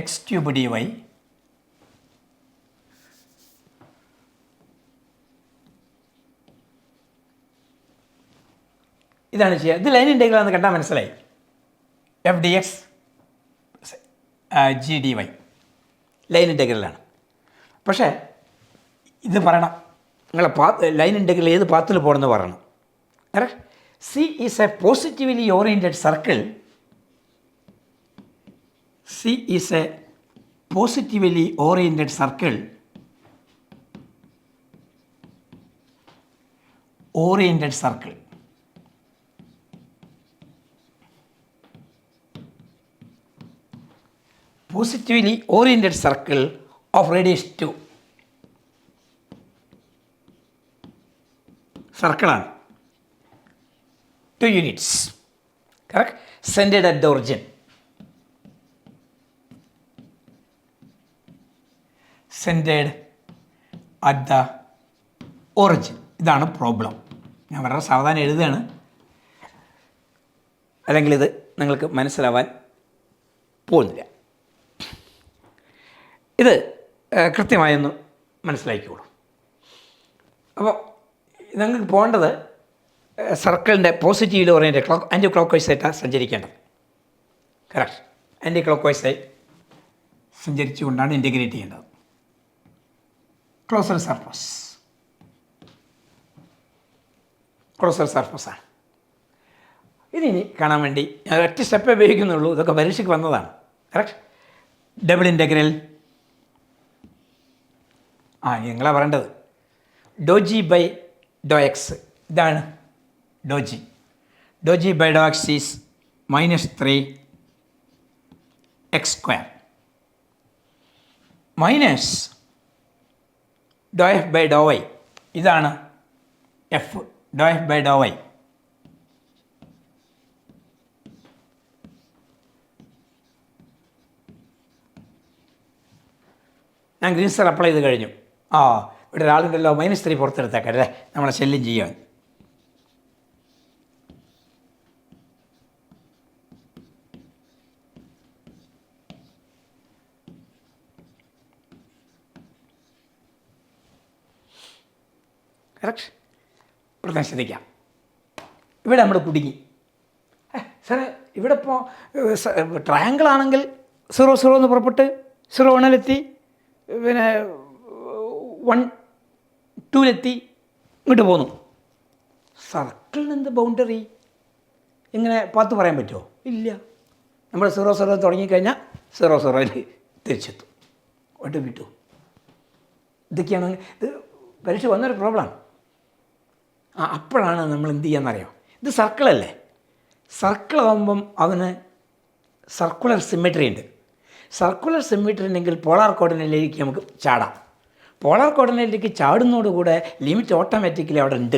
x cube d y ഇതാണ് ചെയ്യുക. ഇത് ലൈൻ ഇൻ്റഗ്രൽ ആണെന്ന് കണ്ടാൽ മനസ്സിലായി. F d x g d y line ഇൻ്റഗ്രലാണ്. പക്ഷേ ഇത് പറയണം, നിങ്ങളെ ലൈൻ ഇൻ്റഗ്രൽ ഏത് പാത്തിൽ പോകണമെന്ന് പറയണം. Correct. C is A positively oriented circle. C is A positively oriented circle oriented circle positively oriented circle of radius 2. Circle ആണ് 2 units. Correct? Centered at the origin. Centered at the origin. ഇതാണ് problem. ഞാൻ വളരെ സാവധാനം എഴുതുകയാണ്, അല്ലെങ്കിൽ ഇത് നിങ്ങൾക്ക് മനസ്സിലാവാൻ പോകുന്നില്ല. ഇത് കൃത്യമായൊന്ന് മനസ്സിലാക്കിക്കോളൂ. അപ്പോൾ നിങ്ങൾക്ക് പോകേണ്ടത് സർക്കിളിൻ്റെ പോസിറ്റീവിൽ ഓറിയൻറ്റഡ് ആൻറ്റി ക്ലോക്ക് വൈസ് ആയിട്ടാണ് സഞ്ചരിക്കേണ്ടത്. കറക്റ്റ്. ആൻറ്റി ക്ലോക്ക് വൈസായി സഞ്ചരിച്ചുകൊണ്ടാണ് ഇൻറ്റഗ്രേറ്റ് ചെയ്യേണ്ടത്. ക്ലോസർ സർഫസാണ്. ഇതിനി കാണാൻ വേണ്ടി ഞാൻ ഒറ്റ സ്റ്റെപ്പ് ഉപയോഗിക്കുന്നുള്ളൂ. ഇതൊക്കെ പരീക്ഷയ്ക്ക് വന്നതാണ്. കറക്റ്റ്. ഡബിൾ ഇൻറ്റഗ്രൽ നിങ്ങളാ പറയേണ്ടത്. Dou g by Dr x, ഇതാണ് dou g. Dou g by Dr x is -3 x square minus Dr f by Dr y, ഇതാണ് f. Dou f by Dr y ഞാൻ Green star apply ചെയ്ത് കഴിഞ്ഞു. ഇവിടെ ഒരാളുണ്ടല്ലോ, -3 പുറത്തെടുത്തേക്കാം അല്ലേ, നമ്മളെ ശല്യം ചെയ്യാൻ. കറക്റ്റ്. ഇവിടെ ശ്രദ്ധിക്കാം. ഇവിടെ നമ്മൾ കുടുങ്ങി. സാറേ ഇവിടെ ഇപ്പോൾ ട്രയാങ്കിൾ ആണെങ്കിൽ 0 0 എന്ന് പുറപ്പെട്ട് 0 1-ലെത്തി, പിന്നെ 1 2-ലെത്തി ഇങ്ങോട്ട് പോന്നു. സർക്കിളിന് എന്ത് ബൗണ്ടറി? ഇങ്ങനെ പാത്ത് പറയാൻ പറ്റുമോ? ഇല്ല. നമ്മൾ 0 0 തുടങ്ങിക്കഴിഞ്ഞാൽ 0 0-ൽ തിരിച്ചെത്തും. ഒട്ട് വിട്ടു. ഇതൊക്കെയാണ് ഇത് പരീക്ഷ വന്നൊരു പ്രോബ്ലമാണ്. അപ്പോഴാണ് നമ്മൾ എന്ത് ചെയ്യാമെന്നറിയാം. ഇത് സർക്കിളല്ലേ. സർക്കിളാകുമ്പം അവന് സർക്കുലർ സിമെട്രി ഉണ്ട്. സർക്കുലർ സിമെട്രി ഉണ്ടെങ്കിൽ പോളാർ കോർഡിനേറ്റിലേക്ക് നമുക്ക് ചാടാം. പോളാർ കോർഡിനേറ്റിലേക്ക് ചാടുന്നതോടുകൂടെ ലിമിറ്റ് ഓട്ടോമാറ്റിക്കലി അവിടെ ഉണ്ട്.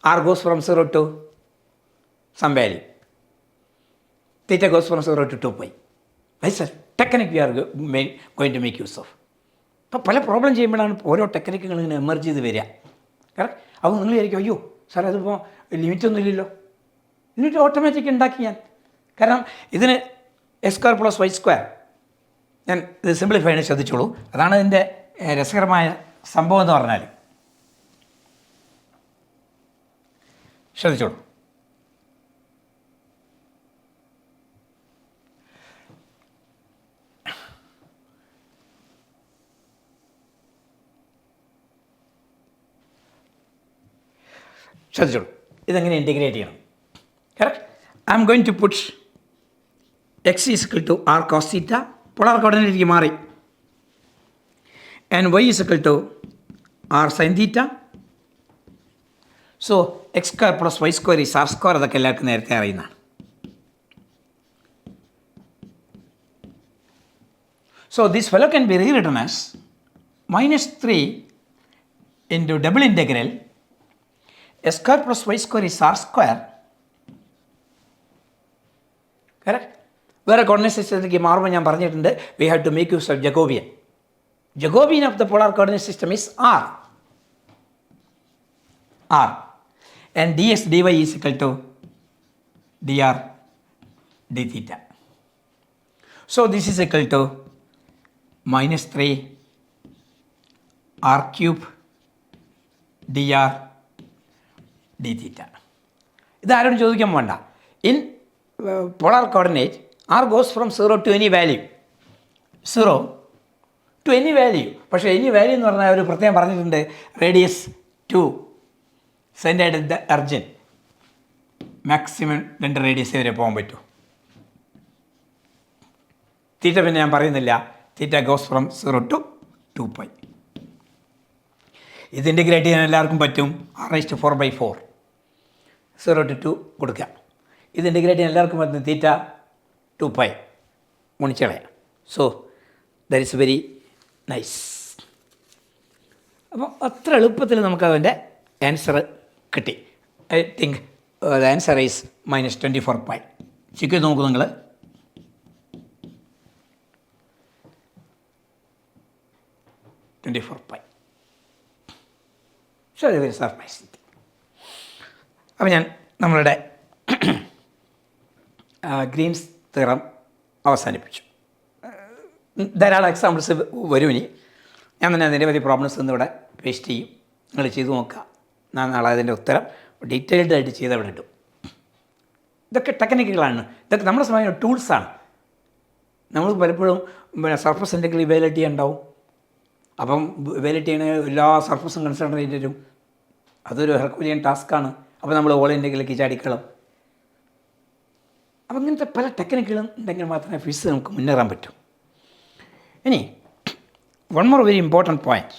R goes from 0 to some value. Theta goes from 0 to 2 pi. That's a technique we are going to make use of. അപ്പോൾ പല പ്രോബ്ലം ചെയ്യുമ്പോഴാണ് ഓരോ ടെക്നിക്കുകൾ ഇങ്ങനെ എമർജ് ചെയ്ത് വരിക. കറക്റ്റ്. അപ്പോൾ നിങ്ങൾ വിചാരിക്കും, അയ്യോ സാറേ അതിപ്പോൾ ലിമിറ്റൊന്നും ഇല്ലല്ലോ. ലിമിറ്റ് ഓട്ടോമാറ്റിക് ഉണ്ടാക്കി ഞാൻ. കാരണം ഇതിന് x² + y². ഞാൻ ഇത് സിംപ്ലിഫൈ ചെയ്യാൻ ശ്രദ്ധിച്ചോളൂ. അതാണ് ഇതിൻ്റെ രസകരമായ സംഭവം എന്ന് പറഞ്ഞാൽ. ശ്രദ്ധിച്ചോളൂ. ശ്രദ്ധിച്ചോളൂ. ഇതെങ്ങനെ ഇൻറ്റഗ്രേറ്റ് ചെയ്യണം. Correct. I am going to put x = r cos θ, polar കോർഡിനേറ്റിലേക്ക് മാറി. And y = r sin θ. So x² + y² is r². അതൊക്കെ എല്ലാവർക്കും നേരത്തെ അറിയുന്നതാണ്. So this fellow can be rewritten as -3 into double integral x² + y² is r². Correct. വേറെ coordinate സിസ്റ്റത്തിലേക്ക് മാറുമ്പോൾ ഞാൻ പറഞ്ഞിട്ടുണ്ട്, we have to make use of Jacobian. Jacobian of the polar coordinate system is r. and dx dy is equal to dr d theta. So this is equal to minus 3 r cube dr d theta. ഇത് ആരോടും ചോദിക്കാൻ വേണ്ട. In polar coordinate r goes from 0 to any value. 0 to any value. പക്ഷേ any value എന്ന് പറഞ്ഞാൽ അവർ പ്രത്യേകം പറഞ്ഞിട്ടുണ്ട് radius 2 centre at the origin maximum 2 radius വരെ പോകാൻ പറ്റൂ. തീറ്റ പിന്നെ ഞാൻ പറയുന്നില്ല. Theta goes from 0 to 2π. ഇത് ഇൻറ്റഗ്രേറ്റ് ചെയ്യാൻ എല്ലാവർക്കും പറ്റും. r⁴/4 0 to 2 കൊടുക്കുക. ഇത് ഇൻറ്റഗ്രേറ്റ് ചെയ്യാൻ എല്ലാവർക്കും പറ്റും. തീറ്റ 2π ഗുണിച്ചളയാം. So that is very nice. അപ്പോൾ അത്ര എളുപ്പത്തിൽ നമുക്കതിൻ്റെ ആൻസർ കിട്ടി. I think the answer is -24π. Check ചെയ്ത് നോക്കൂ നിങ്ങൾ. Very surprising. അപ്പോൾ ഞാൻ നമ്മളുടെ ഗ്രീൻസ് തിയറം അവസാനിപ്പിച്ചു. ധാരാളം എക്സാമ്പിൾസ് വരും. ഇനി ഞാൻ തന്നെ നിരവധി പ്രോബ്ലംസ് ഇന്നിവിടെ പേസ്റ്റ് ചെയ്യും. നിങ്ങൾ ചെയ്തു നോക്കുക. ഞാൻ നാളെ അതിൻ്റെ ഉത്തരം ഡീറ്റെയിൽഡ് ആയിട്ട് ചെയ്ത് അവിടെ ഇടും. ഇതൊക്കെ ടെക്നിക്കുകളാണ്. ഇതൊക്കെ നമ്മുടെ സമയം ടൂൾസാണ്. നമ്മൾ പലപ്പോഴും സർഫസ് എന്തെങ്കിലും ഇവാലുവേറ്റ് ചെയ്യാനുണ്ടാവും. അപ്പം ഇവാലുവേറ്റ് ചെയ്യണ എല്ലാ സർഫസും കൺസിഡർ ചെയ്തിട്ടും അതൊരു ഹെർക്കുലിയൻ ടാസ്ക്കാണ്. അപ്പോൾ നമ്മൾ ഓൾ ഇന്ത്യയിലേക്ക് ചാടിക്കളും. അപ്പം ഇങ്ങനത്തെ പല ടെക്നിക്കുകളും ഉണ്ടെങ്കിൽ മാത്രമേ ഫിസിക്സ് നമുക്ക് മുന്നേറാൻ പറ്റൂ. ഇനി one more very important point.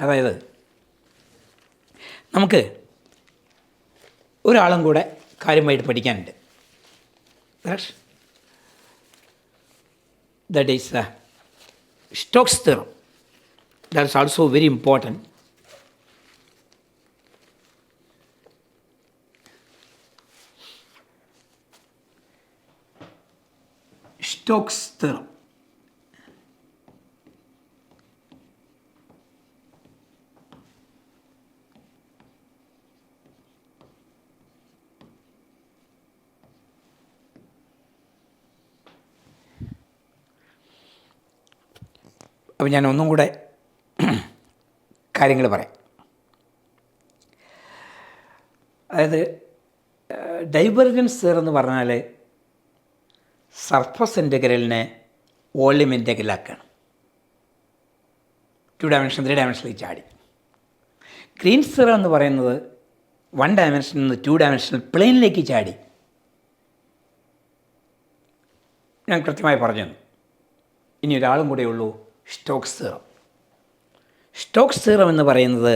അതായത് നമുക്ക് ഒരാളും കൂടെ കാര്യമായിട്ട് പഠിക്കാനുണ്ട്. That is Stokes theorem. That is also very important. Stokes theorem. അപ്പോൾ ഞാൻ ഒന്നും കൂടെ കാര്യങ്ങൾ പറയാം. അതായത് ഡൈവർജൻസ് തിയറം എന്ന് പറഞ്ഞാൽ സർഫസ് ഇൻ്റഗ്രലിനെ വോള്യൂം ഇൻ്റഗ്രലാക്കണം. 2 ഡയമെൻഷൻ 3 ഡയമെൻഷനിലേക്ക് ചാടി. ഗ്രീൻസ് തിയറം എന്ന് പറയുന്നത് 1 ഡയമെൻഷനിൽ നിന്ന് 2 ഡയമെൻഷണൽ പ്ലെയിനിലേക്ക് ചാടി. ഞാൻ കൃത്യമായി പറഞ്ഞു. ഇനി ഒരാളും കൂടെ ഉള്ളൂ, സ്റ്റോക്സ് തിയറം. സ്റ്റോക്സ് തിയറം എന്ന് പറയുന്നത്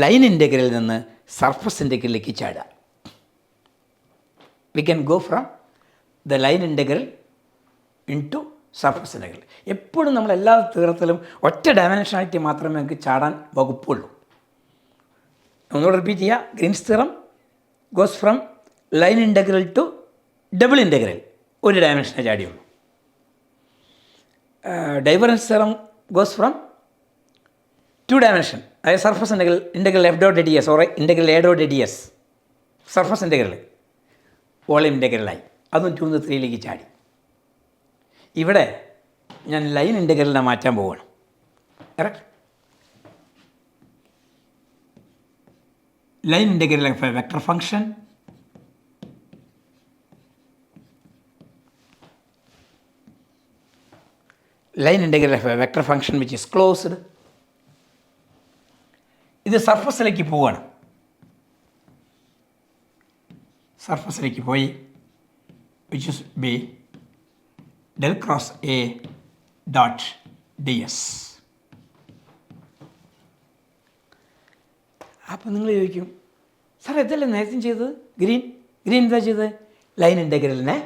ലൈൻ ഇൻ്റഗ്രലിൽ നിന്ന് സർഫസ് ഇൻ്റഗ്രലിലേക്ക് ചാടുക. We can go from the line integral into surface integral. എപ്പോഴും നമ്മൾ എല്ലാ തിയറത്തിലും ഒറ്റ ഡയമെൻഷനാലിറ്റി മാത്രമേ നമുക്ക് ചാടാൻ വകുപ്പുള്ളൂ. ഒന്നുകൂടെ റിപ്പീറ്റ് ചെയ്യുക. Green's theorem goes from line integral to double integral. ഒരു ഡയമെൻഷനെ ചാടിയുള്ളൂ. Divergence theorem goes from 2 dimension. അതായത് surface integral f dot D s or integral a dot D s. Surface integral volume ഇൻ്റഗ്രലായി. അതും 2 നിന്ന് 3ലേക്ക് ചാടി. ഇവിടെ ഞാൻ ലൈൻ ഇൻ്റഗ്രലിനെ മാറ്റാൻ പോവുകയാണ്. Correct. Line integral of a vector function line integral of a vector function which is closed. ഇത് സർഫസിലേക്ക് പോവുകയാണ്. സർഫസിലേക്ക് പോയി which is b del cross a dot ds. അപ്പോൾ നിങ്ങൾ ചോദിക്കും, സാർ ഇതല്ലേ നേരത്തെ ചെയ്തത്? ഗ്രീൻ എന്താ ചെയ്തത്? ലൈൻ ഇൻ്റഗ്രലിനെ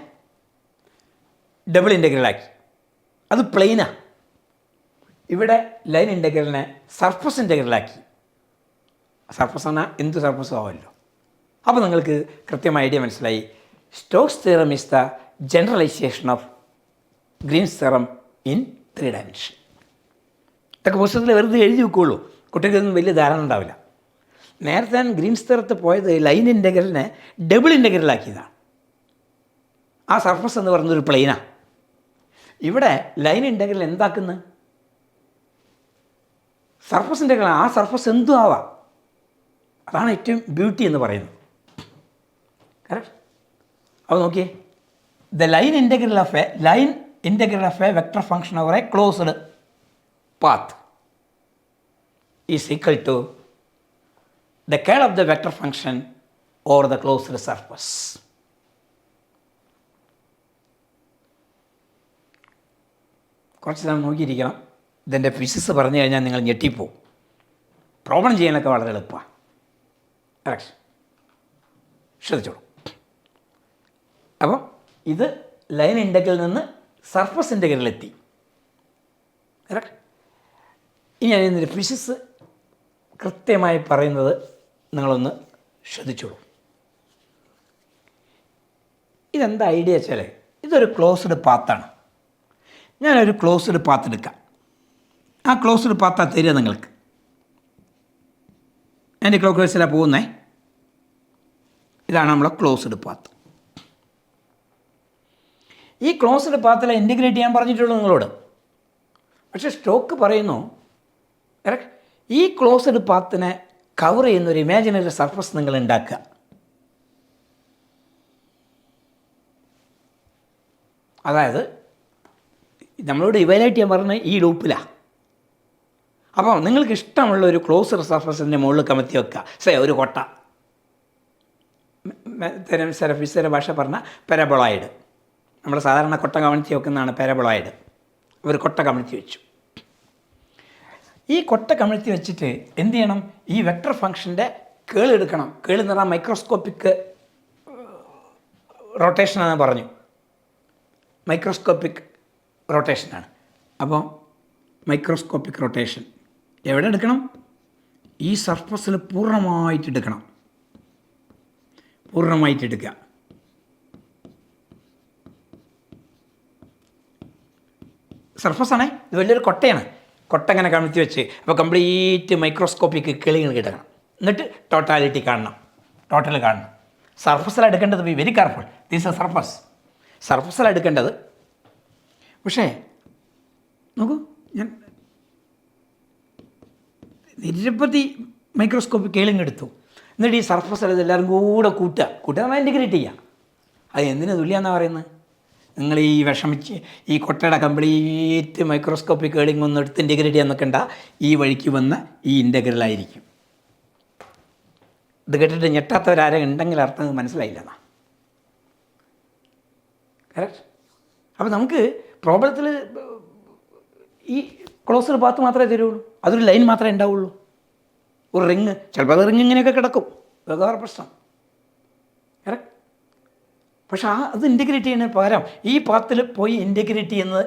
ഡബിൾ ഇൻ്റഗ്രലാക്കി. അത് പ്ലെയിനാണ്. ഇവിടെ ലൈൻ ഇൻ്റഗ്രലിനെ സർഫസ് ഇൻ്റഗ്രലാക്കി. സർഫസ് എന്നാൽ എന്ത് സർഫസും ആവുമല്ലോ. അപ്പോൾ നിങ്ങൾക്ക് കൃത്യമായ ഐഡിയ മനസ്സിലായി. Stokes theorem is the generalisation of Green's theorem in 3 dimension. ഇതൊക്കെ പുസ്തകത്തിൽ വെറുതെ എഴുതി വെക്കുകയുള്ളൂ. കുട്ടികൾക്ക് ഇതൊന്നും വലിയ ധാരണ ഉണ്ടാവില്ല. നേരത്തെ ഞാൻ ഗ്രീൻസ് തിയറത്ത് പോയത് ലൈൻ ഇൻ്റഗ്രലിനെ ഡബിൾ ഇൻ്റഗ്രലാക്കിയതാണ്. ആ സർഫസ് എന്ന് പറയുന്നൊരു പ്ലെയിനാണ്. ഇവിടെ ലൈൻ ഇൻ്റഗ്രൽ എന്താക്കുന്നത്? Surface integral. ആ സർഫസ് എന്തും ആവാം. അതാണ് ഏറ്റവും ബ്യൂട്ടി എന്ന് പറയുന്നത്. കറക്റ്റ്. അപ്പോൾ നോക്കിയേ, the line integral of a vector function over a closed path is equal to the curl of the vector function over the closed surface. കുറച്ച് നാം നോക്കിയിരിക്കണം. ഇതിൻ്റെ ഫിസിക്സ് പറഞ്ഞു കഴിഞ്ഞാൽ നിങ്ങൾ ഞെട്ടിപ്പോവും. പ്രോബ്ലം ചെയ്യാനൊക്കെ വളരെ എളുപ്പമാണ്. കറക്റ്റ്. ശ്രദ്ധിച്ചോളൂ. അപ്പം ഇത് ലൈൻ ഇൻ്റഗ്രലിൽ നിന്ന് സർഫസ് ഇൻ്റഗ്രലിലെത്തി. കറക്റ്റ്. ഇനി ഞാൻ ഇതിൻ്റെ ഫിസിക്സ് കൃത്യമായി പറയുന്നത് നിങ്ങളൊന്ന് ശ്രദ്ധിച്ചോളൂ. ഇതെന്താ ഐഡിയ വെച്ചാൽ, ഇതൊരു ക്ലോസ്ഡ് പാത്താണ്. ഞാനൊരു ക്ലോസ്ഡ് പാത്ത് എടുക്കാം. ആ ക്ലോസ്ഡ് പാത്താണ് തരിക നിങ്ങൾക്ക്. എൻ്റെ ക്ലോക്ക് വൈസിലാണ് പോകുന്നേ. ഇതാണ് നമ്മളെ ക്ലോസ്ഡ് പാത്ത്. ഈ ക്ലോസ്ഡ് പാത്തിൽ ഇൻറ്റഗ്രേറ്റ് ചെയ്യാൻ പറഞ്ഞിട്ടുള്ളൂ നിങ്ങളോട്. പക്ഷേ സ്റ്റോക്ക് പറയുന്നു ഈ ക്ലോസ്ഡ് പാത്തിനെ കവർ ചെയ്യുന്ന ഒരു ഇമാജിനറി സർഫസ് നിങ്ങൾ ഉണ്ടാക്കുക. അതായത് നമ്മളോട് ഇവാലുവേറ്റ് ചെയ്യാൻ പറഞ്ഞ ഈ ലൂപ്പിലാണ്. അപ്പോൾ നിങ്ങൾക്ക് ഇഷ്ടമുള്ള ഒരു ക്ലോസ്ഡ് സർഫസിൻ്റെ മുകളിൽ കമത്തി വെക്കുക. ഒരു കൊട്ട, ഫിസിക്സിൻ്റെ ഭാഷ പറഞ്ഞാൽ പാരബോളോയിഡ്. നമ്മൾ സാധാരണ കൊട്ട കമഴ്ത്തി വെക്കുന്നതാണ് പാരബോളോയിഡ്. ഒരു കൊട്ട കമഴ്ത്തി വെച്ചു. ഈ കൊട്ട കമഴ്ത്തി വെച്ചിട്ട് എന്ത് ചെയ്യണം? ഈ വെക്ടർ ഫംഗ്ഷൻ്റെ കേൾ എടുക്കണം. കേൾ എന്ന് പറഞ്ഞാൽ മൈക്രോസ്കോപ്പിക് റൊട്ടേഷനാണെന്ന് പറഞ്ഞു. മൈക്രോസ്കോപ്പിക് റൊട്ടേഷനാണ്. അപ്പോൾ മൈക്രോസ്കോപ്പിക് റൊട്ടേഷൻ എവിടെ എടുക്കണം? ഈ സർഫസിൽ പൂർണ്ണമായിട്ടെടുക്കണം. പൂർണ്ണമായിട്ടെടുക്കുക. സർഫസാണേ, ഇത് വലിയൊരു കൊട്ടയാണ്. കൊട്ട ഇങ്ങനെ കമഴ്ത്തി വെച്ച് അപ്പോൾ കംപ്ലീറ്റ് മൈക്രോസ്കോപ്പിക്ക് കിളികൾ കിടക്കണം. എന്നിട്ട് ടോട്ടാലിറ്റി കാണണം, ടോട്ടൽ കാണണം. സർഫസിലാണ് എടുക്കേണ്ടത്. Be very careful. This a സർഫസിലാണ് എടുക്കേണ്ടത്. പക്ഷേ നോക്കൂ, ഞാൻ നിരവധി മൈക്രോസ്കോപ്പിക് കേളിങ് എടുത്തു. എന്നിട്ട് ഈ സർഫസിൽ ഇതെല്ലാവരും കൂടെ കൂട്ടുക ഇൻറ്റഗ്രേറ്റ് ചെയ്യുക. അത് എന്തിനു തുല്യമെന്നാണ് പറയുന്നത്? നിങ്ങൾ ഈ വിഷമിച്ച് ഈ കൊട്ടയുടെ കംപ്ലീറ്റ് മൈക്രോസ്കോപ്പിക് കേളിങ് ഒന്നും എടുത്ത് ഇൻറ്റഗ്രേറ്റ് ചെയ്യാൻ നിൽക്കണ്ട. ഈ വഴിക്ക് വന്ന ഈ ഇൻറ്റഗ്രലായിരിക്കും. ഇത് കേട്ടിട്ട് ഞെട്ടാത്തവരാരും ഉണ്ടെങ്കിൽ അർത്ഥം മനസ്സിലായില്ലെന്നാ. കറക്റ്റ്. അപ്പോൾ നമുക്ക് പ്രോബ്ലത്തിൽ ഈ ക്ലോസ്ഡ് പാത്ത് മാത്രമേ തരുള്ളൂ. അതൊരു ലൈൻ മാത്രമേ ഉണ്ടാവുള്ളൂ. ഒരു റിങ്, ചിലപ്പോൾ അത് റിങ് ഇങ്ങനെയൊക്കെ കിടക്കും. അതൊക്കെ വേറെ പ്രശ്നം. കറക്റ്റ്. പക്ഷെ അത് ഇൻറ്റഗ്രേറ്റ് ചെയ്യുന്നതിന് പകരം ഈ പാത്തിൽ പോയി ഇൻറ്റഗ്രേറ്റ് ചെയ്യുന്നത്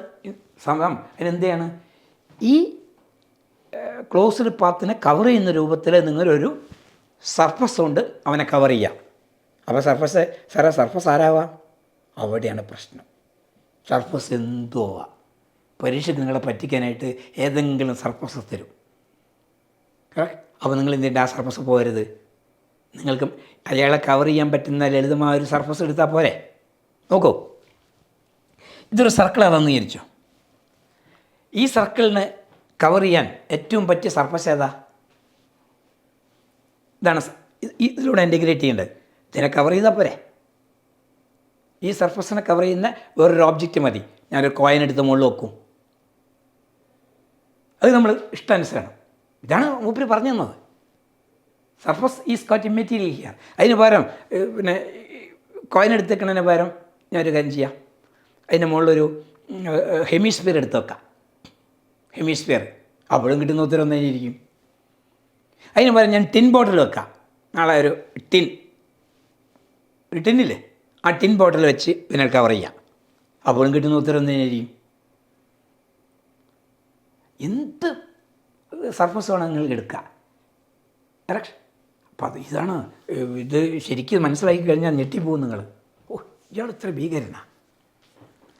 സമയം അതിനെന്ത് ചെയ്യാണ്? ഈ ക്ലോസ്ഡ് പാത്തിനെ കവർ ചെയ്യുന്ന രൂപത്തിൽ നിങ്ങളൊരു സർഫസ് കൊണ്ട് അവനെ കവർ ചെയ്യാം. അപ്പോൾ സർഫസ് ആരാവാം? അവിടെയാണ് പ്രശ്നം. സർഫസ് എന്തോ ആവാം. പരീക്ഷയ്ക്ക് നിങ്ങളെ പറ്റിക്കാനായിട്ട് ഏതെങ്കിലും സർഫസ് തരും. കറക്റ്റ്. അപ്പോൾ നിങ്ങൾ എന്തിൻ്റെ ആ സർഫസ് പോകരുത്. നിങ്ങൾക്ക് അയാളെ കവർ ചെയ്യാൻ പറ്റുന്ന ലളിതമായ ഒരു സർഫസ് എടുത്താൽ പോരെ. നോക്കൂ, ഇതൊരു സർക്കിളാണെന്ന് വിചാരിച്ചോ. ഈ സർക്കിളിന് കവർ ചെയ്യാൻ ഏറ്റവും പറ്റിയ സർഫസ് ഏതാ? ഇതാണ്. ഇതിലൂടെ ഇൻറ്റഗ്രേറ്റ് ചെയ്യേണ്ടത്. ഇതിനെ കവർ ചെയ്താൽ പോരെ. ഈ സർഫസിനെ കവർ ചെയ്യുന്ന വേറൊരു ഓബ്ജക്റ്റ് മതി. ഞാനൊരു കോയിൻ എടുത്ത് മുകളിൽ വെക്കും. അത് നമ്മൾ ഇഷ്ടാനുസരണം. ഇതാണ് മൂപ്പര് പറഞ്ഞു തന്നത്. Surface is quite immaterial here. അതിന് പകരം പിന്നെ കോയിൻ എടുത്തേക്കണതിന് പകരം ഞാനൊരു കാര്യം ചെയ്യാം. അതിൻ്റെ മുകളിലൊരു ഹെമിസ്ഫിയർ എടുത്ത് വെക്കാം. ഹെമിസ്ഫിയർ അപ്പോഴും കിട്ടുന്ന ഉത്തരം തന്നെയിരിക്കും. അതിന് പകരം ഞാൻ ടിൻ ബോട്ടിൽ വെക്കാം. നാളെ ഒരു ടിന്നില്ലേ, ആ ടിൻ ബോട്ടിൽ വെച്ച് ഇതിനെ കവർ ചെയ്യാം. അപ്പോഴും കിട്ടുന്ന ഉത്തരം തന്നെയായിരിക്കും. എന്ത് സർഫസ് വേണം നിങ്ങൾക്ക് എടുക്കാം. കറക്റ്റ്. അപ്പോൾ ഇതാണ് ഇത്. ശരിക്കും മനസ്സിലാക്കി കഴിഞ്ഞാൽ ഞെട്ടിപ്പോകും നിങ്ങൾ. ഇയാൾ ഇത്ര ഭീകരനാണ്.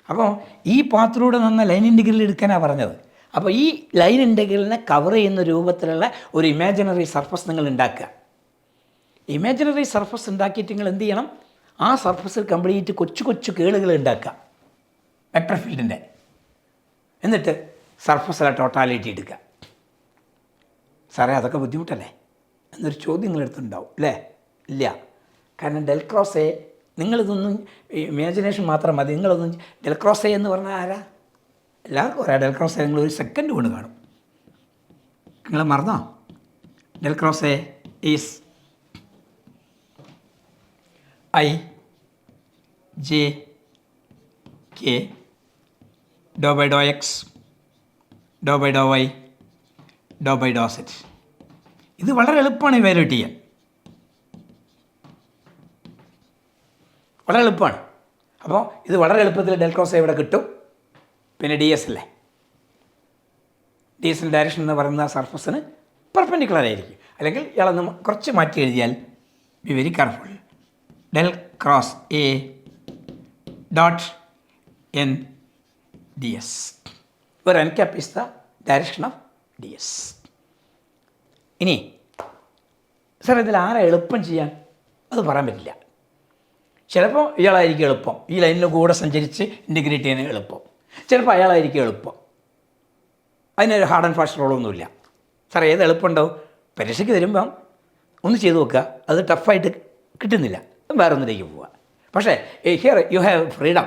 അപ്പോൾ ഈ പാത്തിലൂടെ നിന്ന ലൈൻ ഇൻറ്റഗ്രൽ എടുക്കാനാണ് പറഞ്ഞത്. അപ്പോൾ ഈ ലൈൻ ഇൻ്റഗ്രലിനെ കവർ ചെയ്യുന്ന രൂപത്തിലുള്ള ഒരു ഇമാജിനറി സർഫസ് നിങ്ങൾ ഉണ്ടാക്കുക. ഇമാജിനറി സർഫസ് ഉണ്ടാക്കിയിട്ട് നിങ്ങൾ എന്ത് ചെയ്യണം? ആ സർഫസിൽ കംപ്ലീറ്റ് കൊച്ചു കൊച്ചു കേളുകൾ ഉണ്ടാക്കുക വെക്ടർ ഫീൽഡിൻ്റെ. എന്നിട്ട് സർഫസിലെ ടോട്ടാലിറ്റി എടുക്കുക. സാറേ അതൊക്കെ ബുദ്ധിമുട്ടല്ലേ എന്നൊരു ചോദ്യം നിങ്ങളെടുത്തുണ്ടാവും അല്ലേ? ഇല്ല. കാരണം ഡെൽ ക്രോസ് എ, നിങ്ങളിതൊന്നും ഇമാജിനേഷൻ മാത്രം മതി. നിങ്ങളൊന്നും ഡെൽ ക്രോസ് എ എന്ന് പറഞ്ഞാൽ ആരാ? എല്ലാവർക്കും പറയാം ഡെൽ ക്രോസ് എ. നിങ്ങൾ ഒരു സെക്കൻഡ് കൊണ്ട് കാണും. നിങ്ങൾ മറന്നോ? Del cross A is i j k do by Dr x do by Dr y do by do z. ഇത് വളരെ എളുപ്പമാണ് ഇവാലുവേറ്റ് ചെയ്യാൻ, വളരെ എളുപ്പമാണ്. അപ്പോൾ ഇത് വളരെ എളുപ്പത്തിൽ ഡെൽ ക്രോസ് ഇവിടെ കിട്ടും. പിന്നെ ഡി എസ് അല്ലേ, ഡി എസിൻ്റെ ഡയറക്ഷൻ എന്ന് പറയുന്ന സർഫസിന് പെർപെൻഡിക്കുലർ ആയിരിക്കും. അല്ലെങ്കിൽ ഇയാളൊന്ന് കുറച്ച് മാറ്റി എഴുതിയാൽ B very careful. Del cross A dot N D S, where n cap is the direction of ds. ഇനി സാർ ഇതിൽ ആരാ എളുപ്പം ചെയ്യാൻ? അത് പറയാൻ പറ്റില്ല. ചിലപ്പോൾ ഇയാളായിരിക്കും എളുപ്പം, ഈ ലൈനിൽ കൂടെ സഞ്ചരിച്ച് ഇൻറ്റഗ്രേറ്റ് ചെയ്യാൻ എളുപ്പം. ചിലപ്പോൾ അയാളായിരിക്കും എളുപ്പം. അതിനൊരു ഹാർഡ് ആൻഡ് ഫാസ്റ്റ് റോളൊന്നുമില്ല. സാർ ഏത് എളുപ്പമുണ്ടാവും? പരീക്ഷയ്ക്ക് തരുമ്പം ഒന്ന് ചെയ്ത് നോക്കുക, അത് ടഫായിട്ട് കിട്ടുന്നില്ല, വേറെ ഒന്നിലേക്ക് പോവുക. പക്ഷേ ഹിയർ യു ഹാവ് ഫ്രീഡം.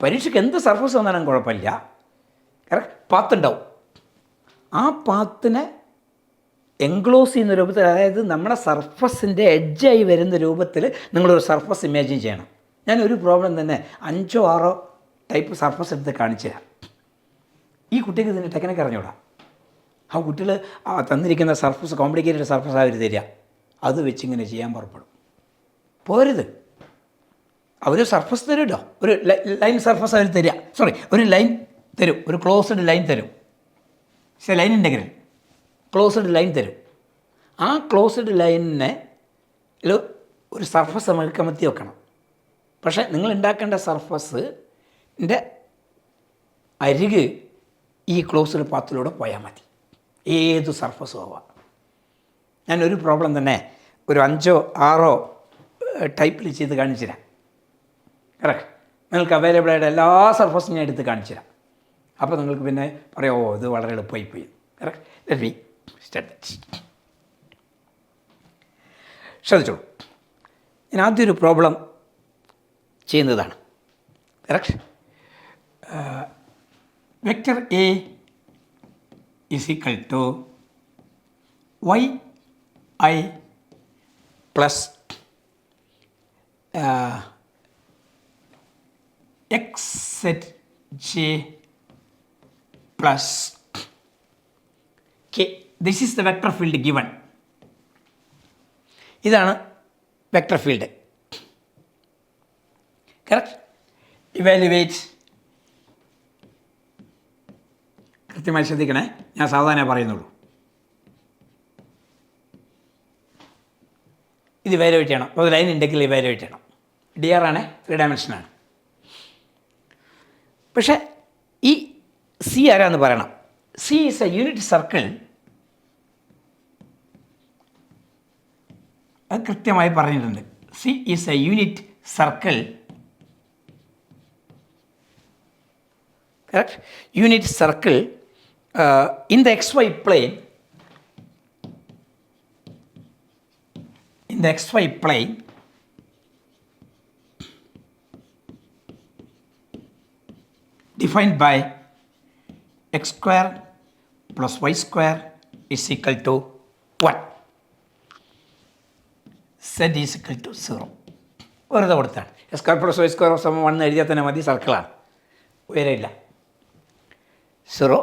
പരീക്ഷയ്ക്ക് എന്ത് സർഫസ് വന്നാലും കുഴപ്പമില്ല, പാത്തുണ്ടാവും. ആ പാത്തിനെ എൻക്ലോസ് ചെയ്യുന്ന രൂപത്തിൽ, അതായത് നമ്മുടെ സർഫസിൻ്റെ എഡ്ജായി വരുന്ന രൂപത്തിൽ നിങ്ങളൊരു സർഫസ് ഇമാജിൻ ചെയ്യണം. ഞാനൊരു പ്രോബ്ലം തന്നെ 5 or 6 ടൈപ്പ് സർഫസ് എടുത്ത് കാണിച്ചു തരാം. ഈ കുട്ടിക്ക് ഇതിൻ്റെ ടെക്നിക്ക് അറിഞ്ഞൂടാ. ആ കുട്ടികൾ തന്നിരിക്കുന്ന സർഫസ് കോംപ്ലിക്കേറ്റഡ് സർഫസ് അവർ തരിക, അത് വെച്ചിങ്ങനെ ചെയ്യാൻ പുറപ്പെടും. പോരുത്. അവർ സർഫസ് തരും കേട്ടോ, ഒരു ലൈൻ സർഫസ് അവർ തരിക, ഒരു ലൈൻ തരും, ഒരു ക്ലോസ്ഡ് ലൈൻ തരും. പക്ഷേ ലൈൻ ഇൻ്റഗ്രൽ ക്ലോസ്ഡ് ലൈൻ തരും. ആ ക്ലോസ്ഡ് ലൈനിനെ ഒരു സർഫസ് നമുക്ക് കമത്തി വെക്കണം. പക്ഷേ നിങ്ങൾ ഉണ്ടാക്കേണ്ട സർഫസിൻ്റെ അരിക് ഈ ക്ലോസ്ഡ് പാത്തിലൂടെ പോയാൽ മതി, ഏത് സർഫസും ആവാം. ഞാനൊരു പ്രോബ്ലം തന്നെ ഒരു 5 or 6 ടൈപ്പിൽ ചെയ്ത് കാണിച്ചു തരാം. കറക്റ്റ്. നിങ്ങൾക്ക് അവൈലബിൾ ആയിട്ട് എല്ലാ സർഫസും ഞാൻ എടുത്ത് കാണിച്ചു തരാം. അപ്പോൾ നിങ്ങൾക്ക് പിന്നെ പറയാം, ഓ ഇത് വളരെ എളുപ്പമായി പോയി. Correct. Let me start that. ശ്രദ്ധിച്ചോളൂ, ഞാൻ ആദ്യം ഒരു പ്രോബ്ലം ചെയ്യുന്നതാണ്. Correct. Vector A is equal to y i plus x z j plus k. This is the vector field given. ഇതാണ് വെക്ടർ ഫീൽഡ്. കറക്റ്റ്. ഇവാലുവേറ്റ്. കൃത്യമായി ശ്രദ്ധിക്കണേ, ഞാൻ സാധാരണ പറയുന്നുള്ളൂ. ഇത് ഇവാലുവേറ്റ് ചെയ്യണം. അപ്പോൾ ലൈൻ ഇൻ്റഗ്രൽ ഇവാലുവേറ്റ് ചെയ്യണം. ഡി ആർ ആണ്, 3 ഡയമെൻഷനാണ്. പക്ഷേ ഈ സി ആരാന്ന് പറയണം. C is a unit circle. അത് കൃത്യമായി പറഞ്ഞിട്ടുണ്ട്. C is a unit circle. Correct. Unit circle in the XY plane. In the XY plane, defined by x square plus y square is equal to 1. Z is equal to 0. വെറുതെ കൊടുത്താണ്. x square plus y square സമം 1 എഴുതിയാൽ തന്നെ മതി, സർക്കിളാണ്, വേറെ ഇല്ല. 0.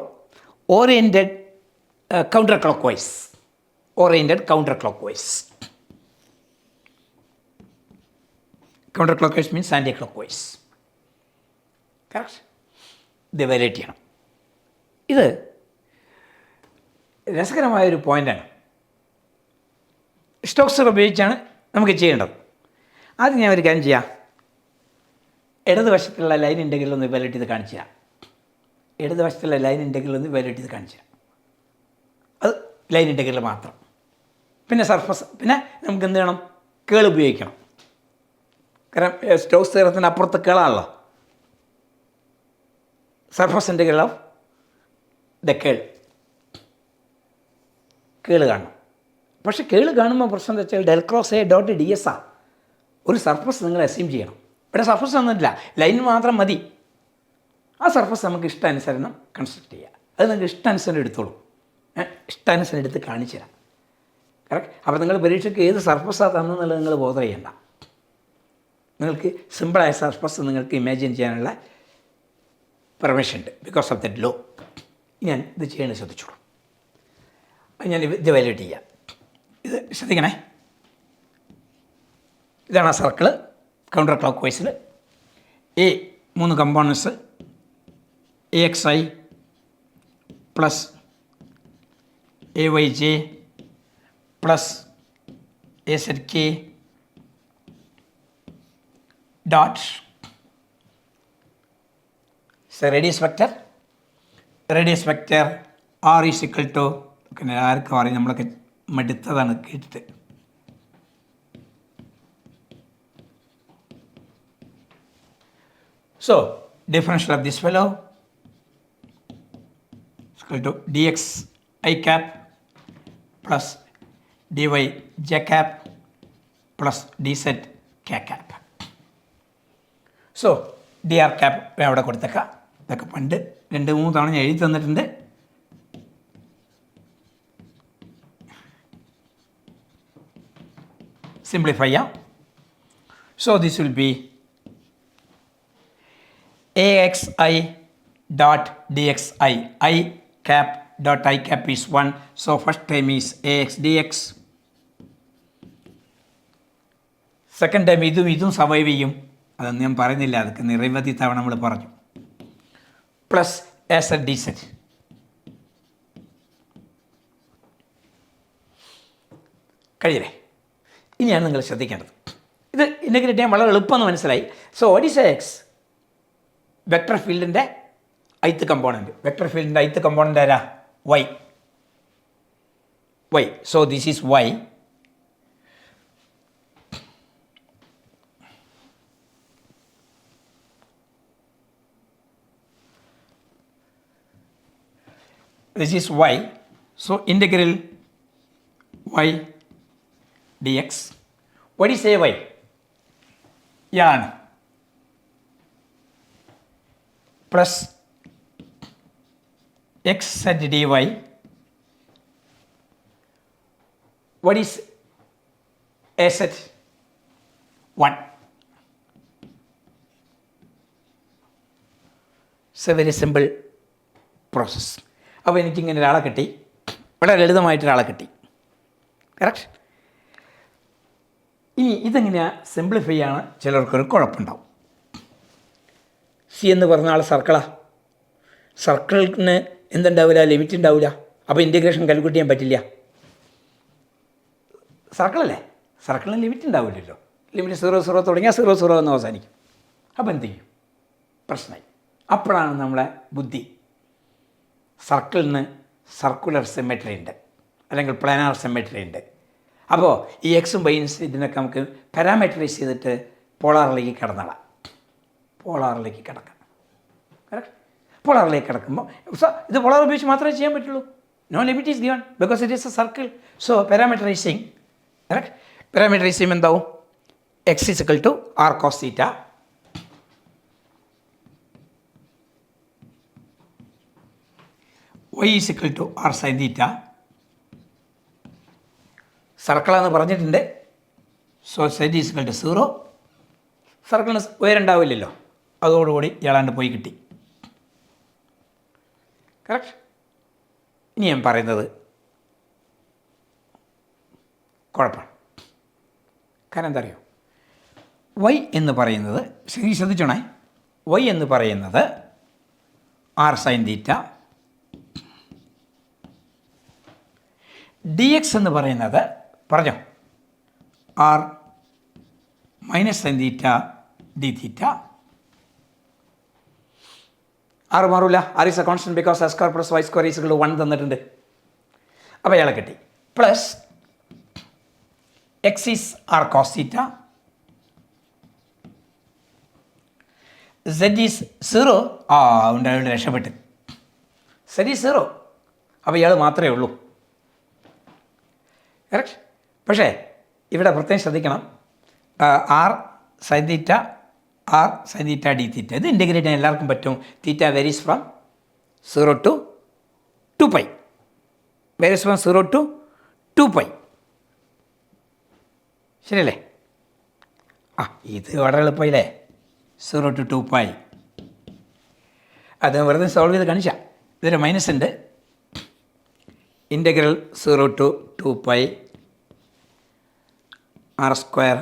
Oriented counterclockwise. Oriented counterclockwise. Counterclockwise means anti-clockwise. Correct. ഇത് variety ചെയ്യണം. ഇത് രസകരമായൊരു പോയിൻ്റാണ്. സ്റ്റോക്സ് ഉപയോഗിച്ചാണ് നമുക്ക് ചെയ്യേണ്ടത്. ആദ്യം ഞാൻ ഒരു കാര്യം ചെയ്യാം, ഇടതുവശത്തുള്ള ലൈൻ ഇൻ്റഗ്രൽ ഒന്ന് ഇവാലുവേറ്റ് ചെയ്ത് കാണിച്ചു തരാം. ഇടതുവശത്തുള്ള ലൈൻ ഇൻ്റഗ്രൽ ഒന്ന് വാല്യൂട്ട് ചെയ്ത് കാണിച്ചു തരാം. അത് ലൈൻ ഇൻ്റഗ്രൽ മാത്രം. പിന്നെ സർഫസ്, പിന്നെ നമുക്ക് എന്ത് വേണം, കേൾ ഉപയോഗിക്കണം. കാരണം സ്റ്റോക്സ് തിയറത്തിൻ്റെ അപ്പുറത്ത് കേളാണല്ലോ. സർഫസ് ഇൻ്റഗ്രൽ ഓഫ് ദ കേൾ കാണണം. പക്ഷേ കേൾ കാണുമ്പോൾ പ്രശ്നം എന്താ വെച്ചാൽ del cross A dot D S ആ. ഒരു സർഫസ് നിങ്ങൾ അസ്യൂം ചെയ്യണം. ഇവിടെ സർഫസ് ഒന്നുമില്ല, ലൈൻ മാത്രം മതി. ആ സർഫസ് നമുക്ക് ഇഷ്ടാനുസരണം കൺസ്ട്രക്ട് ചെയ്യാം. അത് നിങ്ങൾക്ക് ഇഷ്ടാനുസരണം എടുത്തോളൂ, ഇഷ്ടാനുസരണം എടുത്ത് കാണിച്ചു തരാം. കറക്റ്റ്. അപ്പോൾ നിങ്ങൾ പരീക്ഷയ്ക്ക് ഏത് സർഫസാണ് തന്നെന്നുള്ളത് നിങ്ങൾ ബോധർ ചെയ്യണ്ട. നിങ്ങൾക്ക് സിമ്പിളായ സർഫസ് നിങ്ങൾക്ക് ഇമാജിൻ ചെയ്യാനുള്ള പെർമിഷൻ ഉണ്ട് ബിക്കോസ് ഓഫ് ദറ്റ് ലോ. ഞാൻ ഇത് ചെയ്യണത് ശ്രദ്ധിച്ചോളൂ. ഞാൻ ഇത് വാല്യൂട്ട് ചെയ്യാം. ഇത് ശ്രദ്ധിക്കണേ. ഇതാണ് ആ സർക്കിള് കൗണ്ടർ ക്ലോക്ക് വൈസിൽ. A 3 components AXI plus AYJ plus AZK dot radius vector. Radius vector R is equal to, പിന്നെ ആർക്കും അറിയാം, നമ്മളൊക്കെ മടുത്തതാണ് കേട്ടിട്ട്. So differential of this fellow is equal to dx I cap plus dy j cap plus dz k cap. So dr cap അവിടെ കൊടുത്തേക്കാം. ഇതൊക്കെ പണ്ട് 2-3 തവണ ഞാൻ എഴുതി തന്നിട്ടുണ്ട്. സിംപ്ലിഫൈ ചെയ്യാം. So this will be AXI dot DXI. I cap dot I cap is 1. So first time is AX dx. Second time ഇതും സർവൈവ് ചെയ്യും. അതൊന്നും ഞാൻ പറയുന്നില്ല, അതൊക്കെ നിരവധി തവണ നമ്മൾ പറഞ്ഞു. Plus AZ dz. കഴിയില്ലേ? ഇനിയാണ് നിങ്ങൾ ശ്രദ്ധിക്കേണ്ടത്. ഇത് ഇൻ്റഗ്രേറ്റ് ചെയ്യാൻ വളരെ എളുപ്പമെന്ന് മനസ്സിലായി. So what is x? Vector ഫീൽഡിൻ്റെ ith കമ്പോണൻറ്റ്. വെക്ടർ ഫീൽഡിൻ്റെ ith കമ്പോണൻ്റ് ആരാ? y. So this is y. This is y. So integral y dx. What is ay? Yarn plus x z dy. What is az? 1. It's a very simple process. അപ്പോൾ എനിക്കിങ്ങനെ ഒരാളെ കിട്ടി, വളരെ ലളിതമായിട്ടൊരാളെ കിട്ടി. Correct. ഇനി ഇതെങ്ങനെയാണ് simplify ആണ്? ചിലർക്കൊരു കുഴപ്പമുണ്ടാവും. സി എന്ന് പറഞ്ഞ ആൾ സർക്കിളാണ്. സർക്കിളിന് എന്തുണ്ടാവില്ല? ലിമിറ്റ് ഉണ്ടാവില്ല. അപ്പോൾ ഇൻറ്റഗ്രേഷൻ കാൽക്കുലേറ്റ് ചെയ്യാൻ പറ്റില്ല. സർക്കിളല്ലേ, സർക്കിളിന് ലിമിറ്റ് ഉണ്ടാവില്ലല്ലോ. ലിമിറ്റ് 0 തുടങ്ങിയാൽ 0 എന്ന് അവസാനിക്കും. അപ്പോൾ എന്ത് ചെയ്യും? പ്രശ്നമായി. അപ്പോഴാണ് നമ്മളെ ബുദ്ധി സർക്കിളിന് സർക്കുലർ സിമെട്രി ഉണ്ട്, അല്ലെങ്കിൽ പ്ലാനാർ സിമെട്രി ഉണ്ട്. അപ്പോൾ ഈ എക്സും വൈയും ഇതിനൊക്കെ നമുക്ക് പാരാമീറ്ററൈസ് ചെയ്തിട്ട് പോളാറിലേക്ക് കിടന്നിടാം. പോളാറിലേക്ക് കിടക്കാം. കറക്റ്റ്. പോളാറിലേക്ക് കിടക്കുമ്പോൾ ഇത് പോളാർ ഉപയോഗിച്ച് മാത്രമേ ചെയ്യാൻ പറ്റുള്ളൂ. No limit is given because it is a circle. So parameterising. Correct. Parameterise ചെയ്യുമ്പോൾ എന്താവും? X is equal to r cos theta y is equal to r sin theta. സർക്കിളാന്ന് പറഞ്ഞിട്ടുണ്ട്. So z is equal to 0. സർക്കിളിന് ഉയരണ്ടാവില്ലല്ലോ, അതോടുകൂടി ഇയാളാണ്ട് പോയി കിട്ടി. Correct. ഇനി ഞാൻ പറയുന്നത് കുഴപ്പമാണ്. കാരണം എന്താ അറിയോ? y എന്ന് പറയുന്നത് ശ്രദ്ധിച്ചോണേ. y എന്ന് പറയുന്നത് r sin theta. D x എന്ന് പറയുന്നത് പറഞ്ഞോ r minus sine theta d theta. R മാറില്ല. R is a constant because x square plus y square is equal to 1 തന്നിട്ടുണ്ട്. അപ്പോൾ ഇയാളെ കിട്ടി. Plus x is r cos theta, z is 0. ഉണ്ട്, അയാൾ രക്ഷപ്പെട്ട്. Z is 0. അപ്പോൾ ഇയാൾ മാത്രമേ ഉള്ളൂ. കറക്റ്റ്. പക്ഷേ ഇവിടെ പ്രത്യേകം ശ്രദ്ധിക്കണം, r sine theta, r sine theta d theta, ഇത് ഇൻറ്റഗ്രേറ്റ് ചെയ്യാൻ എല്ലാവർക്കും പറ്റും. Theta varies from 0 to 2π. Varies from 0 to 2π. ശരിയല്ലേ? ഇത് വളരെ എളുപ്പമില്ലേ? 0 to 2π. അത് വെറുതെ സോൾവ് ചെയ്ത് കാണിച്ചാൽ. ഇതൊരു മൈനസ് ഉണ്ട്. Integral 0 to 2π r square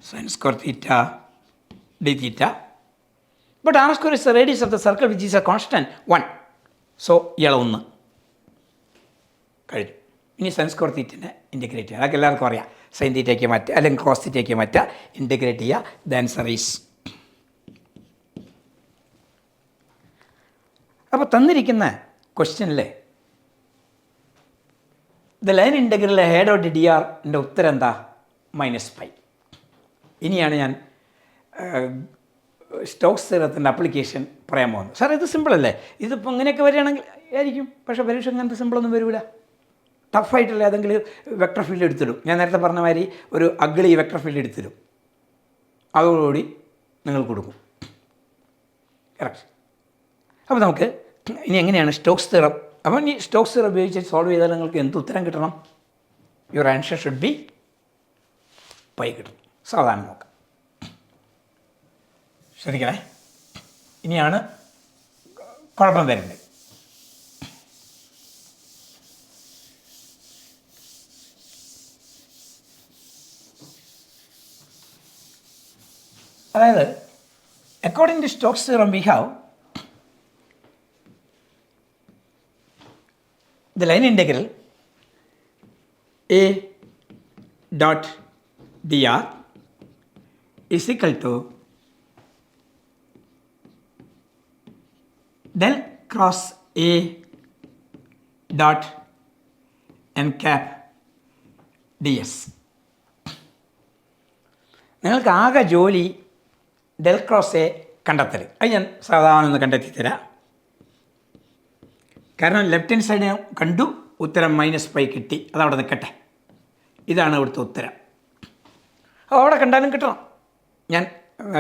sin square theta d theta, but r square is the radius of the circle which is a constant 1. So ഇയാൾ 1 കഴിഞ്ഞു. ഇനി sin square തീറ്റനെ ഇൻറ്റഗ്രേറ്റ് ചെയ്യുക. അതൊക്കെ എല്ലാവർക്കും അറിയാം. സൈൻ തീറ്റയ്ക്ക് മാറ്റുക, അല്ലെങ്കിൽ കോസ് തീറ്റയ്ക്ക് മാറ്റുക, ഇൻറ്റഗ്രേറ്റ് ചെയ്യുക. The answer is. അപ്പോൾ തന്നിരിക്കുന്ന ക്വസ്റ്റ്യനിൽ the line integral head of D ആറിൻ്റെ ഉത്തരം എന്താ? -π. ഇനിയാണ് ഞാൻ സ്റ്റോക്സ് തിയറത്തിൻ്റെ അപ്ലിക്കേഷൻ പറയാൻ പോകുന്നത്. സാർ ഇത് സിമ്പിളല്ലേ? ഇതിപ്പോൾ ഇങ്ങനെയൊക്കെ വരികയാണെങ്കിൽ ആയിരിക്കും. പക്ഷേ പരീക്ഷ അങ്ങനത്തെ സിമ്പിളൊന്നും വരില്ല. ടഫായിട്ടുള്ള ഏതെങ്കിലും വെക്ടർ ഫീൽഡ് എടുത്തിടും. ഞാൻ നേരത്തെ പറഞ്ഞ മാതിരി ഒരു അഗ്ലി വെക്ടർ ഫീൽഡ് എടുത്തിടും. അതോടുകൂടി നിങ്ങൾ കൊടുക്കും. കറക്റ്റ്. അപ്പോൾ നമുക്ക് ഇനി എങ്ങനെയാണ് സ്റ്റോക്സ് തിയറം. അപ്പോൾ ഇനി സ്റ്റോക്സ് തിയറം ഉപയോഗിച്ച് സോൾവ് ചെയ്താൽ നിങ്ങൾക്ക് എന്ത് ഉത്തരം കിട്ടണം? യുവർ ആൻസർ ഷുഡ് ബി π കിട്ടും. സാധാരണ നോക്കാം. ശ്രദ്ധിക്കണേ. ഇനിയാണ് കുഴപ്പം വരുന്നത്. അതായത് according to Stokes theorem we have the line integral a dot dr is equal to del cross a dot n cap ds. നിങ്ങൾക്ക് ആകെ ജോലി ഡെൽ ക്രോസ് എ കണ്ടെത്തൽ. അത് ഞാൻ സാധാരണ ഒന്ന് കണ്ടെത്തി തരാം. കാരണം ലെഫ്റ്റ് ഹാൻഡ് സൈഡ് കണ്ടു, ഉത്തരം -π കിട്ടി. അതവിടെ നിൽക്കട്ടെ. ഇതാണ് ഇവിടുത്തെ ഉത്തരം. അപ്പോൾ അവിടെ കണ്ടാലും കിട്ടണം. ഞാൻ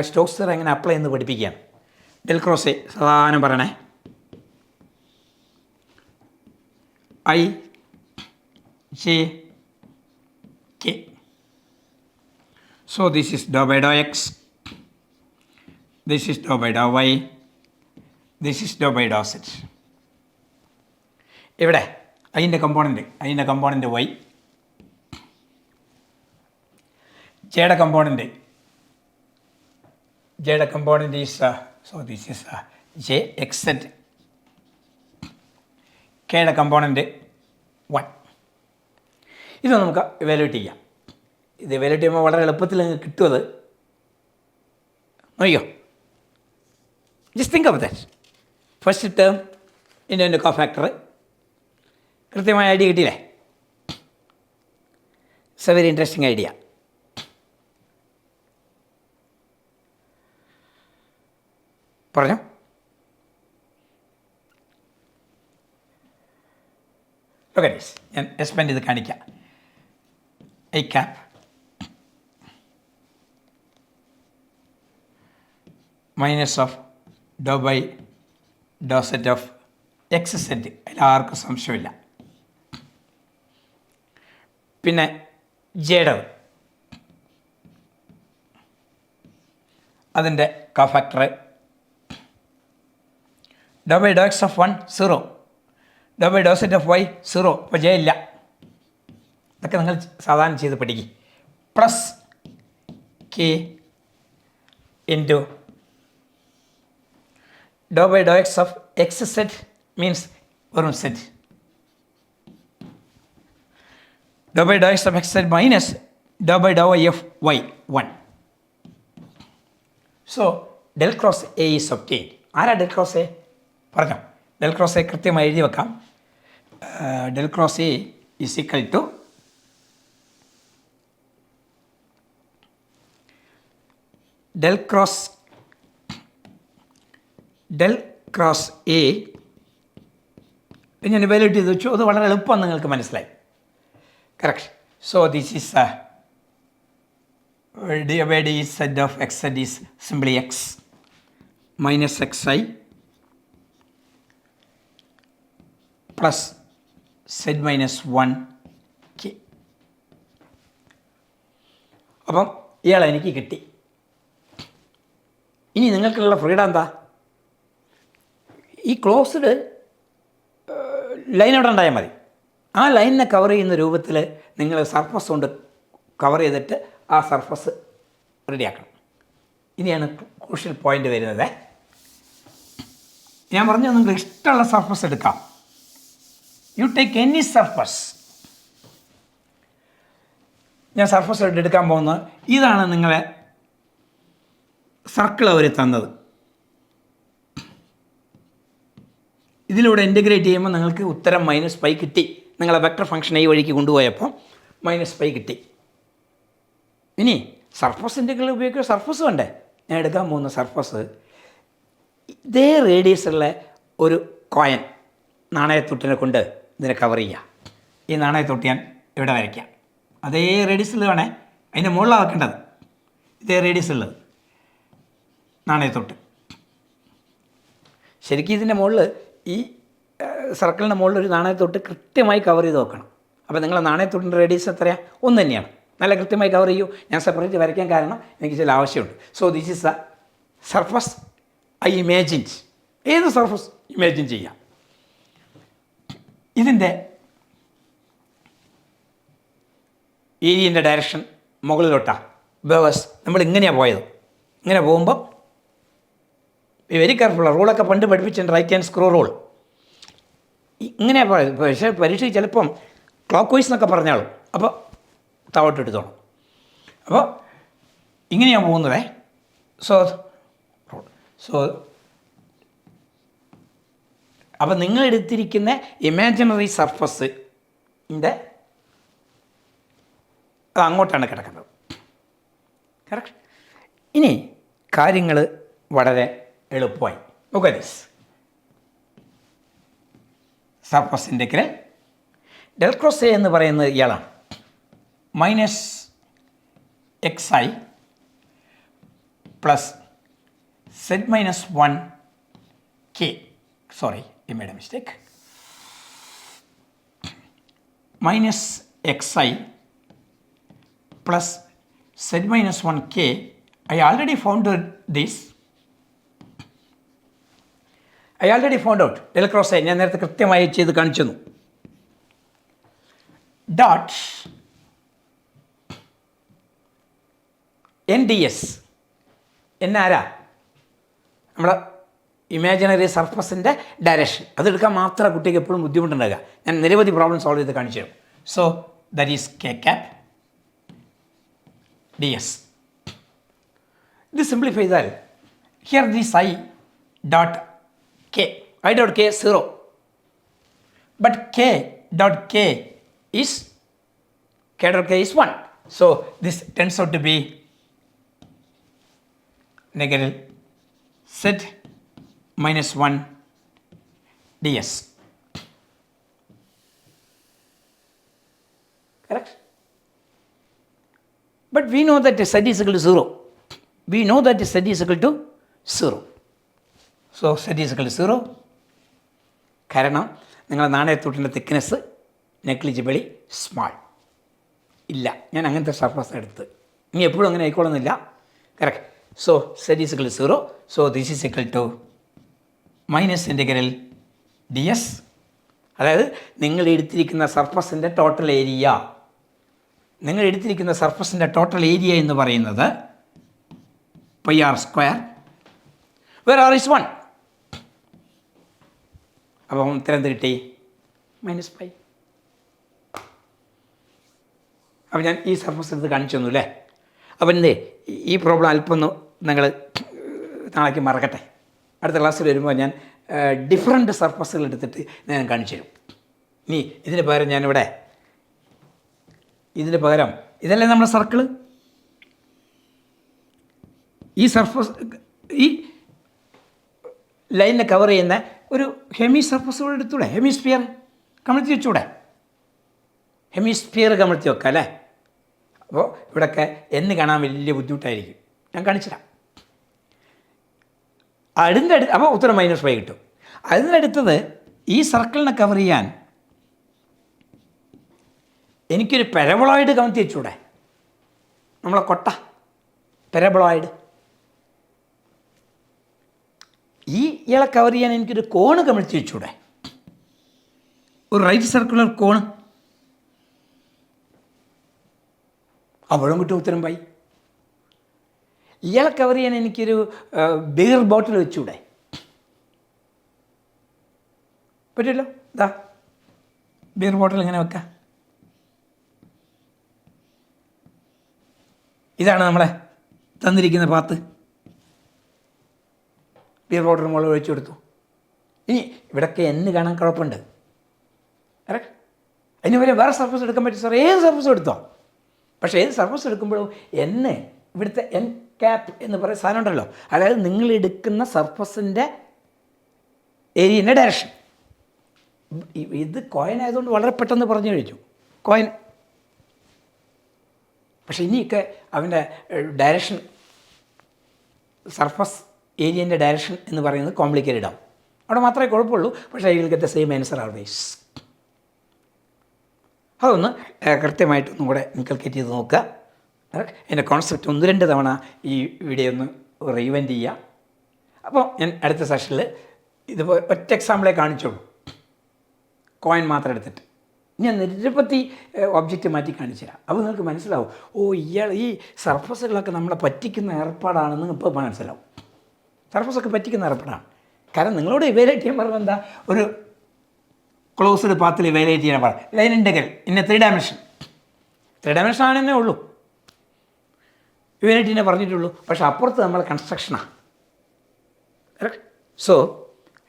സ്റ്റോക്സ് തിയറം എങ്ങനെ അപ്ലൈ എന്ന് പഠിപ്പിക്കുകയാണ്. ഡെൽ ക്രോസ് എ സാധാരണ പറയണേ. I J K. So this is dou by dou x, this is dou by dou y, this is dou by dou z. ഇവിടെ അതിൻ്റെ കമ്പോണൻറ്റ് y, ജെയുടെ component is so this is j x z, കെയുടെ component 1. ഇത് നമുക്ക് evaluate ചെയ്യാം. ഇത് evaluate ചെയ്യുമ്പോൾ വളരെ എളുപ്പത്തിൽ നിങ്ങൾക്ക് കിട്ടുമത്. നോക്കിയോ, just think of that. First term into cofactor കൃത്യമായ ഐഡിയ കിട്ടിയില്ലേ? It's a very interesting idea. പറഞ്ഞോ. ഓക്കെ, ഞാൻ എക്സ്പാൻഡ് ചെയ്ത് കാണിക്കാം. I cap minus of do by do set of x z. അതിൽ ആർക്കും സംശയമില്ല. പിന്നെ ജേഡവ് അതിൻ്റെ cofactor do by Dr X of 1 0, do by do set of y 0. അപ്പോൾ ജെ ഇല്ല. ഇതൊക്കെ നിങ്ങൾ സാധാരണ ചെയ്ത് പഠിക്കും. Plus k into doh by Dr X of x z means വെറും z. Doh by Dr X of x z minus doh by Dr y of y 1. So del cross A is obtained. ആരാ del cross A? പറഞ്ഞോ. Del cross A കൃത്യമായി എഴുതി വെക്കാം. Del cross A is equal to del cross A ഞാൻ evaluate ചെയ്ത് വെച്ചു. അത് വളരെ എളുപ്പം നിങ്ങൾക്ക് മനസ്സിലായി. Correct. So this is d z of x z is simply x minus xi plus z minus 1k. അപ്പം ഇയാളെ എനിക്ക് കിട്ടി. ഇനി നിങ്ങൾക്കുള്ള ഫ്രീഡം എന്താ? ഈ ക്ലോസ്ഡ് ലൈൻ അവിടെ ഉണ്ടായാൽ മതി. ആ ലൈനിനെ കവർ ചെയ്യുന്ന രൂപത്തിൽ നിങ്ങൾ സർഫസ് കൊണ്ട് കവർ ചെയ്തിട്ട് ആ സർഫസ് റെഡിയാക്കണം. ഇനിയാണ് ക്രൂഷ്യൽ പോയിൻ്റ് വരുന്നത്. ഞാൻ പറഞ്ഞു നിങ്ങൾക്ക് ഇഷ്ടമുള്ള സർഫസ് എടുക്കാം. You take any surface. ഞാൻ സർഫസ് എടുക്കാൻ പോകുന്നത് ഇതാണ്. നിങ്ങളെ സർക്കിൾ അവർ തന്നത്. ഇതിലൂടെ ഇൻ്റഗ്രേറ്റ് ചെയ്യുമ്പോൾ നിങ്ങൾക്ക് ഉത്തരം -π കിട്ടി. നിങ്ങളെ വെക്ടർ ഫംഗ്ഷൻ ഈ വഴിക്ക് കൊണ്ടുപോയപ്പോൾ -π കിട്ടി. ഇനി സർഫസ് ഇൻ്റഗ്രൽ ഉപയോഗിക്കുക. സർഫസ് വേണ്ടേ? ഞാൻ എടുക്കാൻ പോകുന്ന സർഫസ് ഇതേ റേഡിയസുള്ള ഒരു കോയൻ നാണയത്തൊട്ടിനെ കൊണ്ട് ഇതിനെ കവർ ചെയ്യുക. ഈ നാണയത്തൊട്ടി ഞാൻ ഇവിടെ വരയ്ക്കാം. അതേ റേഡിയസിൽ വേണേ. അതിൻ്റെ മുകളിലാണ് വെക്കേണ്ടത്. ഇതേ റേഡിയസുള്ളത് നാണയത്തൊട്ട്. ശരിക്കും ഇതിൻ്റെ മുകളിൽ ഈ സർക്കിളിൻ്റെ മുകളിൽ ഒരു നാണയത്തൊട്ട് കൃത്യമായി കവർ ചെയ്ത് വെക്കണം. അപ്പോൾ നിങ്ങളെ നാണയത്തൊട്ടിൻ്റെ റേഡിയസ് എത്രയാണ്? ഒന്ന് തന്നെയാണ്. നല്ല കൃത്യമായി കവർ ചെയ്യൂ. ഞാൻ സെപ്പറേറ്റ് വരയ്ക്കാൻ കാരണം എനിക്ക് ചില ആവശ്യമുണ്ട്. So this is A surface I imagined. ഏത് സർഫസ് ഇമാജിൻ ചെയ്യാം. ഇതിൻ്റെ ഏരിയൻ്റെ ഡയറക്ഷൻ മുകളിലോട്ടാണ്. ബേവേഴ്സ് നമ്മൾ ഇങ്ങനെയാണ് പോയത്. ഇങ്ങനെ പോകുമ്പോൾ വെരി കെയർഫുൾ. റൂളൊക്കെ പണ്ട് പഠിപ്പിച്ചിട്ടുണ്ട്. Right hand screw rule. ഇങ്ങനെയാണ് പോയത്. പക്ഷേ പരീക്ഷയ്ക്ക് ചിലപ്പം ക്ലോക്ക് വൈസ് എന്നൊക്കെ പറഞ്ഞാളും. അപ്പോൾ താവോട്ട് എടുത്തോണം. അപ്പോൾ ഇങ്ങനെയാണ് പോകുന്നത്. സോ അപ്പോൾ നിങ്ങൾ എടുത്തിരിക്കുന്ന ഇമാജിനറി സർഫസിൻ്റെ അത് അങ്ങോട്ടാണ് കിടക്കുന്നത്. കറക്റ്റ്. ഇനി കാര്യങ്ങൾ വളരെ എളുപ്പമായി. നോക്കുക. This surface integral del cross A എന്ന് പറയുന്നത് ഇയാളാണ്. -xi plus z minus 1k. Sorry, I made a mistake. -xi plus z minus 1k. I already found this. I already found out del cross A. ഞാൻ നേരത്തെ കൃത്യമായി ചെയ്ത് കാണിച്ചു തന്നു. Dot NDS എന്നാരാ? നമ്മളെ ഇമാജിനറി സർഫസിൻ്റെ ഡയറക്ഷൻ. അതെടുക്കാൻ മാത്രമേ കുട്ടിക്ക് എപ്പോഴും ബുദ്ധിമുട്ടുണ്ടാകുക. ഞാൻ നിരവധി പ്രോബ്ലം സോൾവ് ചെയ്ത് കാണിച്ചു തരും. So that is k cap ds. ഇത് സിംപ്ലിഫൈ ചെയ്താൽ here this I dot k. I dot k 0. But k dot k is 1. So this turns out to be negative z minus 1 ds. Correct? But we know that z is equal to 0. We know that z is equal to 0. So z is equal to 0. കാരണം നിങ്ങളുടെ നാണയത്തൊട്ടിൻ്റെ thickness negligibly small ഇല്ല. ഞാൻ അങ്ങനത്തെ surface എടുത്ത് ഇനി എപ്പോഴും അങ്ങനെ ആയിക്കോളുന്നില്ല. Correct. So z is equal to 0. So this is equal to minus integral ds. അതായത് നിങ്ങൾ എടുത്തിരിക്കുന്ന സർഫസിൻ്റെ ടോട്ടൽ ഏരിയ. നിങ്ങൾ എടുത്തിരിക്കുന്ന സർഫസിൻ്റെ ടോട്ടൽ ഏരിയ എന്ന് പറയുന്നത് πr², where r is 1. അപ്പം ഉത്തരം എന്ത് കിട്ടി? -π. അപ്പം ഞാൻ ഈ സർഫസ് എടുത്ത് കാണിച്ചു തന്നു അല്ലേ? അപ്പം എന്തേ ഈ പ്രോബ്ലം അല്പം ഒന്ന് നിങ്ങൾ നാളേക്ക് മറക്കട്ടെ. അടുത്ത ക്ലാസ്സിൽ വരുമ്പോൾ ഞാൻ ഡിഫറൻറ്റ് സർഫസുകൾ എടുത്തിട്ട് ഞാൻ കാണിച്ചു തരും. ഇനി ഇതിന് പകരം ഞാനിവിടെ ഇതല്ലേ നമ്മുടെ സർക്കിള്, ഈ സർഫസ് ഈ ലൈനിനെ കവർ ചെയ്യുന്ന ഒരു ഹെമി സർഫസ് കൂടെ എടുത്തൂടെ? ഹെമിസ്ഫിയർ കമഴ്ത്തി വെച്ചൂടെ? ഹെമിസ്ഫിയർ കമഴ്ത്തി വെക്കാം അല്ലേ? അപ്പോൾ ഇവിടെയൊക്കെ എന്ന് കാണാൻ വലിയ ബുദ്ധിമുട്ടായിരിക്കും. ഞാൻ കാണിച്ചുതരാം. അപ്പോൾ ഉത്തരം -5 കിട്ടും. അതിനടുത്തത് ഈ സർക്കിളിനെ കവർ ചെയ്യാൻ എനിക്കൊരു പാരബോളോയിഡ് കമഴ്ത്തി വെച്ചൂടെ? നമ്മളെ കൊട്ട പാരബോളോയിഡ്. ഇയാളെ കവർ ചെയ്യാൻ എനിക്കൊരു കോണ് കമഴ്ത്തി വെച്ചൂടെ? ഒരു റൈറ്റ് സർക്കുലർ കോണ്. അപ്പോഴും കിട്ടും ഉത്തരം പൈ. ഇയാളെ കവർ ചെയ്യാൻ എനിക്കൊരു ബിയർ ബോട്ടിൽ വെച്ചൂടെ? പറ്റില്ലോ. ഇതാ ബിയർ ബോട്ടിൽ ഇങ്ങനെ വെക്കാം. ഇതാണ് നമ്മളെ തന്നിരിക്കുന്ന പാത്ത്. ബിയർ ബോട്ടിൽ മുകളിൽ ഒഴിച്ചു കൊടുത്തു. ഇനി ഇവിടെയൊക്കെ എന്ന് കാണാൻ കുഴപ്പമുണ്ട്. അതിന് വരെ വേറെ സർഫസ് എടുക്കാൻ പറ്റും സാർ. ഏത് സർഫസും എടുത്തോ. പക്ഷേ ഏത് സർഫസ് എടുക്കുമ്പോഴും ഇവിടുത്തെ എൻ ക്യാപ്പ് എന്ന് പറയുന്ന സാധനം ഉണ്ടല്ലോ, അതായത് നിങ്ങൾ എടുക്കുന്ന സർഫസിൻ്റെ ഏരിയൻ്റെ ഡയറക്ഷൻ. ഇത് കോയിൻ ആയതുകൊണ്ട് വളരെ പെട്ടെന്ന് പറഞ്ഞു കഴിച്ചു കോയിൻ. പക്ഷേ ഇനിയൊക്കെ അവൻ്റെ ഡയറക്ഷൻ, സർഫസ് ഏരിയൻ്റെ ഡയറക്ഷൻ എന്ന് പറയുന്നത് കോംപ്ലിക്കേറ്റഡ് ആവും. അവിടെ മാത്രമേ കുഴപ്പമുള്ളൂ. പക്ഷേ I will get the same answer always. അതൊന്ന് കൃത്യമായിട്ടൊന്നും കൂടെ ഇൻകൾക്കേറ്റ് ചെയ്ത് നോക്കുക. എൻ്റെ കോൺസെപ്റ്റ് 1-2 തവണ ഈ വീഡിയോ ഒന്ന് റീവെൻറ്റ് ചെയ്യുക. അപ്പോൾ ഞാൻ അടുത്ത സെഷനിൽ ഇതുപോലെ ഒറ്റ എക്സാമ്പിളെ കാണിച്ചോളൂ, കോയിൻ മാത്രം എടുത്തിട്ട്. ഞാൻ നിരവധി ഒബ്ജക്റ്റ് മാറ്റി കാണിച്ചു തരാം. അപ്പോൾ നിങ്ങൾക്ക് മനസ്സിലാവും, ഇയാൾ ഈ സർഫസുകളൊക്കെ നമ്മളെ പറ്റിക്കുന്ന ഏർപ്പാടാണെന്ന് ഇപ്പോൾ മനസ്സിലാവും. സർഫസൊക്കെ പറ്റിക്കുന്ന ഏർപ്പാടാണ്. കാരണം നിങ്ങളോട് ഇവാലുവേറ്റ് ചെയ്യാൻ പറഞ്ഞാൽ എന്താ, ഒരു ക്ലോസ്ഡ് പാത്തിൽ ഇവാലുവേറ്റ് ചെയ്യാൻ പാടില്ല. ലൈൻ ഇൻ്റഗ്രൽ ഇന്ന 3 ഡയമെൻഷൻ ആണെന്നേ ഉള്ളൂ ഇവാലുവേറ്റ് ചെയ്യാൻ പറഞ്ഞിട്ടുള്ളൂ. പക്ഷേ അപ്പുറത്ത് നമ്മൾ കൺസ്ട്രക്ഷനാണ്. സോ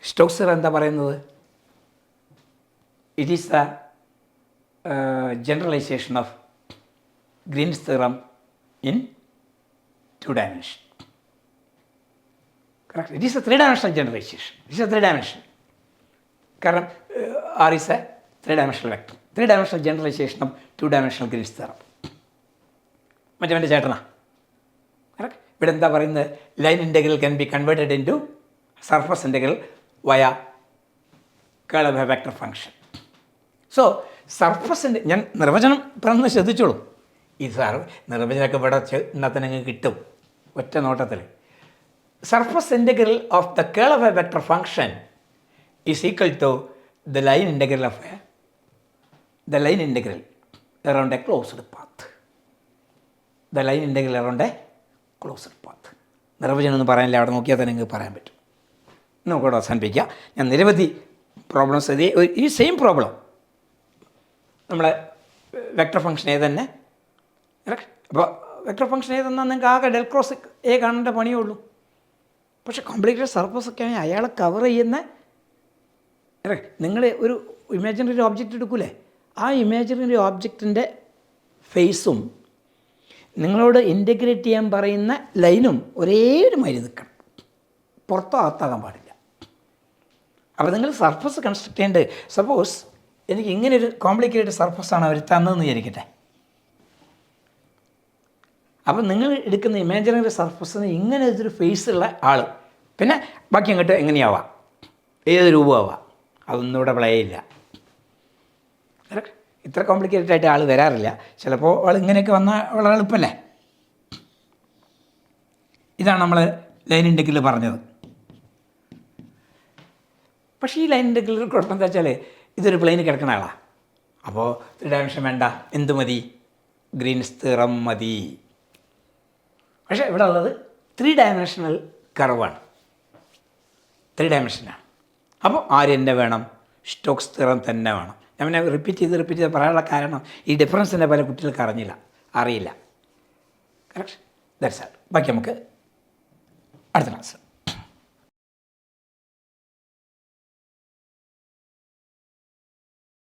സ്റ്റോക്സ് തിയറം എന്താ പറയുന്നത്? It is the generalization of Green's theorem in 2 dimensions. Correct? It is a 3-dimensional generalization. It is a 3-dimension. കാരണം R is a 3-dimensional vector. 3-dimensional generalization of 2-dimensional Green's theorem. മറ്റേ ചേട്ടനാ. Correct. ഇവിടെ എന്താ പറയുന്നത്? Line integral can be converted into surface integral via curl of a vector function. So സർഫസിൻ്റെ ഞാൻ നിർവചനം പറഞ്ഞ് ശ്രദ്ധിച്ചോളൂ. ഈ നിർവചനമൊക്കെ ഇവിടെ ഇന്നത്തന്നെ കിട്ടും ഒറ്റ നോട്ടത്തിൽ. Surface integral of the curl of a vector function is equal to the line integral around a closed path. The line integral around a closed path. നിർവചനം ഒന്നും പറയാനില്ല, അവിടെ നോക്കിയാൽ തന്നെ നിങ്ങൾക്ക് പറയാൻ പറ്റും. നമുക്കവിടെ അവസാനിപ്പിക്കാം. ഞാൻ നിരവധി പ്രോബ്ലംസ് ഈ സെയിം പ്രോബ്ലം നമ്മളെ വെക്ടർ ഫംഗ്ഷൻ തന്നെ. അപ്പോൾ വെക്ടർ ഫംഗ്ഷൻ ഏതെന്നാൽ നിങ്ങൾക്ക് ആകെ ഡെൽ ക്രോസ് എ കാണേണ്ട പണിയേ ഉള്ളൂ. പക്ഷേ കോംപ്ലിക്കേറ്റഡ് സർഫസ് ഒക്കെ ആണെങ്കിൽ അയാളെ കവർ ചെയ്യുന്ന നിങ്ങൾ ഒരു ഇമാജിനറി ഓബ്ജക്റ്റ് എടുക്കൂലേ, ആ ഇമാജിനറി ഓബ്ജക്റ്റിൻ്റെ ഫേസും നിങ്ങളോട് ഇൻറ്റഗ്രേറ്റ് ചെയ്യാൻ പറയുന്ന ലൈനും ഒരേ ഒരു മാതിരി നിൽക്കണം, പുറത്തോ അകത്താകാൻ പാടില്ല. അപ്പോൾ നിങ്ങൾ സർഫസ് കൺസ്ട്രക്ട് ചെയ്യേണ്ടത്, സപ്പോസ് എനിക്ക് ഇങ്ങനൊരു കോംപ്ലിക്കേറ്റഡ് സർഫസാണ് അവർ തന്നതെന്ന് വിചാരിക്കട്ടെ. അപ്പം നിങ്ങൾ എടുക്കുന്ന ഇമാജിനറി സർഫസിന് ഇങ്ങനെ ഒരു ഫേസുള്ള ആൾ, പിന്നെ ബാക്കി അങ്ങോട്ട് എങ്ങനെയാവാം, ഏത് രൂപമാവാം, അതൊന്നും ഇവിടെ പ്ലേയില്ല. ഇത്ര കോംപ്ലിക്കേറ്റഡ് ആയിട്ട് ആൾ വരാറില്ല. ചിലപ്പോൾ ആൾ ഇങ്ങനെയൊക്കെ വന്നാൽ വളരെ എളുപ്പമല്ലേ. ഇതാണ് നമ്മൾ ലൈൻ ഇൻ്റഗ്രൽ പറഞ്ഞത്. പക്ഷേ ഈ ലൈൻ ഇൻ്റഗ്രൽ കുഴപ്പം എന്താ വെച്ചാൽ ഇതൊരു പ്ലെയിന് കിടക്കുന്ന ആളാണ്. അപ്പോൾ 3 ഡയമെൻഷൻ വേണ്ട, എന്ത് മതി? ഗ്രീൻസ് തിയറം മതി. പക്ഷേ ഇവിടെ ഉള്ളത് 3 ഡയമെൻഷണൽ കർവാണ്, 3 ഡയമെൻഷനാണ്. അപ്പോൾ ആരെന്നെ വേണം? സ്റ്റോക്സ് തിയറം തന്നെ വേണം. ഞാൻ പിന്നെ റിപ്പീറ്റ് ചെയ്ത് പറയാനുള്ള കാരണം ഈ ഡിഫറൻസിൻ്റെ പല കുട്ടികൾക്ക് അറിയില്ല. കറക്റ്റ്. ദാറ്റ്സ് ആൾ. ബാക്കി നമുക്ക് അടുത്ത ക്ലാസ്.